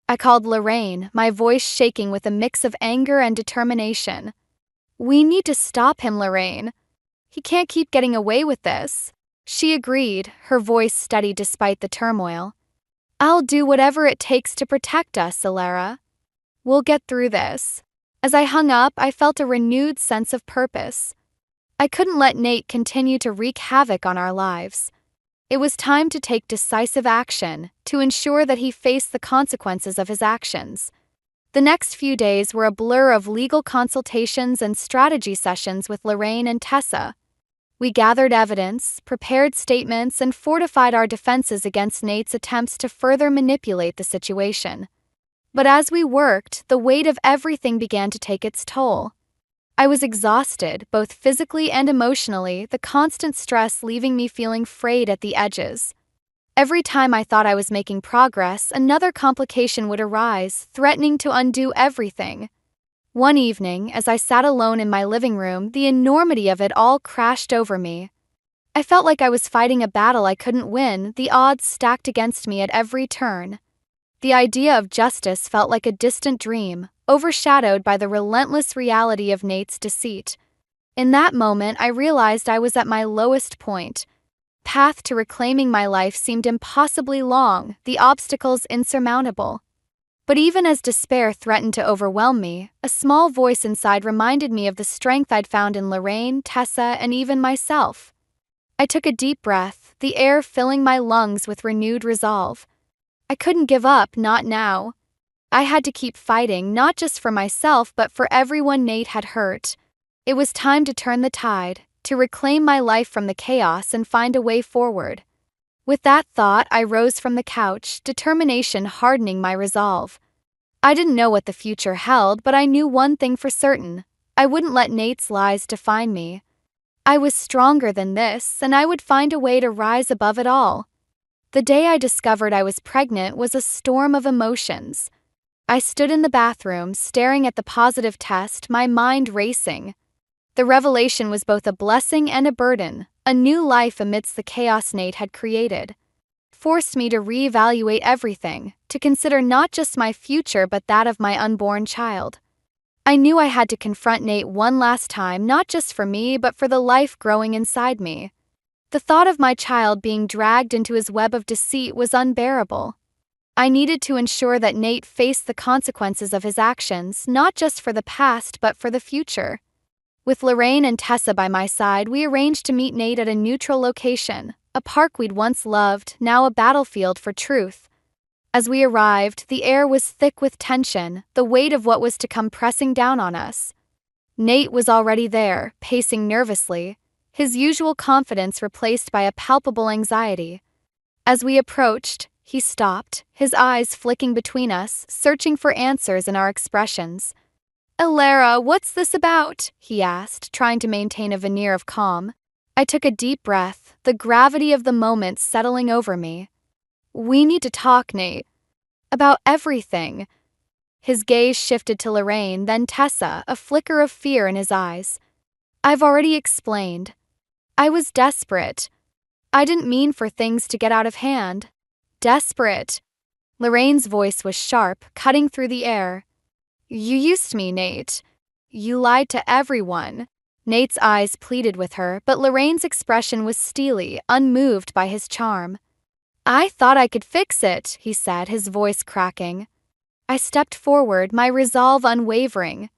[SPEAKER 5] I called Lorraine, my voice shaking with a mix of anger and determination. "We need to stop him, Lorraine. He can't keep getting away with this." She agreed, her voice steady despite the turmoil. "I'll do whatever it takes to protect us, Alara. We'll get through this." As I hung up, I felt a renewed sense of purpose. I couldn't let Nate continue to wreak havoc on our lives. It was time to take decisive action to ensure that he faced the consequences of his actions. The next few days were a blur of legal consultations and strategy sessions with Lorraine and Tessa. We gathered evidence, prepared statements, and fortified our defenses against Nate's attempts to further manipulate the situation. But as we worked, the weight of everything began to take its toll. I was exhausted, both physically and emotionally, the constant stress leaving me feeling frayed at the edges. Every time I thought I was making progress, another complication would arise, threatening to undo everything. One evening, as I sat alone in my living room, the enormity of it all crashed over me. I felt like I was fighting a battle I couldn't win, the odds stacked against me at every turn. The idea of justice felt like a distant dream, overshadowed by the relentless reality of Nate's deceit. In that moment, I realized I was at my lowest point. Path to reclaiming my life seemed impossibly long, the obstacles insurmountable. But even as despair threatened to overwhelm me, a small voice inside reminded me of the strength I'd found in Lorraine, Tessa, and even myself. I took a deep breath, the air filling my lungs with renewed resolve. I couldn't give up, not now. I had to keep fighting, not just for myself, but for everyone Nate had hurt. It was time to turn the tide, to reclaim my life from the chaos and find a way forward. With that thought, I rose from the couch, determination hardening my resolve. I didn't know what the future held, but I knew one thing for certain. I wouldn't let Nate's lies define me. I was stronger than this, and I would find a way to rise above it all. The day I discovered I was pregnant was a storm of emotions. I stood in the bathroom, staring at the positive test, my mind racing. The revelation was both a blessing and a burden. A new life amidst the chaos Nate had created. Forced me to reevaluate everything, to consider not just my future but that of my unborn child. I knew I had to confront Nate one last time, not just for me but for the life growing inside me. The thought of my child being dragged into his web of deceit was unbearable. I needed to ensure that Nate faced the consequences of his actions, not just for the past but for the future. With Lorraine and Tessa by my side, we arranged to meet Nate at a neutral location, a park we'd once loved, now a battlefield for truth. As we arrived, the air was thick with tension, the weight of what was to come pressing down on us. Nate was already there, pacing nervously, his usual confidence replaced by a palpable anxiety. As we approached, he stopped, his eyes flicking between us, searching for answers in our expressions. "Alara, what's this about?" he asked, trying to maintain a veneer of calm. I took a deep breath, the gravity of the moment settling over me. "We need to talk, Nate. About everything." His gaze shifted to Lorraine, then Tessa, a flicker of fear in his eyes. "I've already explained. I was desperate. I didn't mean for things to get out of hand. Desperate." Lorraine's voice was sharp, cutting through the air. "You used me, Nate. You lied to everyone." Nate's eyes pleaded with her, but Lorraine's expression was steely, unmoved by his charm. "I thought I could fix it," he said, his voice cracking. I stepped forward, my resolve unwavering.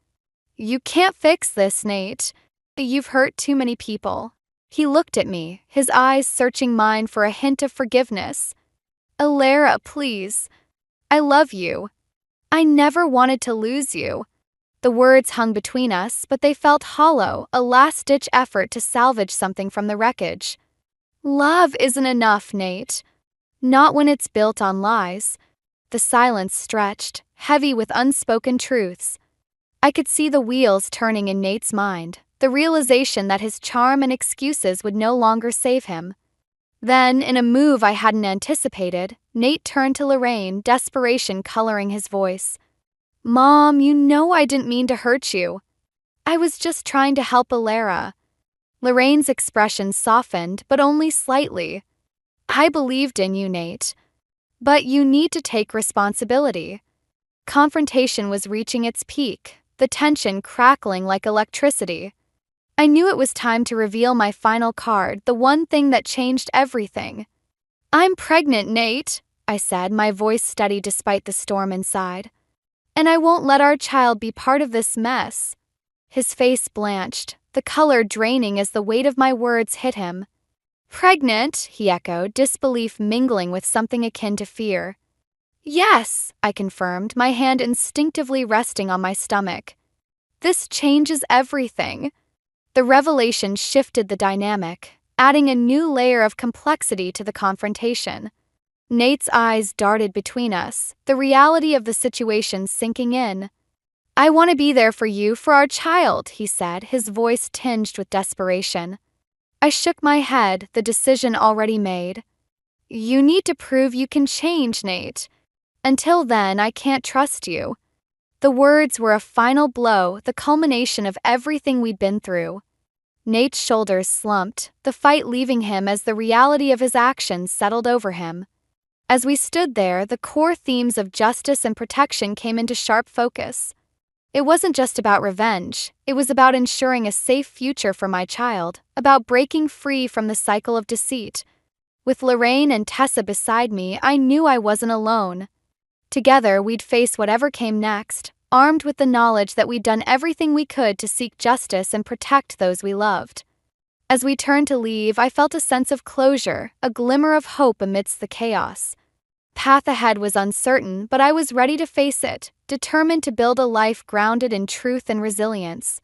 [SPEAKER 5] "You can't fix this, Nate. You've hurt too many people." He looked at me, his eyes searching mine for a hint of forgiveness. "Alara, please. I love you. I never wanted to lose you." The words hung between us, but they felt hollow, a last-ditch effort to salvage something from the wreckage. "Love isn't enough, Nate. Not when it's built on lies." The silence stretched, heavy with unspoken truths. I could see the wheels turning in Nate's mind, the realization that his charm and excuses would no longer save him. Then, in a move I hadn't anticipated, Nate turned to Lorraine, desperation coloring his voice. "Mom, you know I didn't mean to hurt you. I was just trying to help Alara." Lorraine's expression softened, but only slightly. "I believed in you, Nate. But you need to take responsibility." Confrontation was reaching its peak, the tension crackling like electricity. I knew it was time to reveal my final card, the one thing that changed everything. "I'm pregnant, Nate," I said, my voice steady despite the storm inside. "And I won't let our child be part of this mess." His face blanched, the color draining as the weight of my words hit him. Pregnant, he echoed, disbelief mingling with something akin to fear. Yes, I confirmed, my hand instinctively resting on my stomach. This changes everything. The revelation shifted the dynamic, adding a new layer of complexity to the confrontation. Nate's eyes darted between us, the reality of the situation sinking in. I want to be there for you, for our child, he said, his voice tinged with desperation. I shook my head, the decision already made. You need to prove you can change, Nate. Until then, I can't trust you. The words were a final blow, the culmination of everything we'd been through. Nate's shoulders slumped, the fight leaving him as the reality of his actions settled over him. As we stood there, the core themes of justice and protection came into sharp focus. It wasn't just about revenge, it was about ensuring a safe future for my child, about breaking free from the cycle of deceit. With Lorraine and Tessa beside me, I knew I wasn't alone. Together, we'd face whatever came next, armed with the knowledge that we'd done everything we could to seek justice and protect those we loved. As we turned to leave, I felt a sense of closure, a glimmer of hope amidst the chaos. Path ahead was uncertain, but I was ready to face it, determined to build a life grounded in truth and resilience.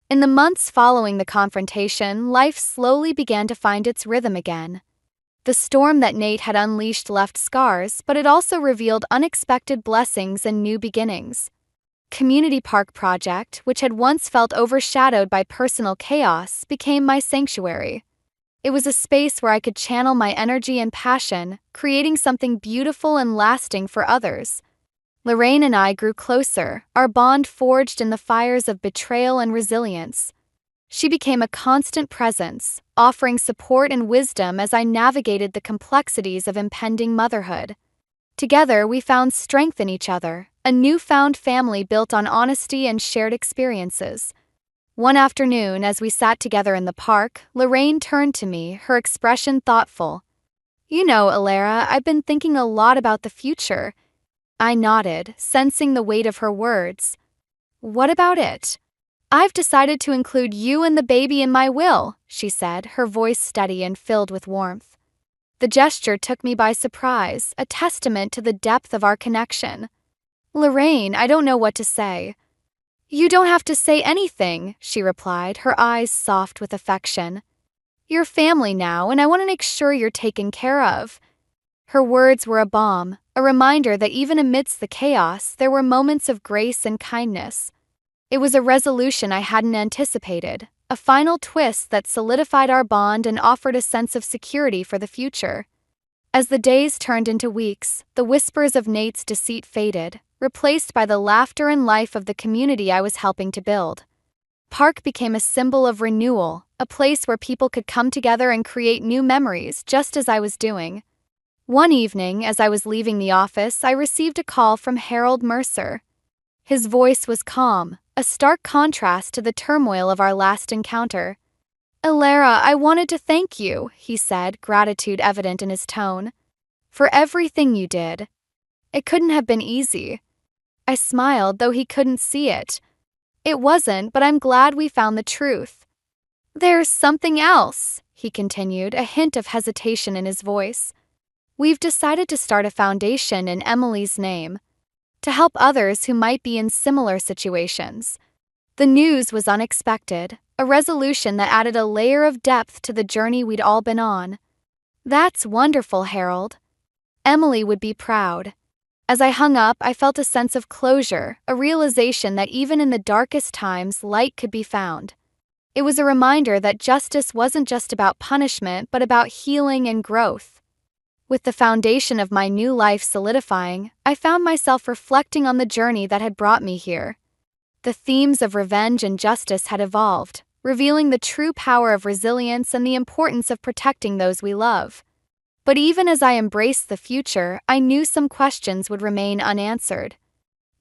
[SPEAKER 5] In the months following the confrontation, life slowly began to find its rhythm again. The storm that Nate had unleashed left scars, but it also revealed unexpected blessings and new beginnings. Community Park Project, which had once felt overshadowed by personal chaos, became my sanctuary. It was a space where I could channel my energy and passion, creating something beautiful and lasting for others. Lorraine and I grew closer, our bond forged in the fires of betrayal and resilience. She became a constant presence, offering support and wisdom as I navigated the complexities of impending motherhood. Together, we found strength in each other, a newfound family built on honesty and shared experiences. One afternoon, as we sat together in the park, Lorraine turned to me, her expression thoughtful. You know, Alara, I've been thinking a lot about the future. I nodded, sensing the weight of her words. What about it? I've decided to include you and the baby in my will, she said, her voice steady and filled with warmth. The gesture took me by surprise, a testament to the depth of our connection. Lorraine, I don't know what to say. You don't have to say anything, she replied, her eyes soft with affection. You're family now, and I want to make sure you're taken care of. Her words were a balm, a reminder that even amidst the chaos, there were moments of grace and kindness. It was a resolution I hadn't anticipated, a final twist that solidified our bond and offered a sense of security for the future. As the days turned into weeks, the whispers of Nate's deceit faded, replaced by the laughter and life of the community I was helping to build. Park became a symbol of renewal, a place where people could come together and create new memories, just as I was doing. One evening, as I was leaving the office, I received a call from Harold Mercer. His voice was calm, a stark contrast to the turmoil of our last encounter. Alara, I wanted to thank you, he said, gratitude evident in his tone. For everything you did. It couldn't have been easy. I smiled, though he couldn't see it. It wasn't, but I'm glad we found the truth. There's something else, he continued, a hint of hesitation in his voice. We've decided to start a foundation in Emily's name, to help others who might be in similar situations. The news was unexpected, a resolution that added a layer of depth to the journey we'd all been on. That's wonderful, Harold. Emily would be proud. As I hung up, I felt a sense of closure, a realization that even in the darkest times, light could be found. It was a reminder that justice wasn't just about punishment, but about healing and growth. With the foundation of my new life solidifying, I found myself reflecting on the journey that had brought me here. The themes of revenge and justice had evolved, revealing the true power of resilience and the importance of protecting those we love. But even as I embraced the future, I knew some questions would remain unanswered.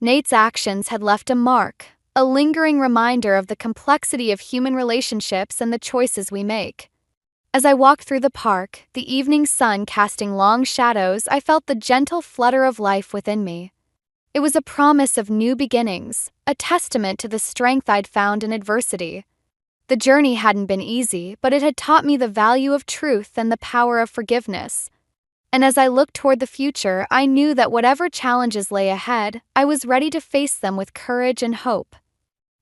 [SPEAKER 5] Nate's actions had left a mark, a lingering reminder of the complexity of human relationships and the choices we make. As I walked through the park, the evening sun casting long shadows, I felt the gentle flutter of life within me. It was a promise of new beginnings, a testament to the strength I'd found in adversity. The journey hadn't been easy, but it had taught me the value of truth and the power of forgiveness. And as I looked toward the future, I knew that whatever challenges lay ahead, I was ready to face them with courage and hope.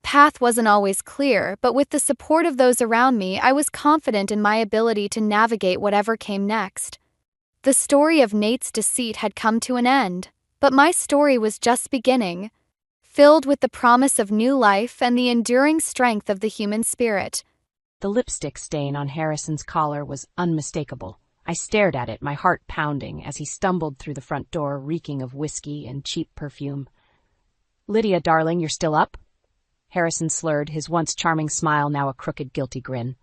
[SPEAKER 5] Path wasn't always clear, but with the support of those around me, I was confident in my ability to navigate whatever came next. The story of Nate's deceit had come to an end, but my story was just beginning, filled with the promise of new life and the enduring strength of the human spirit.
[SPEAKER 6] The lipstick stain on Harrison's collar was unmistakable. I stared at it, my heart pounding, as he stumbled through the front door, reeking of whiskey and cheap perfume. "Lydia, darling, you're still up?" Harrison slurred, his once charming smile now a crooked, guilty grin.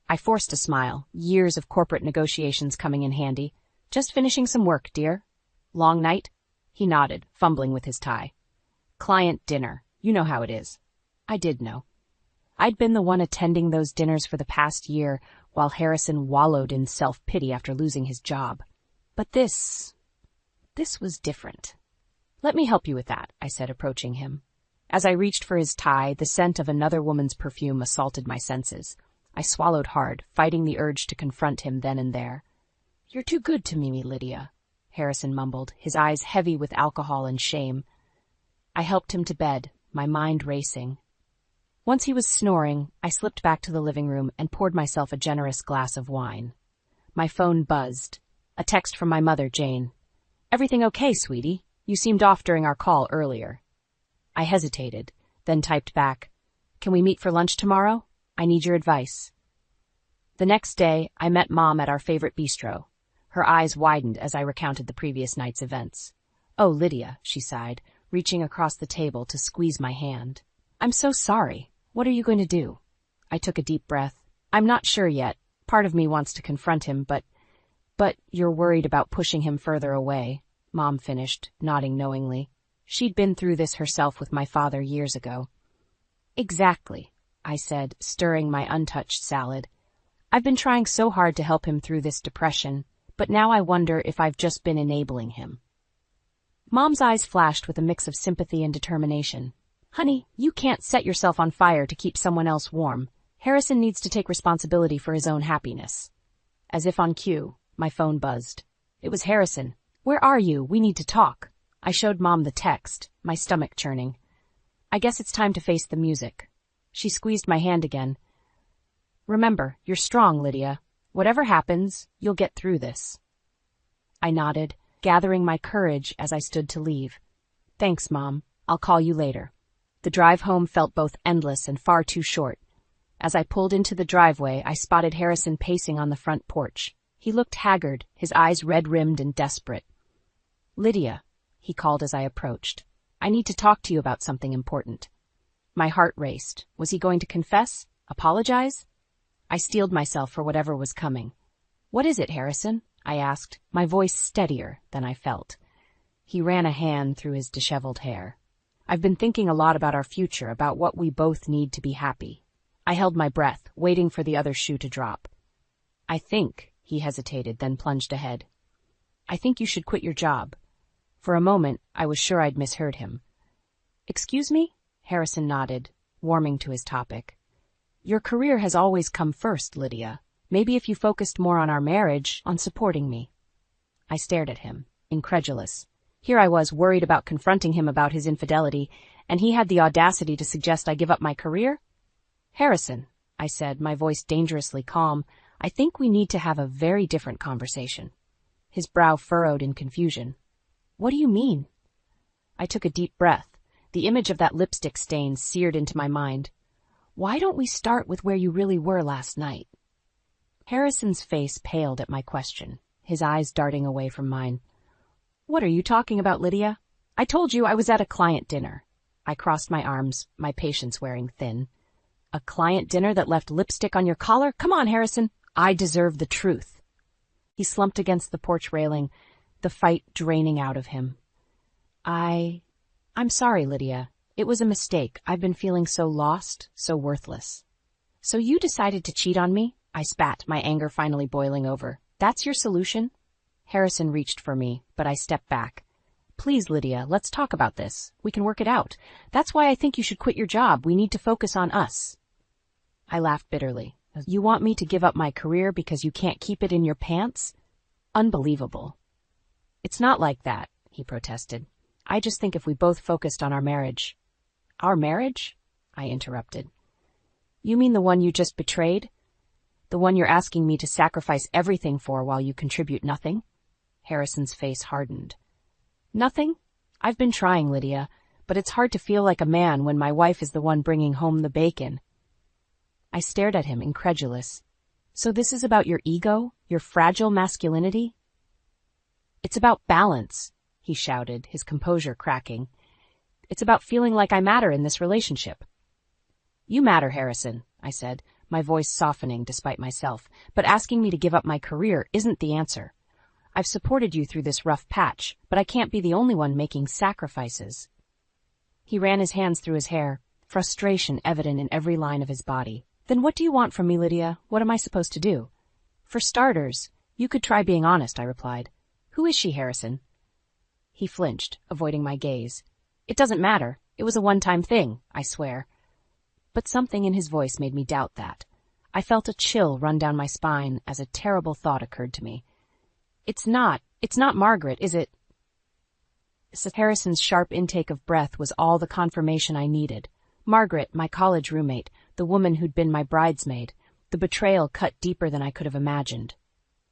[SPEAKER 6] I forced a smile, years of corporate negotiations coming in handy. "Just finishing some work, dear." "Long night?" He nodded, fumbling with his tie. "Client dinner. You know how it is." I did know. I'd been the one attending those dinners for the past year, while Harrison wallowed in self-pity after losing his job. But this was different. "Let me help you with that," I said, approaching him. As I reached for his tie, the scent of another woman's perfume assaulted my senses. I swallowed hard, fighting the urge to confront him then and there. "You're too good to me, Lydia," Harrison mumbled, his eyes heavy with alcohol and shame. I helped him to bed, my mind racing. Once he was snoring, I slipped back to the living room and poured myself a generous glass of wine. My phone buzzed. A text from my mother, Jane. "Everything okay, sweetie? You seemed off during our call earlier." I hesitated, then typed back, "Can we meet for lunch tomorrow? I need your advice." The next day, I met Mom at our favorite bistro. Her eyes widened as I recounted the previous night's events. "Oh, Lydia," she sighed, reaching across the table to squeeze my hand. "I'm so sorry. What are you going to do?" I took a deep breath. "I'm not sure yet. Part of me wants to confront him, but you're worried about pushing him further away," Mom finished, nodding knowingly. She'd been through this herself with my father years ago. "Exactly," I said, stirring my untouched salad. "I've been trying so hard to help him through this depression, but now I wonder if I've just been enabling him." Mom's eyes flashed with a mix of sympathy and determination. "Honey, you can't set yourself on fire to keep someone else warm. Harrison needs to take responsibility for his own happiness." As if on cue, my phone buzzed. It was Harrison. "Where are you? We need to talk." I showed Mom the text, my stomach churning. "I guess it's time to face the music." She squeezed my hand again. "Remember, you're strong, Lydia. Whatever happens, you'll get through this." I nodded, gathering my courage as I stood to leave. "Thanks, Mom. I'll call you later." The drive home felt both endless and far too short. As I pulled into the driveway, I spotted Harrison pacing on the front porch. He looked haggard, his eyes red-rimmed and desperate. "Lydia," he called as I approached. "I need to talk to you about something important." My heart raced. Was he going to confess? Apologize? I steeled myself for whatever was coming. "What is it, Harrison?" I asked, my voice steadier than I felt. He ran a hand through his disheveled hair. "I've been thinking a lot about our future, about what we both need to be happy." I held my breath, waiting for the other shoe to drop. "I think," he hesitated, then plunged ahead. "I think you should quit your job." For a moment, I was sure I'd misheard him. "Excuse me?" Harrison nodded, warming to his topic. "Your career has always come first, Lydia. Maybe if you focused more on our marriage, on supporting me." I stared at him, incredulous. Here I was, worried about confronting him about his infidelity, and he had the audacity to suggest I give up my career? "Harrison," I said, my voice dangerously calm, "I think we need to have a very different conversation." His brow furrowed in confusion. "What do you mean?" I took a deep breath. The image of that lipstick stain seared into my mind. "Why don't we start with where you really were last night?" Harrison's face paled at my question, his eyes darting away from mine. "What are you talking about, Lydia? I told you I was at a client dinner." I crossed my arms, my patience wearing thin. "A client dinner that left lipstick on your collar? Come on, Harrison. I deserve the truth." He slumped against the porch railing, the fight draining out of him. I'm sorry, Lydia. It was a mistake. I've been feeling so lost, so worthless." "So you decided to cheat on me?" I spat, my anger finally boiling over. "That's your solution?" Harrison reached for me, but I stepped back. "Please, Lydia, let's talk about this. We can work it out. That's why I think you should quit your job. We need to focus on us." I laughed bitterly. You want me to give up my career because you can't keep it in your pants? Unbelievable. It's not like that, he protested. I just think if we both focused on our marriage. Our marriage? I interrupted. You mean the one you just betrayed? The one you're asking me to sacrifice everything for while you contribute nothing? Harrison's face hardened. Nothing? I've been trying, Lydia, but it's hard to feel like a man when my wife is the one bringing home the bacon. I stared at him, incredulous. So this is about your ego, your fragile masculinity? It's about balance, he shouted, his composure cracking. It's about feeling like I matter in this relationship. You matter, Harrison, I said, my voice softening despite myself, but asking me to give up my career isn't the answer. I've supported you through this rough patch, but I can't be the only one making sacrifices. He ran his hands through his hair, frustration evident in every line of his body. Then what do you want from me, Lydia? What am I supposed to do? For starters, you could try being honest, I replied. Who is she, Harrison? He flinched, avoiding my gaze. It doesn't matter. It was a one-time thing, I swear. But something in his voice made me doubt that. I felt a chill run down my spine as a terrible thought occurred to me. It's not Margaret, is it? Harrison's sharp intake of breath was all the confirmation I needed. Margaret, my college roommate, the woman who'd been my bridesmaid. The betrayal cut deeper than I could have imagined.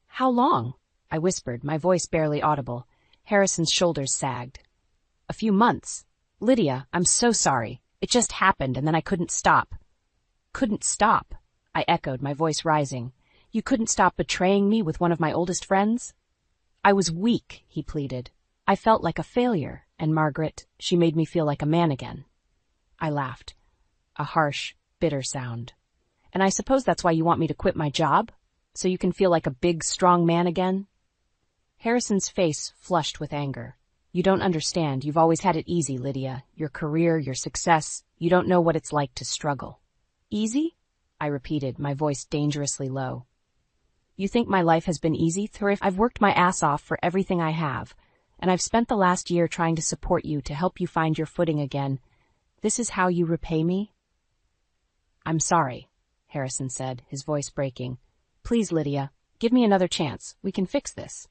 [SPEAKER 6] How long? I whispered, my voice barely audible. Harrison's shoulders sagged. A few months. Lydia, I'm so sorry. It just happened, and then I couldn't stop. Couldn't stop? I echoed, my voice rising. You couldn't stop betraying me with one of my oldest friends? I was weak, he pleaded. I felt like a failure, and Margaret, she made me feel like a man again. I laughed. A harsh, bitter sound. And I suppose that's why you want me to quit my job? So you can feel like a big, strong man again? Harrison's face flushed with anger. You don't understand. You've always had it easy, Lydia. Your career, your success. You don't know what it's like to struggle. Easy? I repeated, my voice dangerously low. You think my life has been easy, Thurif? I've worked my ass off for everything I have, and I've spent the last year trying to support you, to help you find your footing again. This is how you repay me? I'm sorry, Harrison said, his voice breaking. Please, Lydia, give me another chance. We can fix this.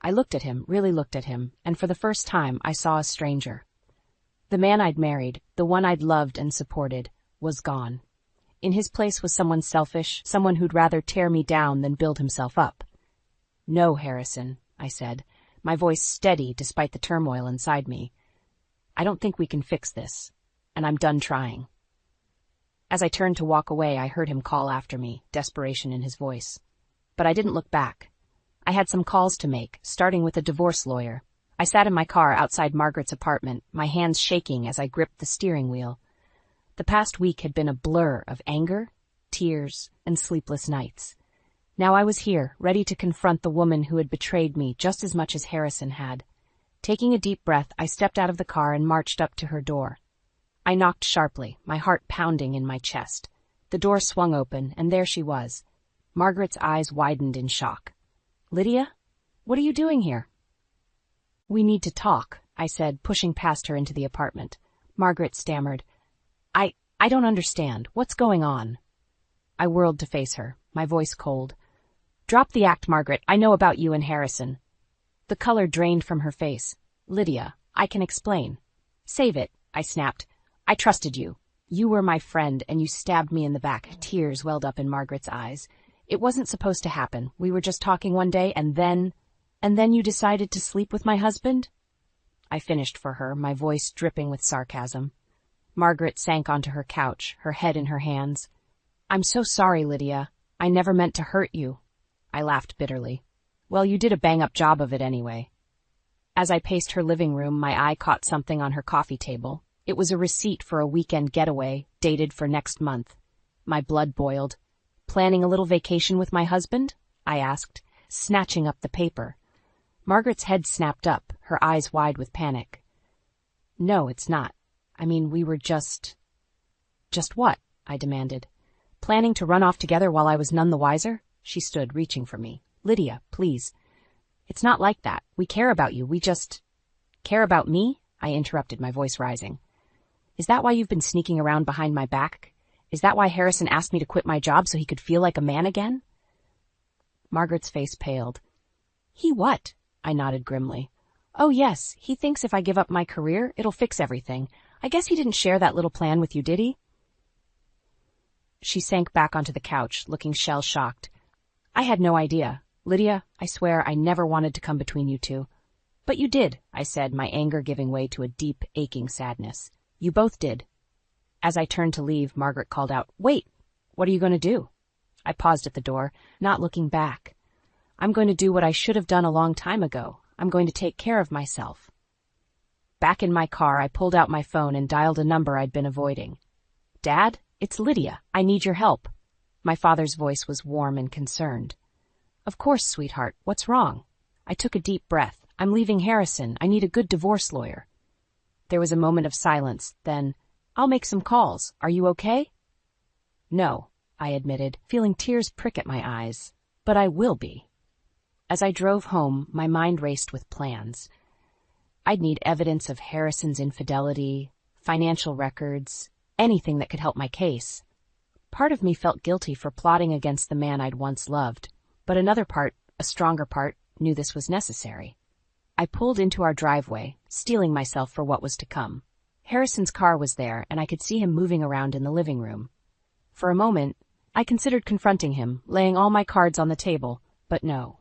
[SPEAKER 6] I looked at him, really looked at him, and for the first time I saw a stranger. The man I'd married, the one I'd loved and supported, was gone. In his place was someone selfish, someone who'd rather tear me down than build himself up. No, Harrison, I said, my voice steady despite the turmoil inside me. I don't think we can fix this, and I'm done trying. As I turned to walk away, I heard him call after me, desperation in his voice. But I didn't look back. I had some calls to make, starting with a divorce lawyer. I sat in my car outside Margaret's apartment, my hands shaking as I gripped the steering wheel. The past week had been a blur of anger, tears, and sleepless nights. Now I was here, ready to confront the woman who had betrayed me just as much as Harrison had. Taking a deep breath, I stepped out of the car and marched up to her door. I knocked sharply, my heart pounding in my chest. The door swung open, and there she was. Margaret's eyes widened in shock. Lydia? What are you doing here? We need to talk, I said, pushing past her into the apartment. Margaret stammered. I don't understand. What's going on? I whirled to face her, my voice cold. Drop the act, Margaret. I know about you and Harrison. The color drained from her face. Lydia, I can explain. Save it, I snapped. I trusted you. You were my friend, and you stabbed me in the back. Tears welled up in Margaret's eyes. It wasn't supposed to happen. We were just talking one day, and then you decided to sleep with my husband? I finished for her, my voice dripping with sarcasm. Margaret sank onto her couch, her head in her hands. I'm so sorry, Lydia. I never meant to hurt you. I laughed bitterly. Well, you did a bang-up job of it anyway. As I paced her living room, my eye caught something on her coffee table. It was a receipt for a weekend getaway, dated for next month. My blood boiled. Planning a little vacation with my husband? I asked, snatching up the paper. Margaret's head snapped up, her eyes wide with panic. No, it's not. I mean, we were just... Just what? I demanded. Planning to run off together while I was none the wiser? She stood, reaching for me. Lydia, please. It's not like that. We care about you. We just... Care about me? I interrupted, my voice rising. Is that why you've been sneaking around behind my back? Is that why Harrison asked me to quit my job so he could feel like a man again? Margaret's face paled. He what? I nodded grimly. Oh yes, he thinks if I give up my career, it'll fix everything. I guess he didn't share that little plan with you, did he? She sank back onto the couch, looking shell-shocked. I had no idea. Lydia, I swear I never wanted to come between you two. But you did, I said, my anger giving way to a deep, aching sadness. You both did. As I turned to leave, Margaret called out, Wait, what are you going to do? I paused at the door, not looking back. I'm going to do what I should have done a long time ago. I'm going to take care of myself. Back in my car, I pulled out my phone and dialed a number I'd been avoiding. Dad, it's Lydia. I need your help. My father's voice was warm and concerned. Of course, sweetheart. What's wrong? I took a deep breath. I'm leaving Harrison. I need a good divorce lawyer. There was a moment of silence. Then, I'll make some calls. Are you okay? No, I admitted, feeling tears prick at my eyes. But I will be. As I drove home, my mind raced with plans. I'd need evidence of Harrison's infidelity, financial records, anything that could help my case. Part of me felt guilty for plotting against the man I'd once loved, but another part, a stronger part, knew this was necessary. I pulled into our driveway, steeling myself for what was to come. Harrison's car was there, and I could see him moving around in the living room. For a moment, I considered confronting him, laying all my cards on the table, but no,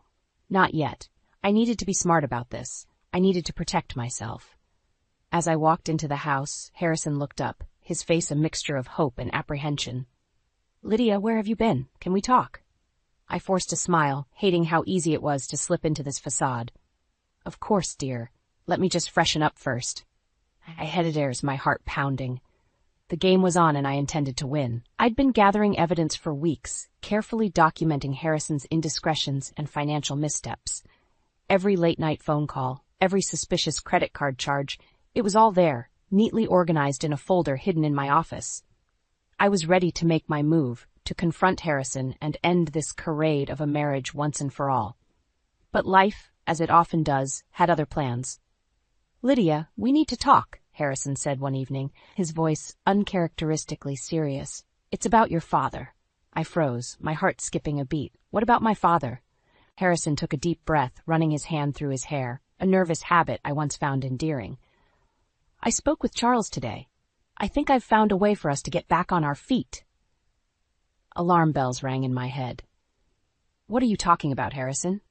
[SPEAKER 6] not yet. I needed to be smart about this. I needed to protect myself. As I walked into the house, Harrison looked up, his face a mixture of hope and apprehension. Lydia, where have you been? Can we talk? I forced a smile, hating how easy it was to slip into this facade. Of course, dear. Let me just freshen up first. I headed airs, my heart pounding. The game was on and I intended to win. I'd been gathering evidence for weeks, carefully documenting Harrison's indiscretions and financial missteps. Every late-night phone call, every suspicious credit card charge, it was all there, neatly organized in a folder hidden in my office. I was ready to make my move, to confront Harrison and end this charade of a marriage once and for all. But life, as it often does, had other plans. Lydia, we need to talk, Harrison said one evening, his voice uncharacteristically serious. It's about your father. I froze, my heart skipping a beat. What about my father? Harrison took a deep breath, running his hand through his hair, a nervous habit I once found endearing. I spoke with Charles today. I think I've found a way for us to get back on our feet. Alarm bells rang in my head. What are you talking about, Harrison?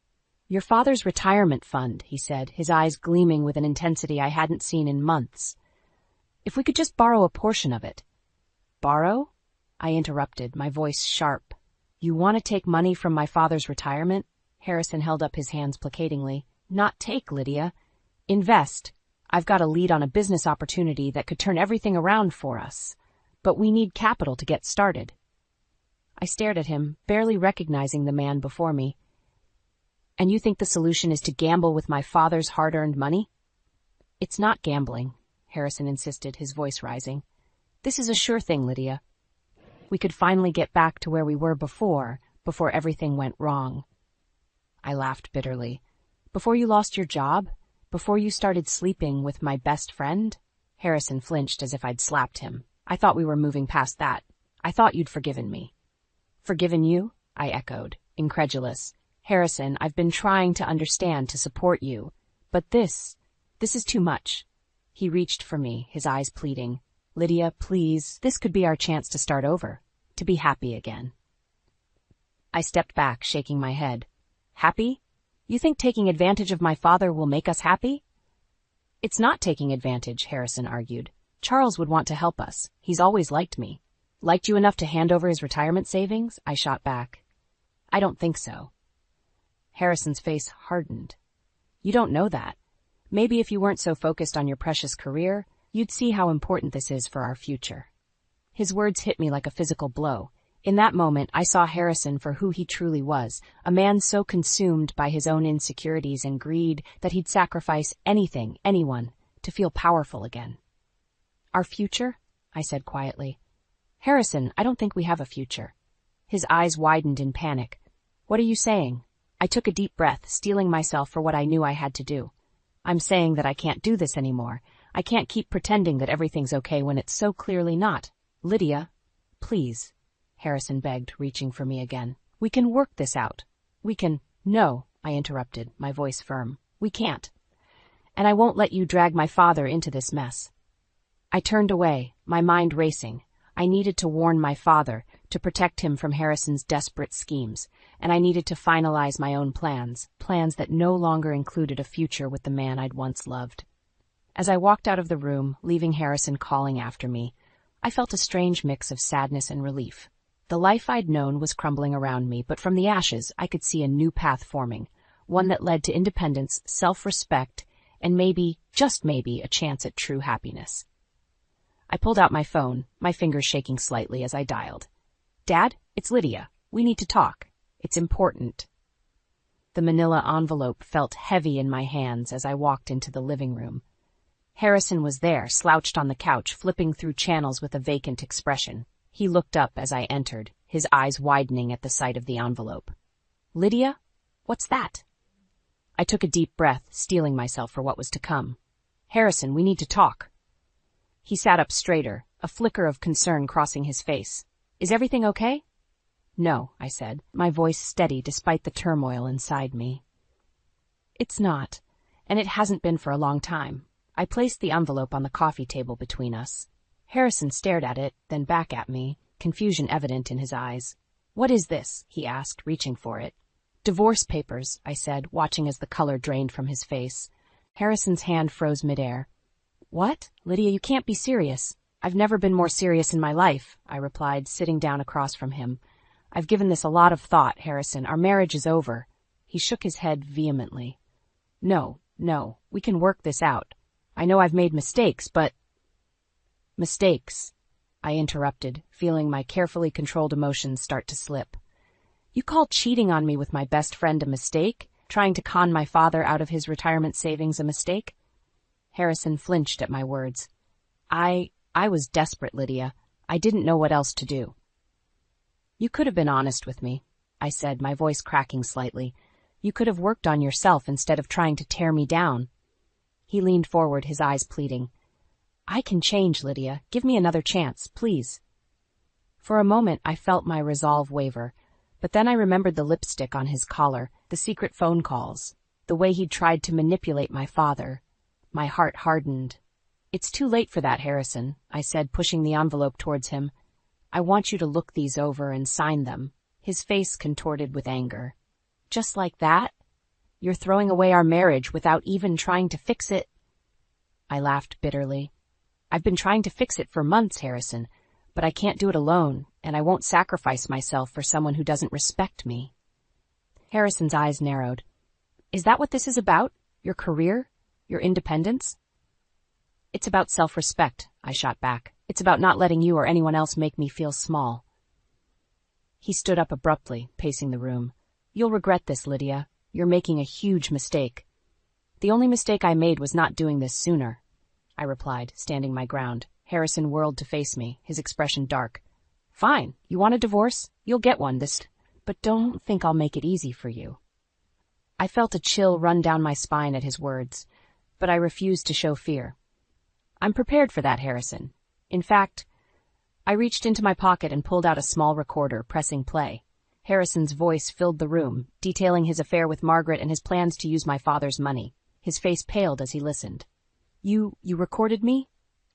[SPEAKER 6] Your father's retirement fund, he said, his eyes gleaming with an intensity I hadn't seen in months. If we could just borrow a portion of it. Borrow? I interrupted, my voice sharp. You want to take money from my father's retirement? Harrison held up his hands placatingly. Not take, Lydia. Invest. I've got a lead on a business opportunity that could turn everything around for us. But we need capital to get started. I stared at him, barely recognizing the man before me. And you think the solution is to gamble with my father's hard-earned money? It's not gambling, Harrison insisted, his voice rising. This is a sure thing, Lydia. We could finally get back to where we were before everything went wrong. I laughed bitterly. Before you lost your job? Before you started sleeping with my best friend? Harrison flinched as if I'd slapped him. I thought we were moving past that. I thought you'd forgiven me. Forgiven you? I echoed, incredulous. Harrison, I've been trying to understand, to support you. But this is too much. He reached for me, his eyes pleading. Lydia, please, this could be our chance to start over, to be happy again. I stepped back, shaking my head. Happy? You think taking advantage of my father will make us happy? It's not taking advantage, Harrison argued. Charles would want to help us. He's always liked me. Liked you enough to hand over his retirement savings? I shot back. I don't think so. Harrison's face hardened. You don't know that. Maybe if you weren't so focused on your precious career, you'd see how important this is for our future. His words hit me like a physical blow. In that moment, I saw Harrison for who he truly was, a man so consumed by his own insecurities and greed that he'd sacrifice anything, anyone, to feel powerful again. Our future? I said quietly. Harrison, I don't think we have a future. His eyes widened in panic. What are you saying? I took a deep breath, steeling myself for what I knew I had to do. I'm saying that I can't do this anymore. I can't keep pretending that everything's okay when it's so clearly not. Lydia, please, Harrison begged, reaching for me again. We can work this out. We can— No, I interrupted, my voice firm. We can't. And I won't let you drag my father into this mess. I turned away, my mind racing. I needed to warn my father, to protect him from Harrison's desperate schemes, and I needed to finalize my own plans that no longer included a future with the man I'd once loved. As I walked out of the room, leaving Harrison calling after me, I felt a strange mix of sadness and relief. The life I'd known was crumbling around me, but from the ashes I could see a new path forming, one that led to independence, self-respect, and maybe, just maybe, a chance at true happiness. I pulled out my phone, my fingers shaking slightly as I dialed. Dad, it's Lydia. We need to talk. It's important. The manila envelope felt heavy in my hands as I walked into the living room. Harrison was there, slouched on the couch, flipping through channels with a vacant expression. He looked up as I entered, his eyes widening at the sight of the envelope. Lydia? What's that? I took a deep breath, steeling myself for what was to come. Harrison, we need to talk. He sat up straighter, a flicker of concern crossing his face. Is everything okay? No, I said, my voice steady despite the turmoil inside me. It's not, and it hasn't been for a long time. I placed the envelope on the coffee table between us. Harrison stared at it, then back at me, confusion evident in his eyes. What is this? He asked, reaching for it. Divorce papers, I said, watching as the color drained from his face. Harrison's hand froze midair. What? Lydia, you can't be serious. I've never been more serious in my life, I replied, sitting down across from him. I've given this a lot of thought, Harrison. Our marriage is over. He shook his head vehemently. No, we can work this out. I know I've made mistakes, but— Mistakes, I interrupted, feeling my carefully controlled emotions start to slip. You call cheating on me with my best friend a mistake? Trying to con my father out of his retirement savings a mistake? Harrison flinched at my words. I was desperate, Lydia. I didn't know what else to do. You could have been honest with me, I said, my voice cracking slightly. You could have worked on yourself instead of trying to tear me down. He leaned forward, his eyes pleading. I can change, Lydia. Give me another chance, please. For a moment, I felt my resolve waver, but then I remembered the lipstick on his collar, the secret phone calls, the way he'd tried to manipulate my father. My heart hardened. It's too late for that, Harrison, I said, pushing the envelope towards him. I want you to look these over and sign them. His face contorted with anger. Just like that? You're throwing away our marriage without even trying to fix it? I laughed bitterly. I've been trying to fix it for months, Harrison, but I can't do it alone, and I won't sacrifice myself for someone who doesn't respect me. Harrison's eyes narrowed. Is that what this is about? Your career? Your independence? It's about self-respect, I shot back. It's about not letting you or anyone else make me feel small. He stood up abruptly, pacing the room. You'll regret this, Lydia. You're making a huge mistake. The only mistake I made was not doing this sooner, I replied, standing my ground. Harrison whirled to face me, his expression dark. Fine, you want a divorce? You'll get one but don't think I'll make it easy for you. I felt a chill run down my spine at his words, but I refused to show fear. I'm prepared for that, Harrison. In fact, I reached into my pocket and pulled out a small recorder, pressing play. Harrison's voice filled the room, detailing his affair with Margaret and his plans to use my father's money. His face paled as he listened. You recorded me?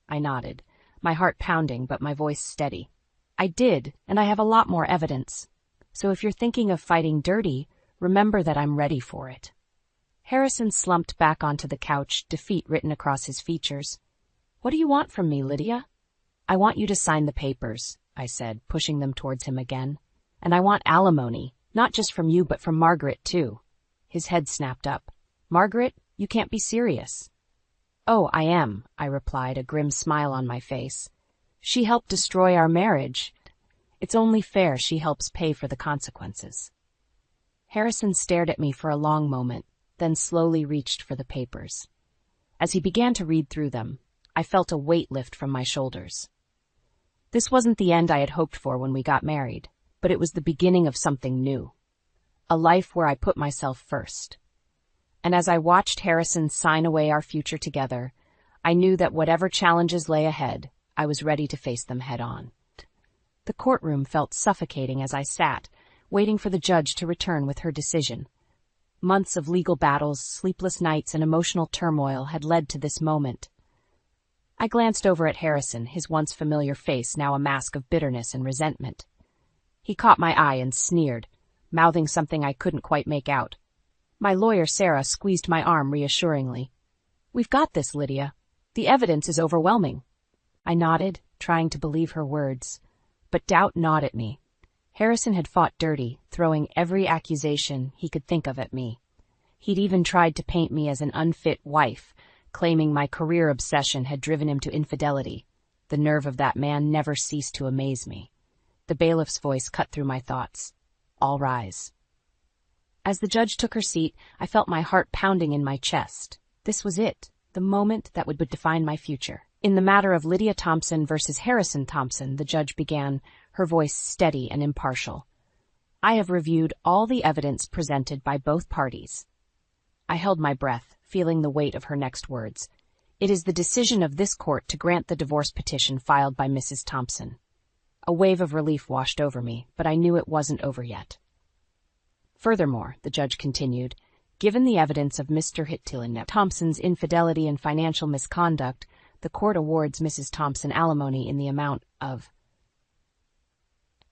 [SPEAKER 6] I nodded, my heart pounding but my voice steady. I did, and I have a lot more evidence. So if you're thinking of fighting dirty, remember that I'm ready for it. Harrison slumped back onto the couch, defeat written across his features. What do you want from me, Lydia? I want you to sign the papers, I said, pushing them towards him again. And I want alimony, not just from you but from Margaret, too. His head snapped up. Margaret, you can't be serious. Oh, I am, I replied, a grim smile on my face. She helped destroy our marriage. It's only fair she helps pay for the consequences. Harrison stared at me for a long moment, then slowly reached for the papers. As he began to read through them, I felt a weight lift from my shoulders. This wasn't the end I had hoped for when we got married, but it was the beginning of something new. A life where I put myself first. And as I watched Harrison sign away our future together, I knew that whatever challenges lay ahead, I was ready to face them head on. The courtroom felt suffocating as I sat, waiting for the judge to return with her decision. Months of legal battles, sleepless nights, and emotional turmoil had led to this moment. I glanced over at Harrison, his once familiar face now a mask of bitterness and resentment. He caught my eye and sneered, mouthing something I couldn't quite make out. My lawyer, Sarah, squeezed my arm reassuringly. "We've got this, Lydia. The evidence is overwhelming." I nodded, trying to believe her words. But doubt gnawed at me. Harrison had fought dirty, throwing every accusation he could think of at me. He'd even tried to paint me as an unfit wife, claiming my career obsession had driven him to infidelity. The nerve of that man never ceased to amaze me. The bailiff's voice cut through my thoughts. "All rise." As the judge took her seat, I felt my heart pounding in my chest. This was it, the moment that would define my future. In the matter of Lydia Thompson versus Harrison Thompson, the judge began, her voice steady and impartial. "I have reviewed all the evidence presented by both parties." I held my breath, feeling the weight of her next words. "It is the decision of this court to grant the divorce petition filed by Mrs. Thompson." A wave of relief washed over me, but I knew it wasn't over yet. "Furthermore," the judge continued, "given the evidence of Mr. Hittilan Thompson's infidelity and financial misconduct, the court awards Mrs. Thompson alimony in the amount of—"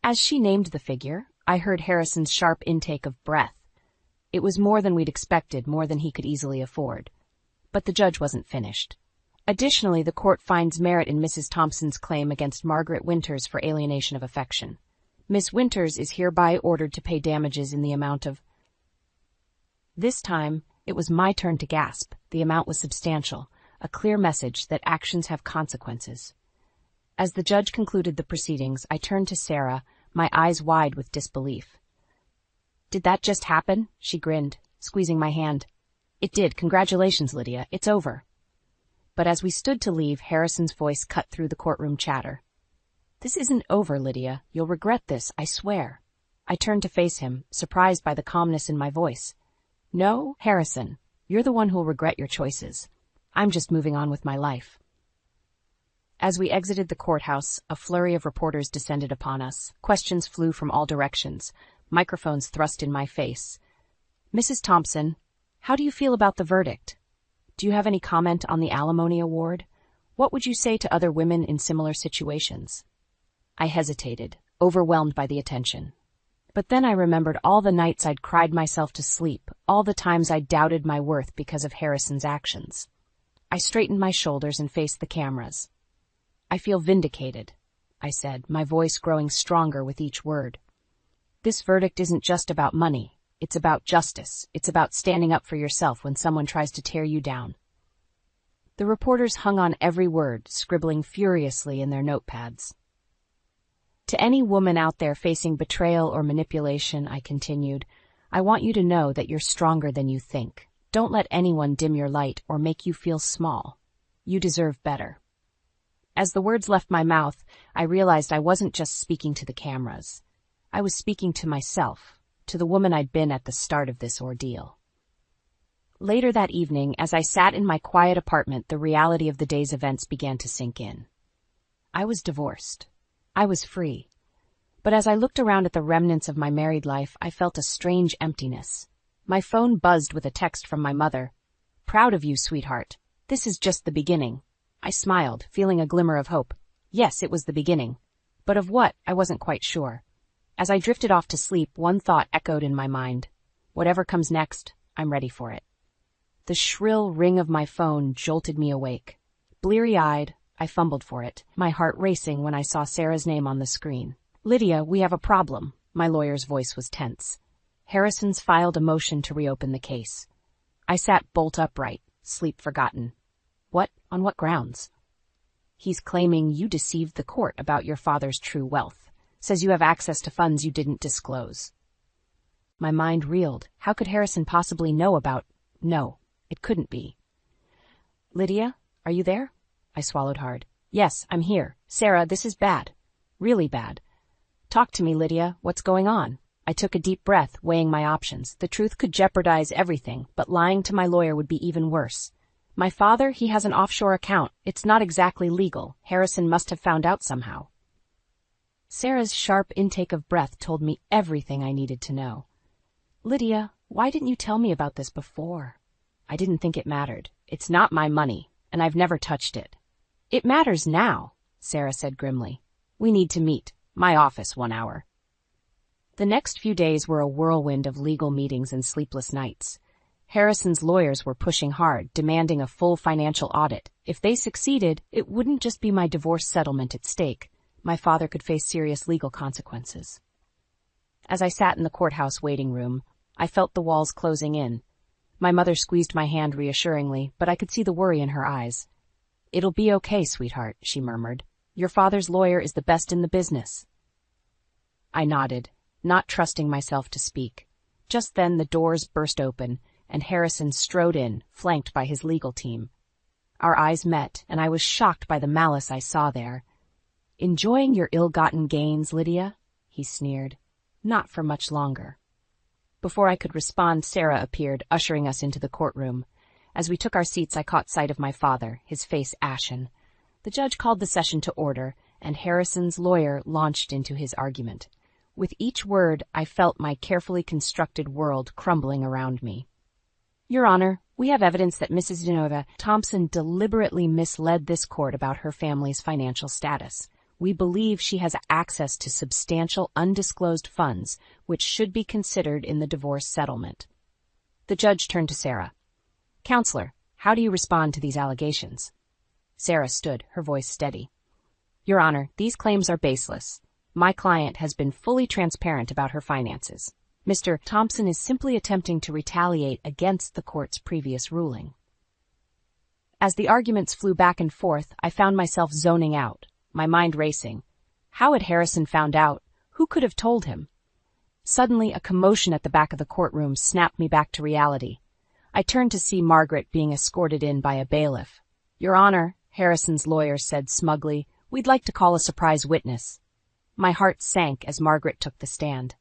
[SPEAKER 6] As she named the figure, I heard Harrison's sharp intake of breath. It was more than we'd expected, more than he could easily afford. But the judge wasn't finished. Additionally, the court finds merit in Mrs. Thompson's claim against Margaret Winters for alienation of affection. Miss Winters is hereby ordered to pay damages in the amount of— This time, it was my turn to gasp. The amount was substantial, a clear message that actions have consequences. As the judge concluded the proceedings, I turned to Sarah, my eyes wide with disbelief. "Did that just happen?" she grinned, squeezing my hand. "It did. Congratulations, Lydia. It's over." But as we stood to leave, Harrison's voice cut through the courtroom chatter. "This isn't over, Lydia. You'll regret this, I swear." I turned to face him, surprised by the calmness in my voice. "No, Harrison, you're the one who'll regret your choices. I'm just moving on with my life." As we exited the courthouse, a flurry of reporters descended upon us. Questions flew from all directions, microphones thrust in my face. "Mrs. Thompson, how do you feel about the verdict? Do you have any comment on the alimony award? What would you say to other women in similar situations?" I hesitated, overwhelmed by the attention. But then I remembered all the nights I'd cried myself to sleep, all the times I doubted my worth because of Harrison's actions. I straightened my shoulders and faced the cameras. "I feel vindicated," I said, my voice growing stronger with each word. "This verdict isn't just about money. It's about justice. It's about standing up for yourself when someone tries to tear you down." The reporters hung on every word, scribbling furiously in their notepads. "To any woman out there facing betrayal or manipulation," I continued, "I want you to know that you're stronger than you think. Don't let anyone dim your light or make you feel small. You deserve better." As the words left my mouth, I realized I wasn't just speaking to the cameras. I was speaking to myself, to the woman I'd been at the start of this ordeal. Later that evening, as I sat in my quiet apartment, the reality of the day's events began to sink in. I was divorced. I was free. But as I looked around at the remnants of my married life, I felt a strange emptiness. My phone buzzed with a text from my mother. "Proud of you, sweetheart. This is just the beginning." I smiled, feeling a glimmer of hope. Yes, it was the beginning. But of what, I wasn't quite sure. As I drifted off to sleep, one thought echoed in my mind. Whatever comes next, I'm ready for it. The shrill ring of my phone jolted me awake. Bleary-eyed, I fumbled for it, my heart racing when I saw Sarah's name on the screen. "Lydia, we have a problem." My lawyer's voice was tense. Harrison's filed a motion to reopen the case. I sat bolt upright, sleep forgotten. "What? On what grounds?" "He's claiming you deceived the court about your father's true wealth. Says you have access to funds you didn't disclose." My mind reeled. How could Harrison possibly know about— No, it couldn't be. "Lydia, are you there?" I swallowed hard. "Yes, I'm here. Sarah, this is bad. Really bad. Talk to me, Lydia. What's going on?" I took a deep breath, weighing my options. The truth could jeopardize everything, but lying to my lawyer would be even worse. My father, he has an offshore account. It's not exactly legal. Harrison must have found out somehow. Sarah's sharp intake of breath told me everything I needed to know. Lydia, why didn't you tell me about this before? I didn't think it mattered. It's not my money, and I've never touched it. It matters now, Sarah said grimly. We need to meet. My office, 1 hour. The next few days were a whirlwind of legal meetings and sleepless nights. Harrison's lawyers were pushing hard, demanding a full financial audit. If they succeeded, it wouldn't just be my divorce settlement at stake. My father could face serious legal consequences. As I sat in the courthouse waiting room, I felt the walls closing in. My mother squeezed my hand reassuringly, but I could see the worry in her eyes. It'll be okay, sweetheart, she murmured. Your father's lawyer is the best in the business. I nodded, not trusting myself to speak. Just then the doors burst open, and Harrison strode in, flanked by his legal team. Our eyes met, and I was shocked by the malice I saw there. Enjoying your ill-gotten gains, Lydia? He sneered. Not for much longer. Before I could respond, Sarah appeared, ushering us into the courtroom. As we took our seats, I caught sight of my father, his face ashen. The judge called the session to order, and Harrison's lawyer launched into his argument. With each word, I felt my carefully constructed world crumbling around me. Your Honor, we have evidence that Mrs. Genova Thompson deliberately misled this court about her family's financial status. We believe she has access to substantial undisclosed funds, which should be considered in the divorce settlement. The judge turned to Sarah. Counselor, how do you respond to these allegations? Sarah stood, her voice steady. Your Honor, these claims are baseless. My client has been fully transparent about her finances. Mr. Thompson is simply attempting to retaliate against the court's previous ruling. As the arguments flew back and forth, I found myself zoning out, my mind racing. How had Harrison found out? Who could have told him? Suddenly, a commotion at the back of the courtroom snapped me back to reality. I turned to see Margaret being escorted in by a bailiff. Your Honor, Harrison's lawyer said smugly, we'd like to call a surprise witness. My heart sank as Margaret took the stand.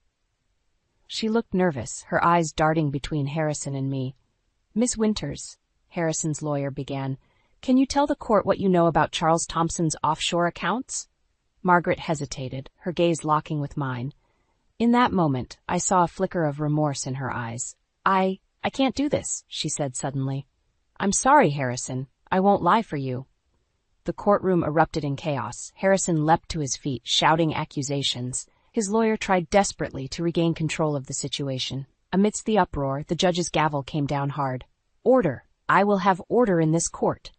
[SPEAKER 6] She looked nervous, her eyes darting between Harrison and me. Miss Winters, Harrison's lawyer began, can you tell the court what you know about Charles Thompson's offshore accounts? Margaret hesitated, her gaze locking with mine. In that moment, I saw a flicker of remorse in her eyes. I can't do this, she said suddenly. I'm sorry, Harrison. I won't lie for you. The courtroom erupted in chaos. Harrison leapt to his feet, shouting accusations. His lawyer tried desperately to regain control of the situation. Amidst the uproar, the judge's gavel came down hard. Order! I will have order in this court.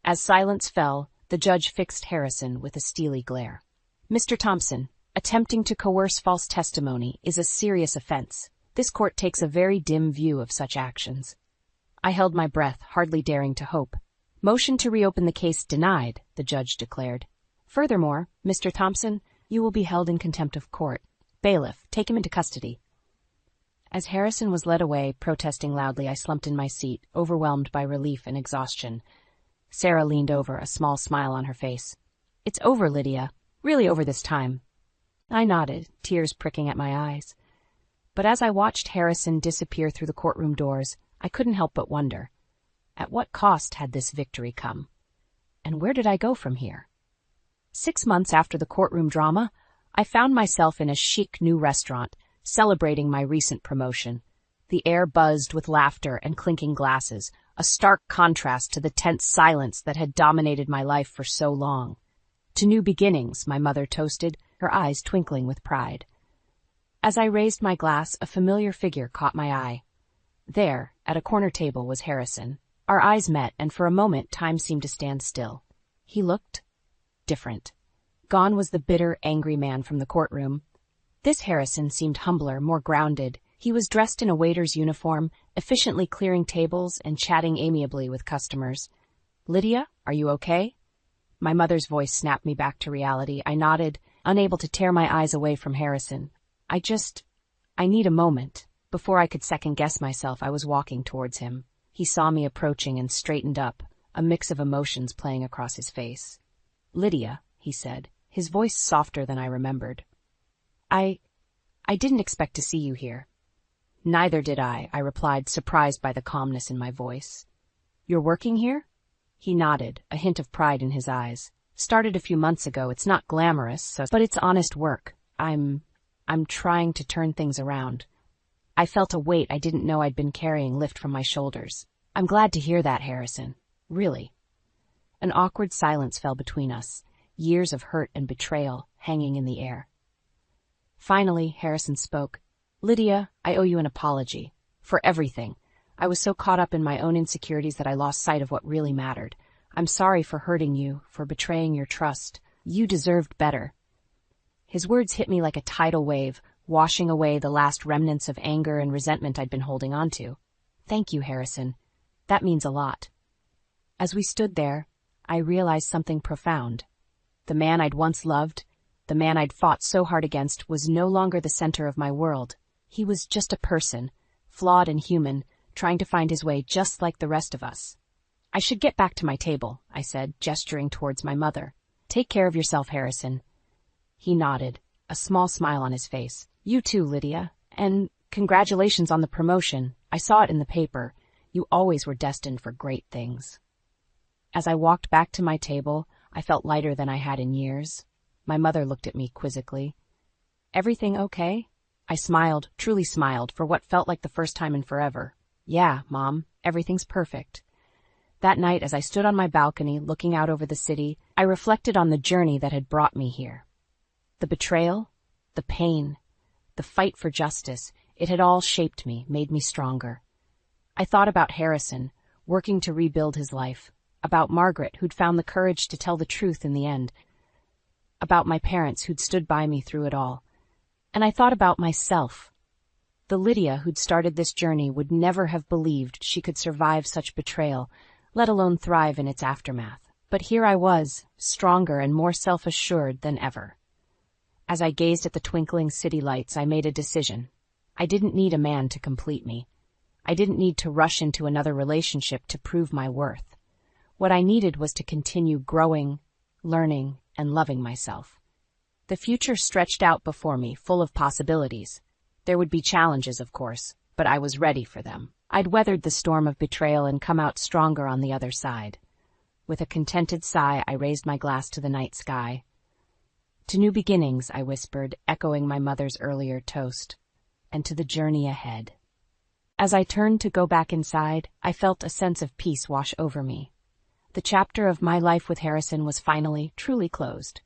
[SPEAKER 6] As silence fell, the judge fixed Harrison with a steely glare. Mr. Thompson, attempting to coerce false testimony is a serious offense. This court takes a very dim view of such actions. I held my breath, hardly daring to hope. Motion to reopen the case denied, the judge declared. Furthermore, Mr. Thompson, you will be held in contempt of court. Bailiff, take him into custody. As Harrison was led away, protesting loudly, I slumped in my seat, overwhelmed by relief and exhaustion. Sarah leaned over, a small smile on her face. It's over, Lydia. Really over this time. I nodded, tears pricking at my eyes. But as I watched Harrison disappear through the courtroom doors, I couldn't help but wonder. At what cost had this victory come? And where did I go from here? 6 months after the courtroom drama, I found myself in a chic new restaurant, celebrating my recent promotion. The air buzzed with laughter and clinking glasses, a stark contrast to the tense silence that had dominated my life for so long. To new beginnings, my mother toasted, her eyes twinkling with pride. As I raised my glass, a familiar figure caught my eye. There, at a corner table, was Harrison. Our eyes met, and for a moment time seemed to stand still. He looked different. Gone was the bitter, angry man from the courtroom. This Harrison seemed humbler, more grounded. He was dressed in a waiter's uniform, efficiently clearing tables and chatting amiably with customers. Lydia, are you okay? My mother's voice snapped me back to reality. I nodded, unable to tear my eyes away from Harrison. I need a moment. Before I could second-guess myself, I was walking towards him. He saw me approaching and straightened up, a mix of emotions playing across his face. Lydia, he said, his voice softer than I remembered. I didn't expect to see you here. Neither did I replied, surprised by the calmness in my voice. You're working here? He nodded, a hint of pride in his eyes. Started a few months ago. It's not glamorous, but it's honest work. I'm trying to turn things around. I felt a weight I didn't know I'd been carrying lift from my shoulders. I'm glad to hear that, Harrison. Really. An awkward silence fell between us, years of hurt and betrayal hanging in the air. Finally, Harrison spoke. Lydia, I owe you an apology. For everything. I was so caught up in my own insecurities that I lost sight of what really mattered. I'm sorry for hurting you, for betraying your trust. You deserved better. His words hit me like a tidal wave, washing away the last remnants of anger and resentment I'd been holding on to. Thank you, Harrison. That means a lot. As we stood there, I realized something profound. The man I'd once loved, the man I'd fought so hard against, was no longer the center of my world. He was just a person, flawed and human, trying to find his way just like the rest of us. I should get back to my table, I said, gesturing towards my mother. Take care of yourself, Harrison. He nodded, a small smile on his face. You too, Lydia. And congratulations on the promotion. I saw it in the paper. You always were destined for great things. As I walked back to my table, I felt lighter than I had in years. My mother looked at me quizzically. Everything okay? I smiled, truly smiled, for what felt like the first time in forever. Yeah, Mom, everything's perfect. That night, as I stood on my balcony looking out over the city, I reflected on the journey that had brought me here. The betrayal, the pain, the fight for justice, it had all shaped me, made me stronger. I thought about Harrison, working to rebuild his life, about Margaret, who'd found the courage to tell the truth in the end, about my parents who'd stood by me through it all. And I thought about myself. The Lydia who'd started this journey would never have believed she could survive such betrayal, let alone thrive in its aftermath. But here I was, stronger and more self-assured than ever. As I gazed at the twinkling city lights, I made a decision. I didn't need a man to complete me. I didn't need to rush into another relationship to prove my worth. What I needed was to continue growing, learning, and loving myself. The future stretched out before me, full of possibilities. There would be challenges, of course, but I was ready for them. I'd weathered the storm of betrayal and come out stronger on the other side. With a contented sigh, I raised my glass to the night sky. To new beginnings, I whispered, echoing my mother's earlier toast, and to the journey ahead. As I turned to go back inside, I felt a sense of peace wash over me. The chapter of my life with Harrison was finally, truly closed.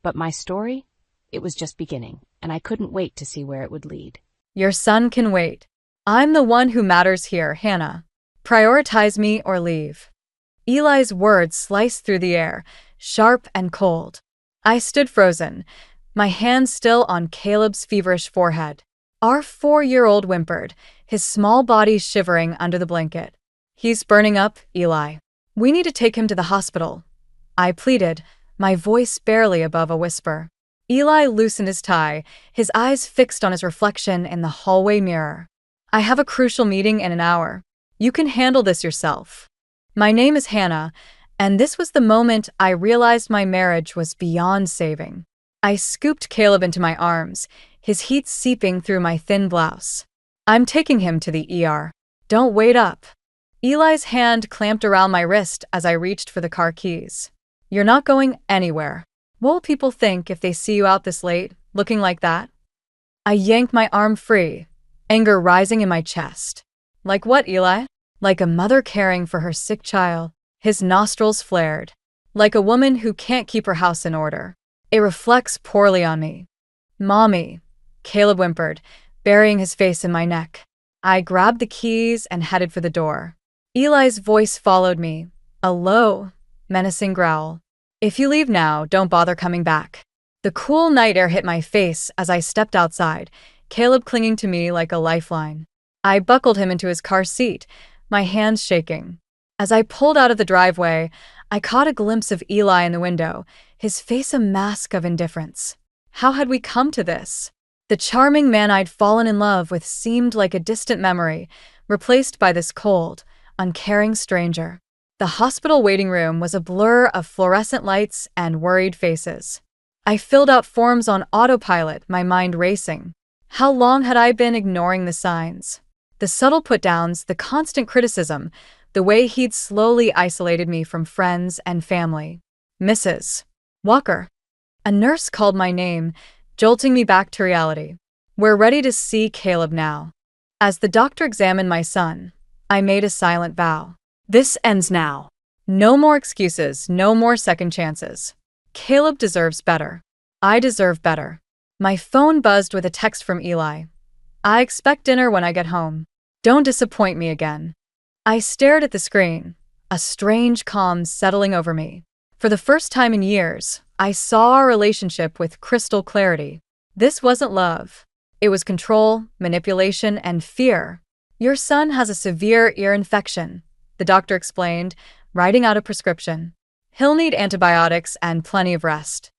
[SPEAKER 6] But my story? It was just beginning, and I couldn't wait to see where it would lead.
[SPEAKER 3] Your son can wait. I'm the one who matters here, Hannah. Prioritize me or leave. Eli's words sliced through the air, sharp and cold. I stood frozen, my hand still on Caleb's feverish forehead. Our 4-year-old whimpered, his small body shivering under the blanket. He's burning up, Eli. We need to take him to the hospital. I pleaded, my voice barely above a whisper. Eli loosened his tie, his eyes fixed on his reflection in the hallway mirror. I have a crucial meeting in an hour. You can handle this yourself. My name is Hannah, and this was the moment I realized my marriage was beyond saving. I scooped Caleb into my arms, his heat seeping through my thin blouse. I'm taking him to the ER. Don't wait up. Eli's hand clamped around my wrist as I reached for the car keys. You're not going anywhere. What will people think if they see you out this late, looking like that? I yanked my arm free, anger rising in my chest. Like what, Eli? Like a mother caring for her sick child. His nostrils flared. Like a woman who can't keep her house in order. It reflects poorly on me. Mommy, Caleb whimpered, burying his face in my neck. I grabbed the keys and headed for the door. Eli's voice followed me, a low, menacing growl. If you leave now, don't bother coming back. The cool night air hit my face as I stepped outside, Caleb clinging to me like a lifeline. I buckled him into his car seat, my hands shaking. As I pulled out of the driveway, I caught a glimpse of Eli in the window, his face a mask of indifference. How had we come to this? The charming man I'd fallen in love with seemed like a distant memory, replaced by this cold, uncaring stranger. The hospital waiting room was a blur of fluorescent lights and worried faces. I filled out forms on autopilot, my mind racing. How long had I been ignoring the signs? The subtle put-downs, the constant criticism, the way he'd slowly isolated me from friends and family. Mrs. Walker. A nurse called my name, jolting me back to reality. We're ready to see Caleb now. As the doctor examined my son, I made a silent vow. This ends now. No more excuses, no more second chances. Caleb deserves better. I deserve better. My phone buzzed with a text from Eli. I expect dinner when I get home. Don't disappoint me again. I stared at the screen, a strange calm settling over me. For the first time in years, I saw our relationship with crystal clarity. This wasn't love. It was control, manipulation, and fear. Your son has a severe ear infection, the doctor explained, writing out a prescription. He'll need antibiotics and plenty of rest.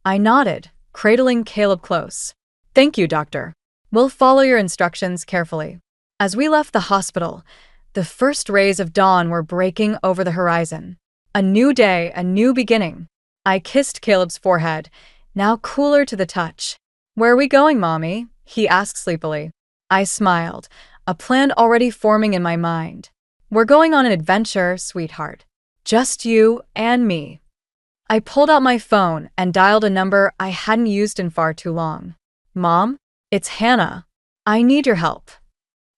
[SPEAKER 3] I nodded, cradling Caleb close. Thank you, doctor. We'll follow your instructions carefully. As we left the hospital, the first rays of dawn were breaking over the horizon. A new day, a new beginning. I kissed Caleb's forehead, now cooler to the touch. Where are we going, Mommy? He asked sleepily. I smiled, a plan already forming in my mind. We're going on an adventure, sweetheart. Just you and me. I pulled out my phone and dialed a number I hadn't used in far too long. Mom, it's Hannah. I need your help.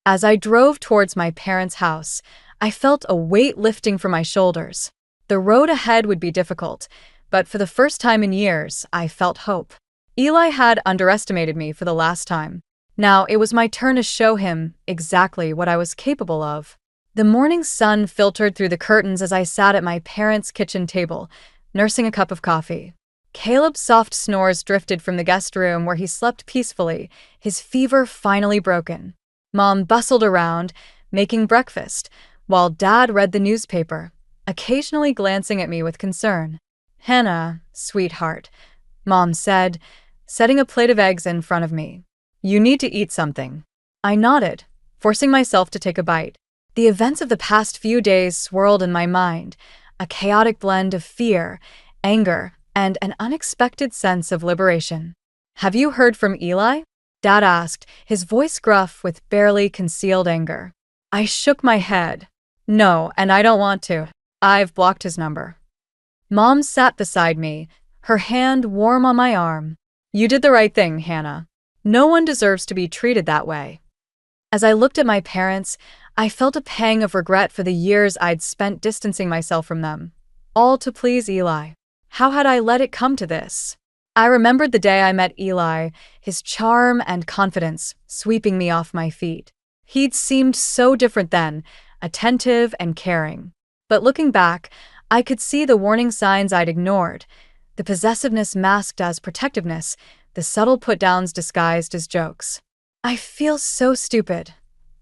[SPEAKER 3] As I drove towards my parents' house, I felt a weight lifting from my shoulders. The road ahead would be difficult, but for the first time in years, I felt hope. Eli had underestimated me for the last time. Now it was my turn to show him exactly what I was capable of. The morning sun filtered through the curtains as I sat at my parents' kitchen table, nursing a cup of coffee. Caleb's soft snores drifted from the guest room where he slept peacefully, his fever finally broken. Mom bustled around, making breakfast, while Dad read the newspaper, occasionally glancing at me with concern. Hannah, sweetheart, Mom said, setting a plate of eggs in front of me. You need to eat something. I nodded, forcing myself to take a bite. The events of the past few days swirled in my mind, a chaotic blend of fear, anger, and an unexpected sense of liberation. Have you heard from Eli? Dad asked, his voice gruff with barely concealed anger. I shook my head. No, and I don't want to. I've blocked his number. Mom sat beside me, her hand warm on my arm. You did the right thing, Hannah. No one deserves to be treated that way. As I looked at my parents, I felt a pang of regret for the years I'd spent distancing myself from them, all to please Eli. How had I let it come to this? I remembered the day I met Eli, his charm and confidence sweeping me off my feet. He'd seemed so different then, attentive and caring. But looking back, I could see the warning signs I'd ignored, the possessiveness masked as protectiveness, the subtle put-downs disguised as jokes. I feel so stupid,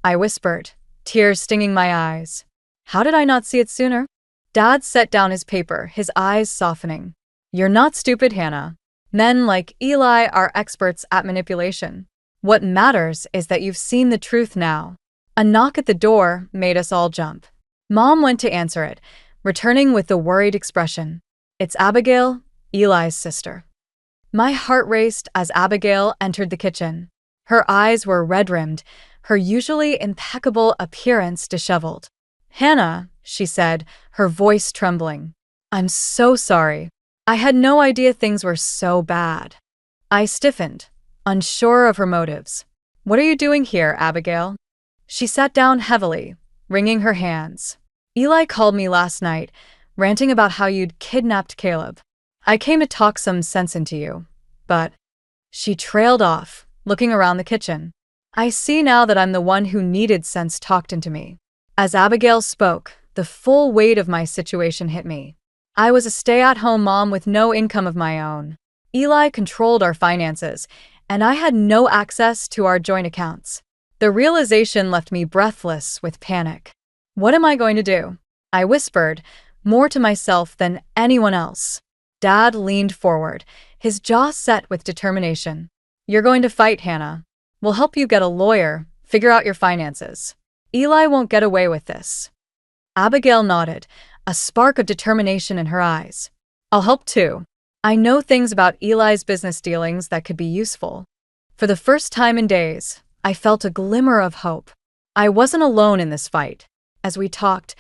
[SPEAKER 3] I whispered, tears stinging my eyes. How did I not see it sooner? Dad set down his paper, his eyes softening. You're not stupid, Hannah. Men like Eli are experts at manipulation. What matters is that you've seen the truth now. A knock at the door made us all jump. Mom went to answer it, returning with the worried expression. It's Abigail, Eli's sister. My heart raced as Abigail entered the kitchen. Her eyes were red-rimmed, her usually impeccable appearance disheveled. Hannah, she said, her voice trembling. I'm so sorry. I had no idea things were so bad. I stiffened, unsure of her motives. What are you doing here, Abigail? She sat down heavily, wringing her hands. Eli called me last night, ranting about how you'd kidnapped Caleb. I came to talk some sense into you, but... She trailed off, looking around the kitchen. I see now that I'm the one who needed sense talked into me. As Abigail spoke, the full weight of my situation hit me. I was a stay-at-home mom with no income of my own. Eli controlled our finances, and I had no access to our joint accounts. The realization left me breathless with panic. What am I going to do? I whispered, more to myself than anyone else. Dad leaned forward, his jaw set with determination. You're going to fight, Hannah. We'll help you get a lawyer, figure out your finances. Eli won't get away with this. Abigail nodded, a spark of determination in her eyes. I'll help too. I know things about Eli's business dealings that could be useful. For the first time in days, I felt a glimmer of hope. I wasn't alone in this fight. As we talked,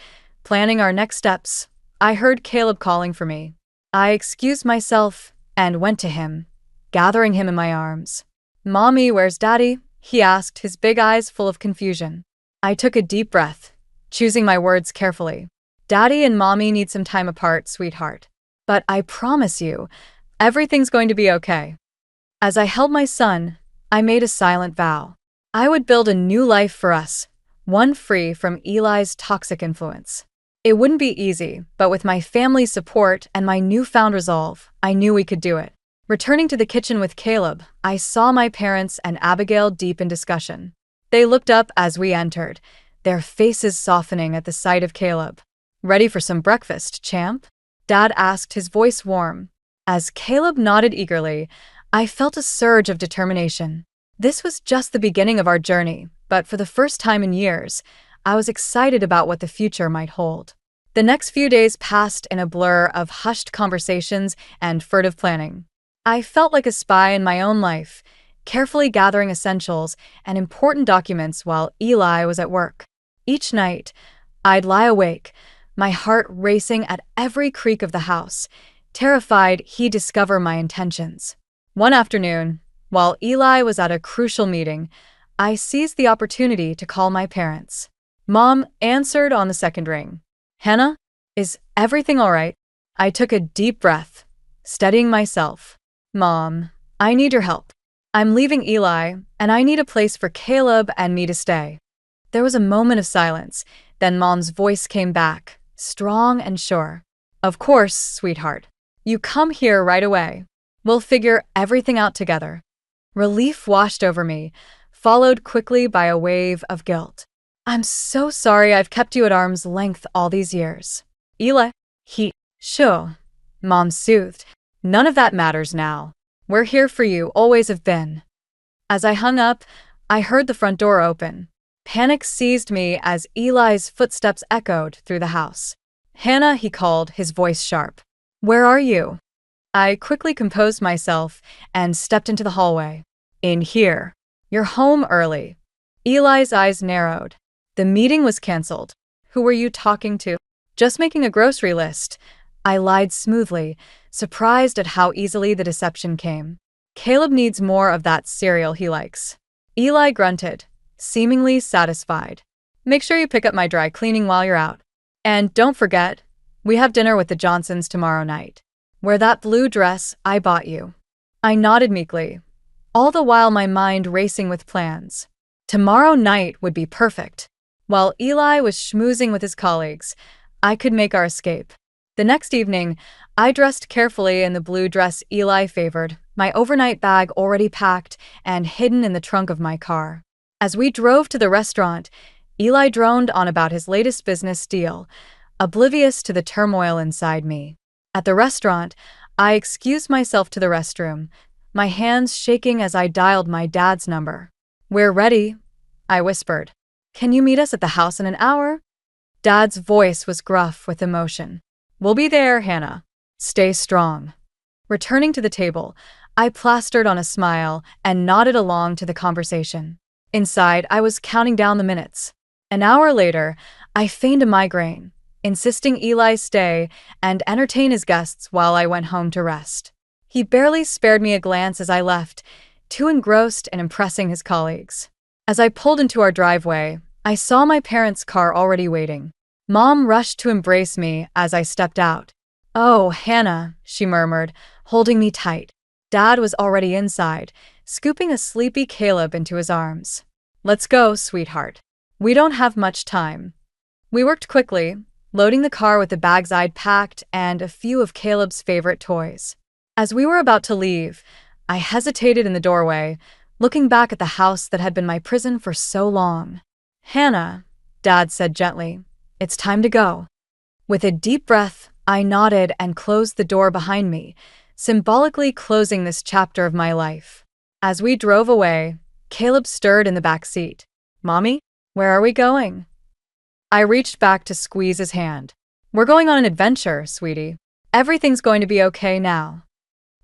[SPEAKER 3] planning our next steps, I heard Caleb calling for me. I excused myself and went to him, gathering him in my arms. "Mommy, where's Daddy?" he asked, his big eyes full of confusion. I took a deep breath, choosing my words carefully. "Daddy and Mommy need some time apart, sweetheart. But I promise you, everything's going to be okay." As I held my son, I made a silent vow. I would build a new life for us, one free from Eli's toxic influence. It wouldn't be easy, but with my family's support and my newfound resolve, I knew we could do it. Returning to the kitchen with Caleb, I saw my parents and Abigail deep in discussion. They looked up as we entered, their faces softening at the sight of Caleb. "Ready for some breakfast, champ?" Dad asked, his voice warm. As Caleb nodded eagerly, I felt a surge of determination. This was just the beginning of our journey, but for the first time in years, I was excited about what the future might hold. The next few days passed in a blur of hushed conversations and furtive planning. I felt like a spy in my own life, carefully gathering essentials and important documents while Eli was at work. Each night, I'd lie awake, my heart racing at every creak of the house, terrified he'd discover my intentions. One afternoon, while Eli was at a crucial meeting, I seized the opportunity to call my parents. Mom answered on the second ring. "Hannah, is everything all right?" I took a deep breath, steadying myself. "Mom, I need your help. I'm leaving Eli, and I need a place for Caleb and me to stay." There was a moment of silence, then Mom's voice came back, strong and sure. "Of course, sweetheart. You come here right away. We'll figure everything out together." Relief washed over me, followed quickly by a wave of guilt. "I'm so sorry I've kept you at arm's length all these years." "Eli, sure," Mom soothed. "None of that matters now. We're here for you, always have been." As I hung up, I heard the front door open. Panic seized me as Eli's footsteps echoed through the house. "Hannah," he called, his voice sharp. "Where are you?" I quickly composed myself and stepped into the hallway. "In here. You're home early." Eli's eyes narrowed. "The meeting was canceled. Who were you talking to?" "Just making a grocery list." I lied smoothly, surprised at how easily the deception came. "Caleb needs more of that cereal he likes." Eli grunted, seemingly satisfied. "Make sure you pick up my dry cleaning while you're out. And don't forget, we have dinner with the Johnsons tomorrow night. Wear that blue dress I bought you." I nodded meekly, all the while my mind racing with plans. Tomorrow night would be perfect. While Eli was schmoozing with his colleagues, I could make our escape. The next evening, I dressed carefully in the blue dress Eli favored, my overnight bag already packed and hidden in the trunk of my car. As we drove to the restaurant, Eli droned on about his latest business deal, oblivious to the turmoil inside me. At the restaurant, I excused myself to the restroom, my hands shaking as I dialed my dad's number. "We're ready," I whispered. "Can you meet us at the house in an hour?" Dad's voice was gruff with emotion. "We'll be there, Hannah. Stay strong." Returning to the table, I plastered on a smile and nodded along to the conversation. Inside, I was counting down the minutes. An hour later, I feigned a migraine, insisting Eli stay and entertain his guests while I went home to rest. He barely spared me a glance as I left, too engrossed in impressing his colleagues. As I pulled into our driveway, I saw my parents' car already waiting. Mom rushed to embrace me as I stepped out. "Oh, Hannah," she murmured, holding me tight. Dad was already inside, scooping a sleepy Caleb into his arms. "Let's go, sweetheart. We don't have much time." We worked quickly, loading the car with the bags I'd packed and a few of Caleb's favorite toys. As we were about to leave, I hesitated in the doorway, looking back at the house that had been my prison for so long. "Hannah," Dad said gently, "it's time to go." With a deep breath, I nodded and closed the door behind me, symbolically closing this chapter of my life. As we drove away, Caleb stirred in the back seat. "Mommy, where are we going?" I reached back to squeeze his hand. "We're going on an adventure, sweetie. Everything's going to be okay now."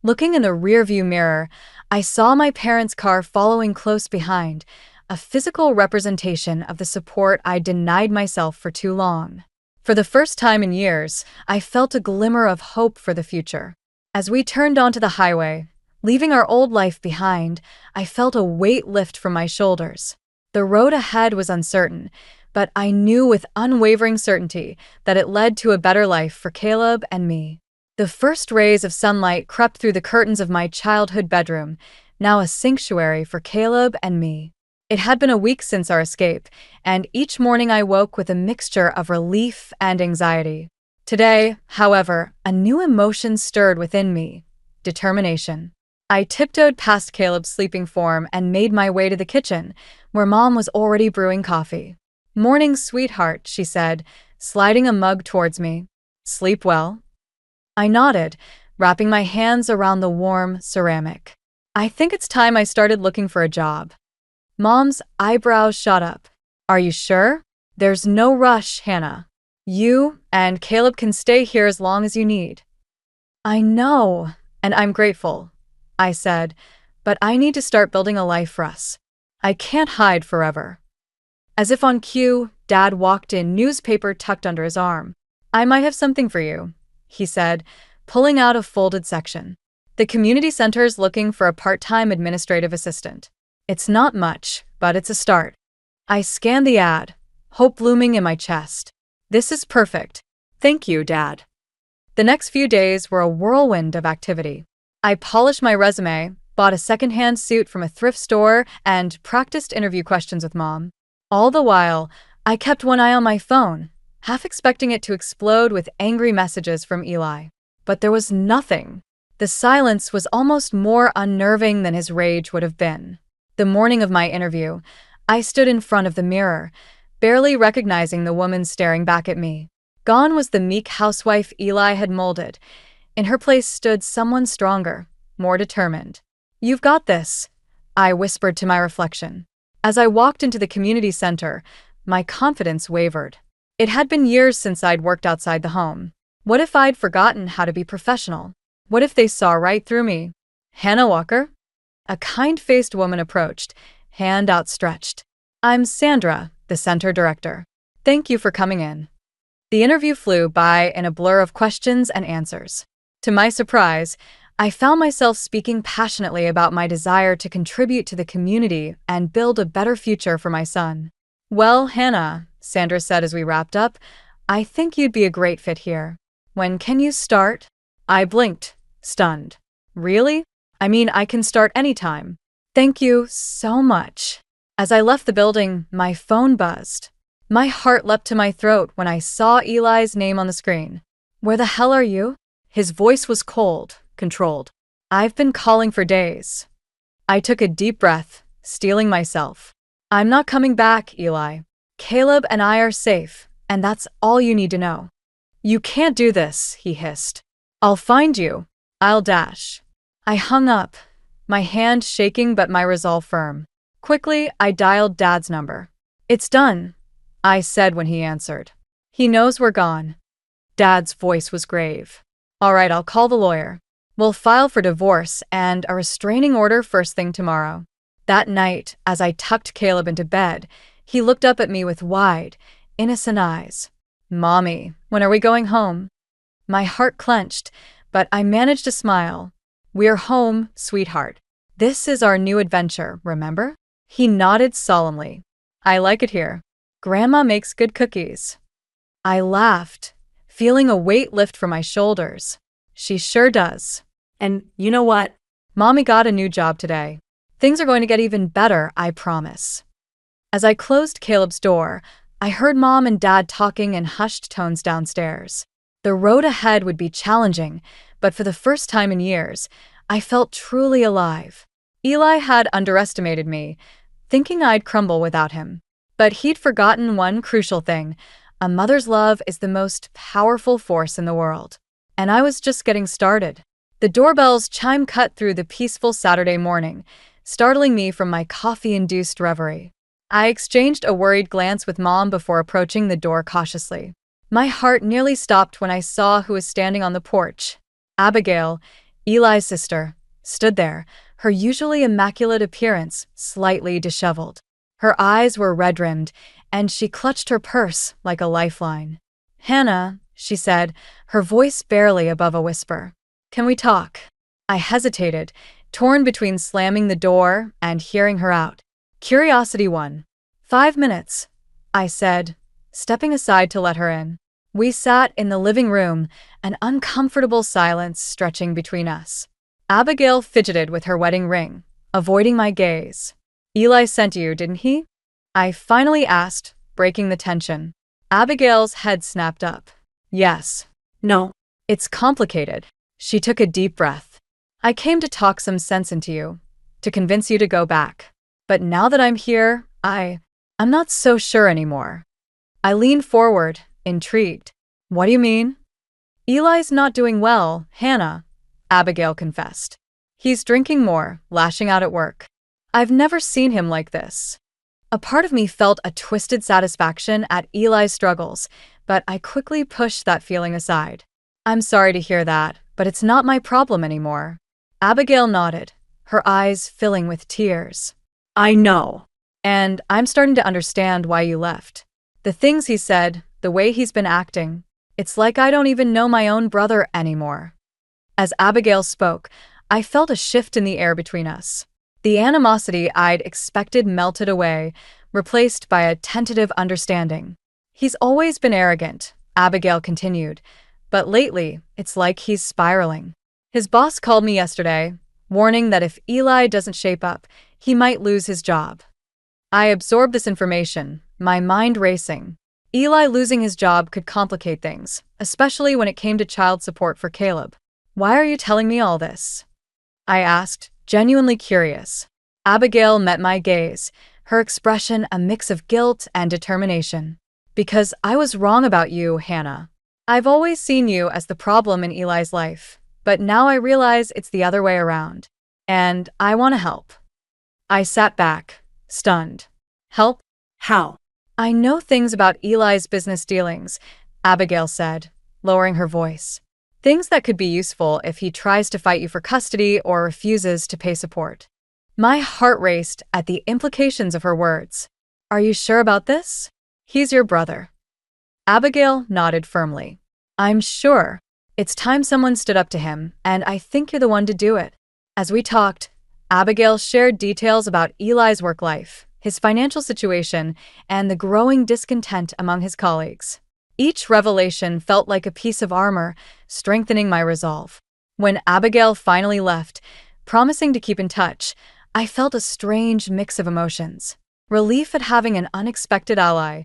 [SPEAKER 3] Looking in the rearview mirror, I saw my parents' car following close behind, a physical representation of the support I denied myself for too long. For the first time in years, I felt a glimmer of hope for the future. As we turned onto the highway, leaving our old life behind, I felt a weight lift from my shoulders. The road ahead was uncertain, but I knew with unwavering certainty that it led to a better life for Caleb and me. The first rays of sunlight crept through the curtains of my childhood bedroom, now a sanctuary for Caleb and me. It had been a week since our escape, and each morning I woke with a mixture of relief and anxiety. Today, however, a new emotion stirred within me: determination. I tiptoed past Caleb's sleeping form and made my way to the kitchen, where Mom was already brewing coffee. "Morning, sweetheart," she said, sliding a mug towards me. "Sleep well?" I nodded, wrapping my hands around the warm ceramic. "I think it's time I started looking for a job." Mom's eyebrows shot up. "Are you sure? There's no rush, Hannah. You and Caleb can stay here as long as you need." "I know, and I'm grateful," I said, "but I need to start building a life for us. I can't hide forever." As if on cue, Dad walked in, newspaper tucked under his arm. "I might have something for you," he said, pulling out a folded section. "The community center's looking for a part-time administrative assistant. It's not much, but it's a start." I scanned the ad, hope blooming in my chest. "This is perfect. Thank you, Dad." The next few days were a whirlwind of activity. I polished my resume, bought a secondhand suit from a thrift store, and practiced interview questions with Mom. All the while, I kept one eye on my phone, half expecting it to explode with angry messages from Eli. But there was nothing. The silence was almost more unnerving than his rage would have been. The morning of my interview, I stood in front of the mirror, barely recognizing the woman staring back at me. Gone was the meek housewife Eli had molded. In her place stood someone stronger, more determined. "You've got this," I whispered to my reflection. As I walked into the community center, my confidence wavered. It had been years since I'd worked outside the home. What if I'd forgotten how to be professional? What if they saw right through me? "Hannah Walker?" A kind-faced woman approached, hand outstretched. "I'm Sandra, the center director. Thank you for coming in." The interview flew by in a blur of questions and answers. To my surprise, I found myself speaking passionately about my desire to contribute to the community and build a better future for my son. "Well, Hannah," Sandra said as we wrapped up, "I think you'd be a great fit here. When can you start?" I blinked, stunned. "Really? I mean, I can start anytime." "Thank you so much." As I left the building, my phone buzzed. My heart leapt to my throat when I saw Eli's name on the screen. "Where the hell are you?" His voice was cold, controlled. "I've been calling for days." I took a deep breath, steeling myself. "I'm not coming back, Eli. Caleb and I are safe, and that's all you need to know." "You can't do this," he hissed. "I'll find you. I'll dash." I hung up, my hand shaking but my resolve firm. Quickly, I dialed Dad's number. "It's done," I said when he answered. "He knows we're gone." Dad's voice was grave. "All right, I'll call the lawyer. We'll file for divorce and a restraining order first thing tomorrow." That night, as I tucked Caleb into bed, he looked up at me with wide, innocent eyes. "Mommy, when are we going home?" My heart clenched, but I managed to smile. "We're home, sweetheart. This is our new adventure, remember?" He nodded solemnly. "I like it here. Grandma makes good cookies." I laughed, feeling a weight lift from my shoulders. "She sure does.
[SPEAKER 4] And you know what?
[SPEAKER 3] Mommy got a new job today. Things are going to get even better, I promise." As I closed Caleb's door, I heard Mom and Dad talking in hushed tones downstairs. The road ahead would be challenging, but for the first time in years, I felt truly alive. Eli had underestimated me, thinking I'd crumble without him. But he'd forgotten one crucial thing: a mother's love is the most powerful force in the world. And I was just getting started. The doorbell's chime cut through the peaceful Saturday morning, startling me from my coffee-induced reverie. I exchanged a worried glance with Mom before approaching the door cautiously. My heart nearly stopped when I saw who was standing on the porch. Abigail, Eli's sister, stood there, her usually immaculate appearance slightly disheveled. Her eyes were red-rimmed, and she clutched her purse like a lifeline. Hannah, she said, her voice barely above a whisper. Can we talk? I hesitated, torn between slamming the door and hearing her out. Curiosity won. 5 minutes, I said, stepping aside to let her in. We sat in the living room, an uncomfortable silence stretching between us. Abigail fidgeted with her wedding ring, avoiding my gaze. Eli sent you, didn't he? I finally asked, breaking the tension. Abigail's head snapped up. Yes.
[SPEAKER 4] No.
[SPEAKER 3] It's complicated. She took a deep breath. I came to talk some sense into you, to convince you to go back. But now that I'm here, I'm not so sure anymore. I leaned forward, intrigued. What do you mean? Eli's not doing well, Hannah, Abigail confessed. He's drinking more, lashing out at work. I've never seen him like this. A part of me felt a twisted satisfaction at Eli's struggles, but I quickly pushed that feeling aside. I'm sorry to hear that, but it's not my problem anymore. Abigail nodded, her eyes filling with tears.
[SPEAKER 4] I know.
[SPEAKER 3] And I'm starting to understand why you left. The things he said, the way he's been acting, it's like I don't even know my own brother anymore. As Abigail spoke, I felt a shift in the air between us. The animosity I'd expected melted away, replaced by a tentative understanding. He's always been arrogant, Abigail continued, but lately, it's like he's spiraling. His boss called me yesterday, warning that if Eli doesn't shape up, he might lose his job. I absorbed this information, my mind racing. Eli losing his job could complicate things, especially when it came to child support for Caleb. Why are you telling me all this? I asked, genuinely curious. Abigail met my gaze, her expression a mix of guilt and determination. Because I was wrong about you, Hannah. I've always seen you as the problem in Eli's life, but now I realize it's the other way around. And I want to help. I sat back, stunned. Help?
[SPEAKER 4] How?
[SPEAKER 3] I know things about Eli's business dealings, Abigail said, lowering her voice. Things that could be useful if he tries to fight you for custody or refuses to pay support. My heart raced at the implications of her words. Are you sure about this? He's your brother. Abigail nodded firmly. I'm sure. It's time someone stood up to him, and I think you're the one to do it. As we talked, Abigail shared details about Eli's work life, his financial situation, and the growing discontent among his colleagues. Each revelation felt like a piece of armor, strengthening my resolve. When Abigail finally left, promising to keep in touch, I felt a strange mix of emotions. Relief at having an unexpected ally,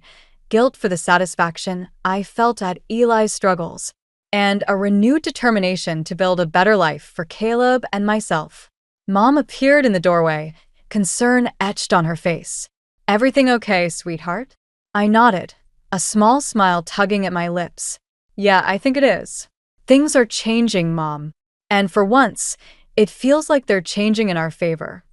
[SPEAKER 3] guilt for the satisfaction I felt at Eli's struggles, and a renewed determination to build a better life for Caleb and myself. Mom appeared in the doorway, concern etched on her face. Everything okay, sweetheart? I nodded, a small smile tugging at my lips. Yeah, I think it is. Things are changing, Mom. And for once, it feels like they're changing in our favor.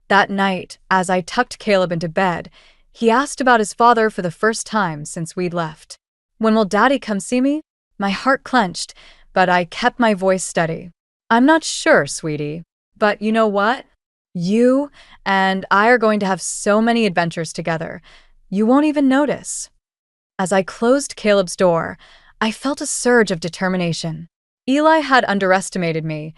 [SPEAKER 3] That night, as I tucked Caleb into bed, he asked about his father for the first time since we'd left. When will Daddy come see me? My heart clenched, but I kept my voice steady. I'm not sure, sweetie. But you know what? You and I are going to have so many adventures together. You won't even notice. As I closed Caleb's door, I felt a surge of determination. Eli had underestimated me,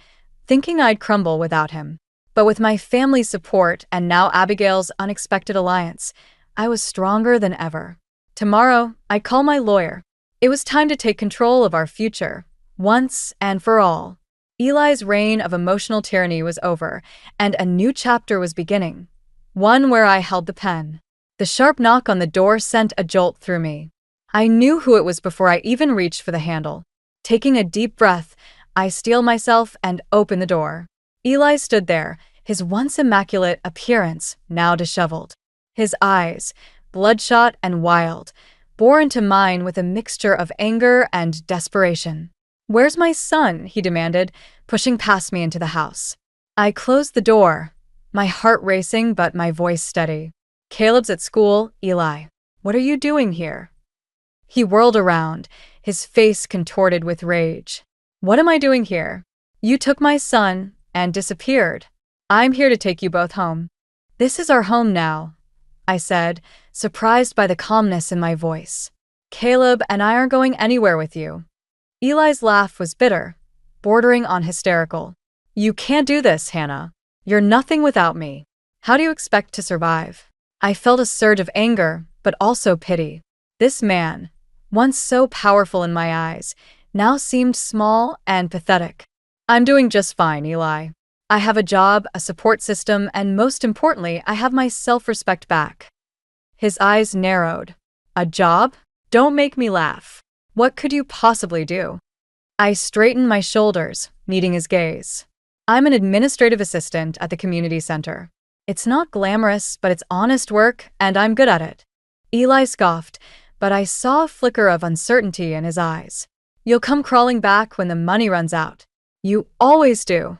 [SPEAKER 3] thinking I'd crumble without him. But with my family's support and now Abigail's unexpected alliance, I was stronger than ever. Tomorrow, I call my lawyer. It was time to take control of our future, once and for all. Eli's reign of emotional tyranny was over, and a new chapter was beginning. One where I held the pen. The sharp knock on the door sent a jolt through me. I knew who it was before I even reached for the handle. Taking a deep breath, I steeled myself and opened the door. Eli stood there, his once immaculate appearance now disheveled. His eyes, bloodshot and wild, bore into mine with a mixture of anger and desperation. Where's my son? He demanded, pushing past me into the house. I closed the door, my heart racing but my voice steady. Caleb's at school, Eli. What are you doing here? He whirled around, his face contorted with rage. What am I doing here? You took my son and disappeared. I'm here to take you both home. This is our home now, I said, surprised by the calmness in my voice. Caleb and I aren't going anywhere with you. Eli's laugh was bitter, bordering on hysterical. You can't do this, Hannah. You're nothing without me. How do you expect to survive? I felt a surge of anger, but also pity. This man, once so powerful in my eyes, now seemed small and pathetic. I'm doing just fine, Eli. I have a job, a support system, and most importantly, I have my self-respect back. His eyes narrowed. A job? Don't make me laugh. What could you possibly do? I straightened my shoulders, meeting his gaze. I'm an administrative assistant at the community center. It's not glamorous, but it's honest work, and I'm good at it. Eli scoffed, but I saw a flicker of uncertainty in his eyes. You'll come crawling back when the money runs out. You always do.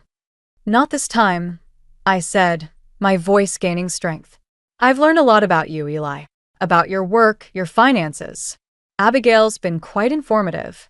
[SPEAKER 3] Not this time, I said, my voice gaining strength. I've learned a lot about you, Eli. About your work, your finances. Abigail's been quite informative.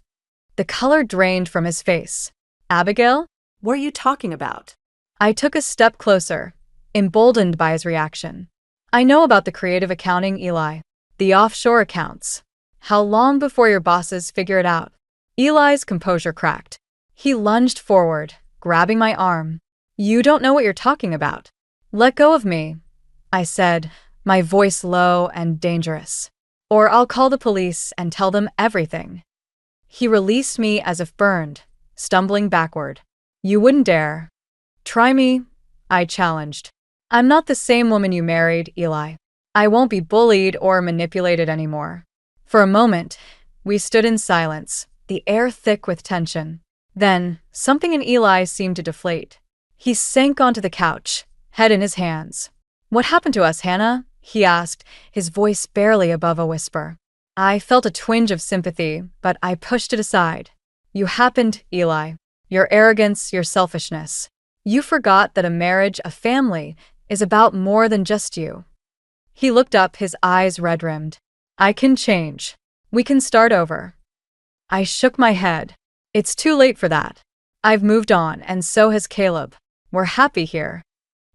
[SPEAKER 3] The color drained from his face. Abigail?
[SPEAKER 4] What are you talking about?
[SPEAKER 3] I took a step closer, emboldened by his reaction. I know about the creative accounting, Eli. The offshore accounts. How long before your bosses figure it out? Eli's composure cracked. He lunged forward, grabbing my arm. You don't know what you're talking about. Let go of me, I said, my voice low and dangerous. Or I'll call the police and tell them everything. He released me as if burned, stumbling backward. You wouldn't dare. Try me, I challenged. I'm not the same woman you married, Eli. I won't be bullied or manipulated anymore. For a moment, we stood in silence, the air thick with tension. Then, something in Eli seemed to deflate. He sank onto the couch, head in his hands. What happened to us, Hannah? He asked, his voice barely above a whisper. I felt a twinge of sympathy, but I pushed it aside. You happened, Eli. Your arrogance, your selfishness. You forgot that a marriage, a family, is about more than just you. He looked up, his eyes red-rimmed. I can change. We can start over. I shook my head. It's too late for that. I've moved on, and so has Caleb. We're happy here.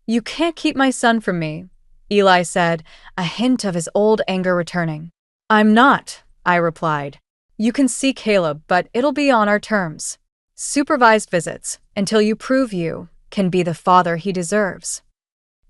[SPEAKER 3] You can't keep my son from me, Eli said, a hint of his old anger returning. I'm not, I replied. You can see Caleb, but it'll be on our terms. Supervised visits, until you prove you can be the father he deserves.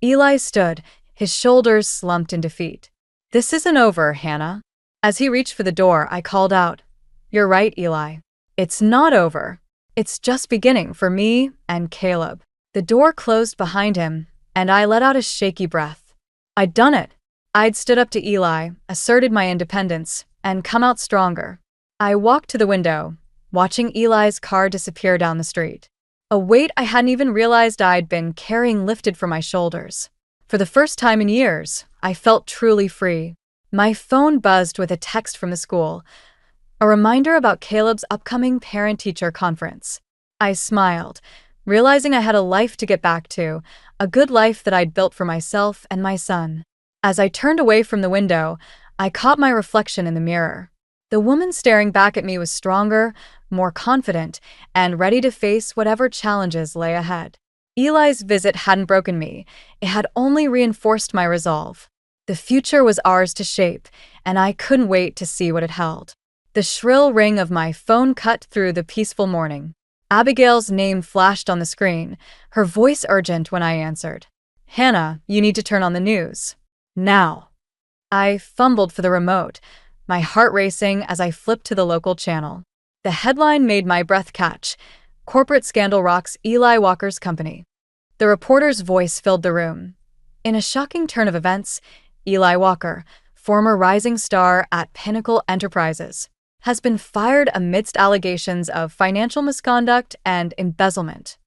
[SPEAKER 3] Eli stood, his shoulders slumped in defeat. This isn't over, Hannah. As he reached for the door, I called out. You're right, Eli. It's not over. It's just beginning for me and Caleb. The door closed behind him, and I let out a shaky breath. I'd done it. I'd stood up to Eli, asserted my independence, and come out stronger. I walked to the window, watching Eli's car disappear down the street. A weight I hadn't even realized I'd been carrying lifted from my shoulders. For the first time in years, I felt truly free. My phone buzzed with a text from the school, a reminder about Caleb's upcoming parent-teacher conference. I smiled, realizing I had a life to get back to, a good life that I'd built for myself and my son. As I turned away from the window, I caught my reflection in the mirror. The woman staring back at me was stronger, more confident, and ready to face whatever challenges lay ahead. Eli's visit hadn't broken me, it had only reinforced my resolve. The future was ours to shape, and I couldn't wait to see what it held. The shrill ring of my phone cut through the peaceful morning. Abigail's name flashed on the screen, her voice urgent when I answered. Hannah, you need to turn on the news. Now. I fumbled for the remote, my heart racing as I flipped to the local channel. The headline made my breath catch. Corporate scandal rocks Eli Walker's company. The reporter's voice filled the room. In a shocking turn of events, Eli Walker, former rising star at Pinnacle Enterprises, has been fired amidst allegations of financial misconduct and embezzlement.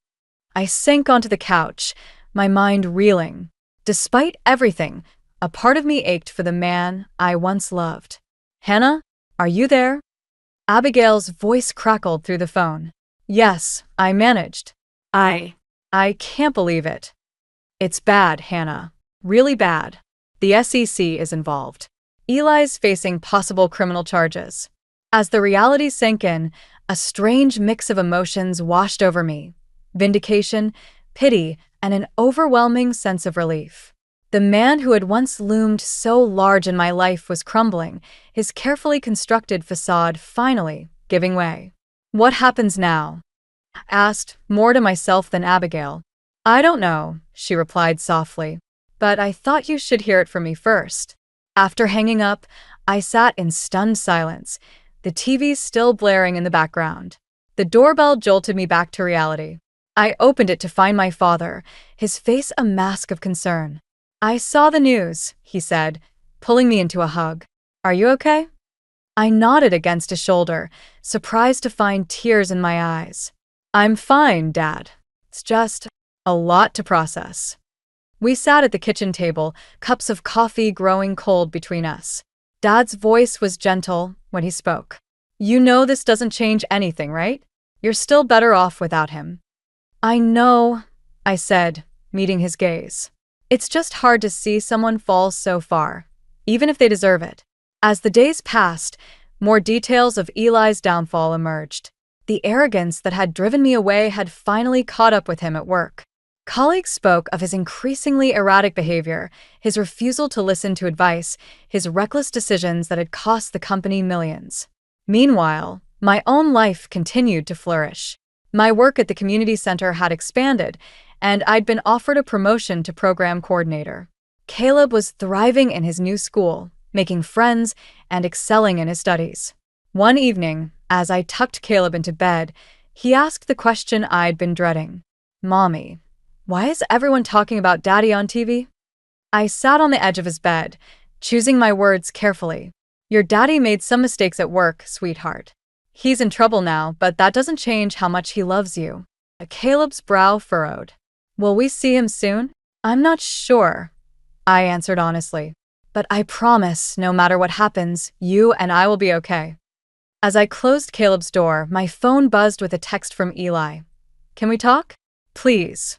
[SPEAKER 3] I sank onto the couch, my mind reeling. Despite everything, a part of me ached for the man I once loved. Hannah, are you there? Abigail's voice crackled through the phone. Yes, I managed. I can't believe it. It's bad, Hannah. Really bad. The SEC is involved. Eli's facing possible criminal charges. As the reality sank in, a strange mix of emotions washed over me. Vindication, pity, and an overwhelming sense of relief. The man who had once loomed so large in my life was crumbling, his carefully constructed facade finally giving way. What happens now? I asked, more to myself than Abigail. I don't know, she replied softly, but I thought you should hear it from me first. After hanging up, I sat in stunned silence, the TV still blaring in the background. The doorbell jolted me back to reality. I opened it to find my father, his face a mask of concern. I saw the news, he said, pulling me into a hug. Are you okay? I nodded against his shoulder, surprised to find tears in my eyes. I'm fine, Dad. It's just a lot to process. We sat at the kitchen table, cups of coffee growing cold between us. Dad's voice was gentle when he spoke. You know this doesn't change anything, right? You're still better off without him. I know, I said, meeting his gaze. It's just hard to see someone fall so far, even if they deserve it. As the days passed, more details of Eli's downfall emerged. The arrogance that had driven me away had finally caught up with him at work. Colleagues spoke of his increasingly erratic behavior, his refusal to listen to advice, his reckless decisions that had cost the company millions. Meanwhile, my own life continued to flourish. My work at the community center had expanded, and I'd been offered a promotion to program coordinator. Caleb was thriving in his new school, making friends and excelling in his studies. One evening, as I tucked Caleb into bed, he asked the question I'd been dreading. Mommy, why is everyone talking about Daddy on TV? I sat on the edge of his bed, choosing my words carefully. Your daddy made some mistakes at work, sweetheart. He's in trouble now, but that doesn't change how much he loves you. Caleb's brow furrowed. Will we see him soon? I'm not sure, I answered honestly. But I promise, no matter what happens, you and I will be okay. As I closed Caleb's door, my phone buzzed with a text from Eli. Can we talk? Please.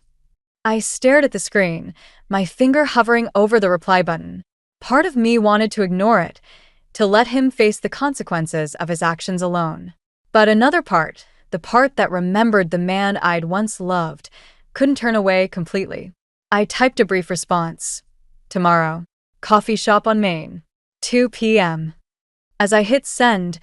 [SPEAKER 3] I stared at the screen, my finger hovering over the reply button. Part of me wanted to ignore it, to let him face the consequences of his actions alone. But another part, the part that remembered the man I'd once loved, couldn't turn away completely. I typed a brief response. Tomorrow. Coffee shop on Main. 2 p.m. As I hit send,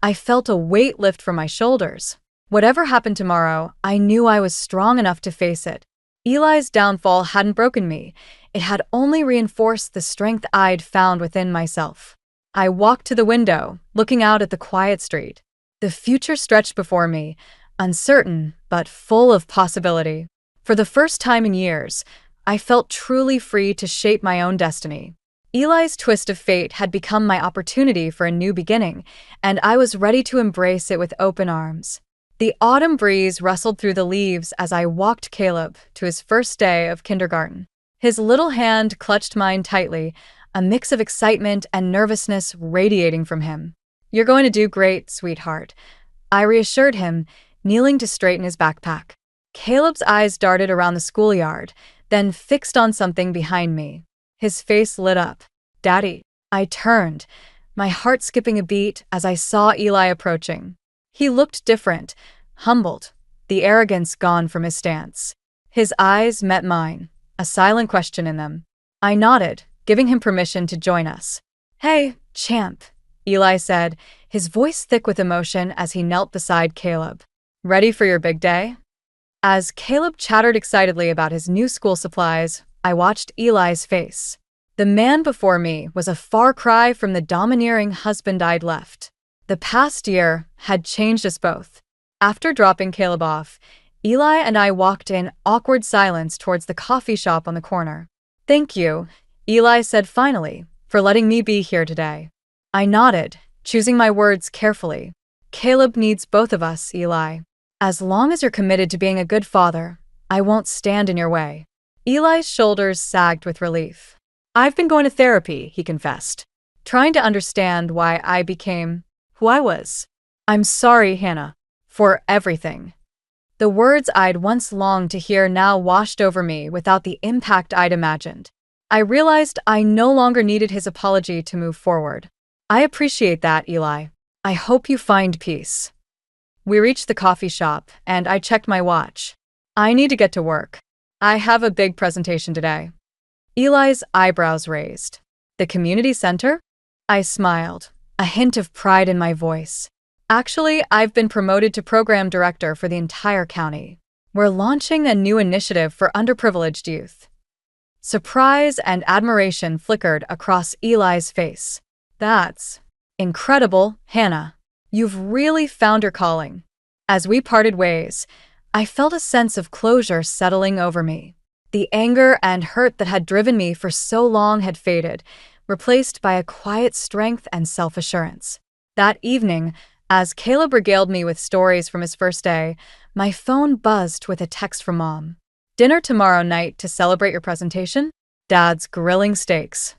[SPEAKER 3] I felt a weight lift from my shoulders. Whatever happened tomorrow, I knew I was strong enough to face it. Eli's downfall hadn't broken me. It had only reinforced the strength I'd found within myself. I walked to the window, looking out at the quiet street. The future stretched before me, uncertain but full of possibility. For the first time in years, I felt truly free to shape my own destiny. Eli's twist of fate had become my opportunity for a new beginning, and I was ready to embrace it with open arms. The autumn breeze rustled through the leaves as I walked Caleb to his first day of kindergarten. His little hand clutched mine tightly, a mix of excitement and nervousness radiating from him. You're going to do great, sweetheart, I reassured him, kneeling to straighten his backpack. Caleb's eyes darted around the schoolyard, then fixed on something behind me. His face lit up. Daddy. I turned, my heart skipping a beat as I saw Eli approaching. He looked different, humbled, the arrogance gone from his stance. His eyes met mine, a silent question in them. I nodded, giving him permission to join us. Hey, champ, Eli said, his voice thick with emotion as he knelt beside Caleb. Ready for your big day? As Caleb chattered excitedly about his new school supplies, I watched Eli's face. The man before me was a far cry from the domineering husband I'd left. The past year had changed us both. After dropping Caleb off, Eli and I walked in awkward silence towards the coffee shop on the corner. Thank you, Eli said finally, for letting me be here today. I nodded, choosing my words carefully. Caleb needs both of us, Eli. As long as you're committed to being a good father, I won't stand in your way. Eli's shoulders sagged with relief. I've been going to therapy, he confessed, trying to understand why I became who I was. I'm sorry, Hannah, for everything. The words I'd once longed to hear now washed over me without the impact I'd imagined. I realized I no longer needed his apology to move forward. I appreciate that, Eli. I hope you find peace. We reached the coffee shop, and I checked my watch. I need to get to work. I have a big presentation today. Eli's eyebrows raised. The community center? I smiled, a hint of pride in my voice. Actually, I've been promoted to program director for the entire county. We're launching a new initiative for underprivileged youth. Surprise and admiration flickered across Eli's face. That's incredible, Hannah. You've really found your calling. As we parted ways, I felt a sense of closure settling over me. The anger and hurt that had driven me for so long had faded, replaced by a quiet strength and self-assurance. That evening, as Caleb regaled me with stories from his first day, my phone buzzed with a text from Mom. Dinner tomorrow night to celebrate your presentation? Dad's grilling steaks.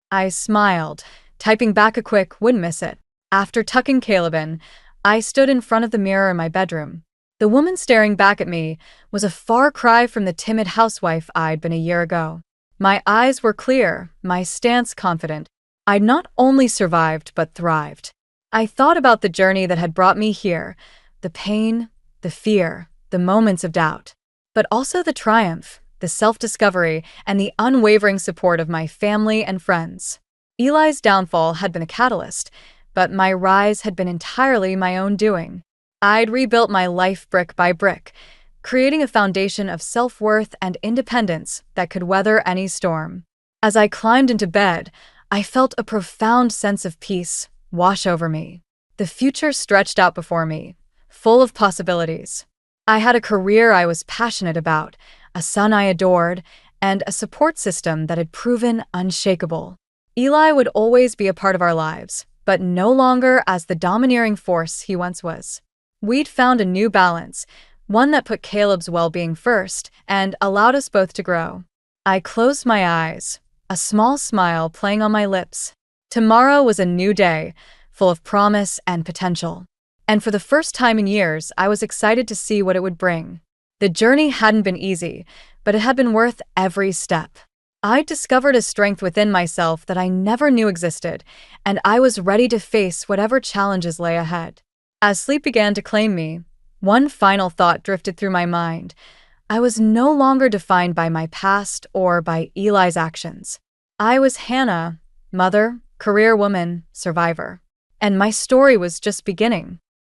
[SPEAKER 3] I smiled, typing back a quick, wouldn't miss it. After tucking Caleb in, I stood in front of the mirror in my bedroom. The woman staring back at me was a far cry from the timid housewife I'd been a year ago. My eyes were clear, my stance confident. I'd not only survived but thrived. I thought about the journey that had brought me here, the pain, the fear, the moments of doubt, but also the triumph, the self-discovery, and the unwavering support of my family and friends. Eli's downfall had been a catalyst, but my rise had been entirely my own doing. I'd rebuilt my life brick by brick, creating a foundation of self-worth and independence that could weather any storm. As I climbed into bed, I felt a profound sense of peace wash over me. The future stretched out before me, full of possibilities. I had a career I was passionate about, a son I adored, and a support system that had proven unshakable. Eli would always be a part of our lives, but no longer as the domineering force he once was. We'd found a new balance, one that put Caleb's well-being first and allowed us both to grow. I closed my eyes, a small smile playing on my lips. Tomorrow was a new day, full of promise and potential. And for the first time in years, I was excited to see what it would bring. The journey hadn't been easy, but it had been worth every step. I'd discovered a strength within myself that I never knew existed, and I was ready to face whatever challenges lay ahead. As sleep began to claim me, one final thought drifted through my mind. I was no longer defined by my past or by Eli's actions. I was Hannah, mother, career woman, survivor. And my story was just beginning.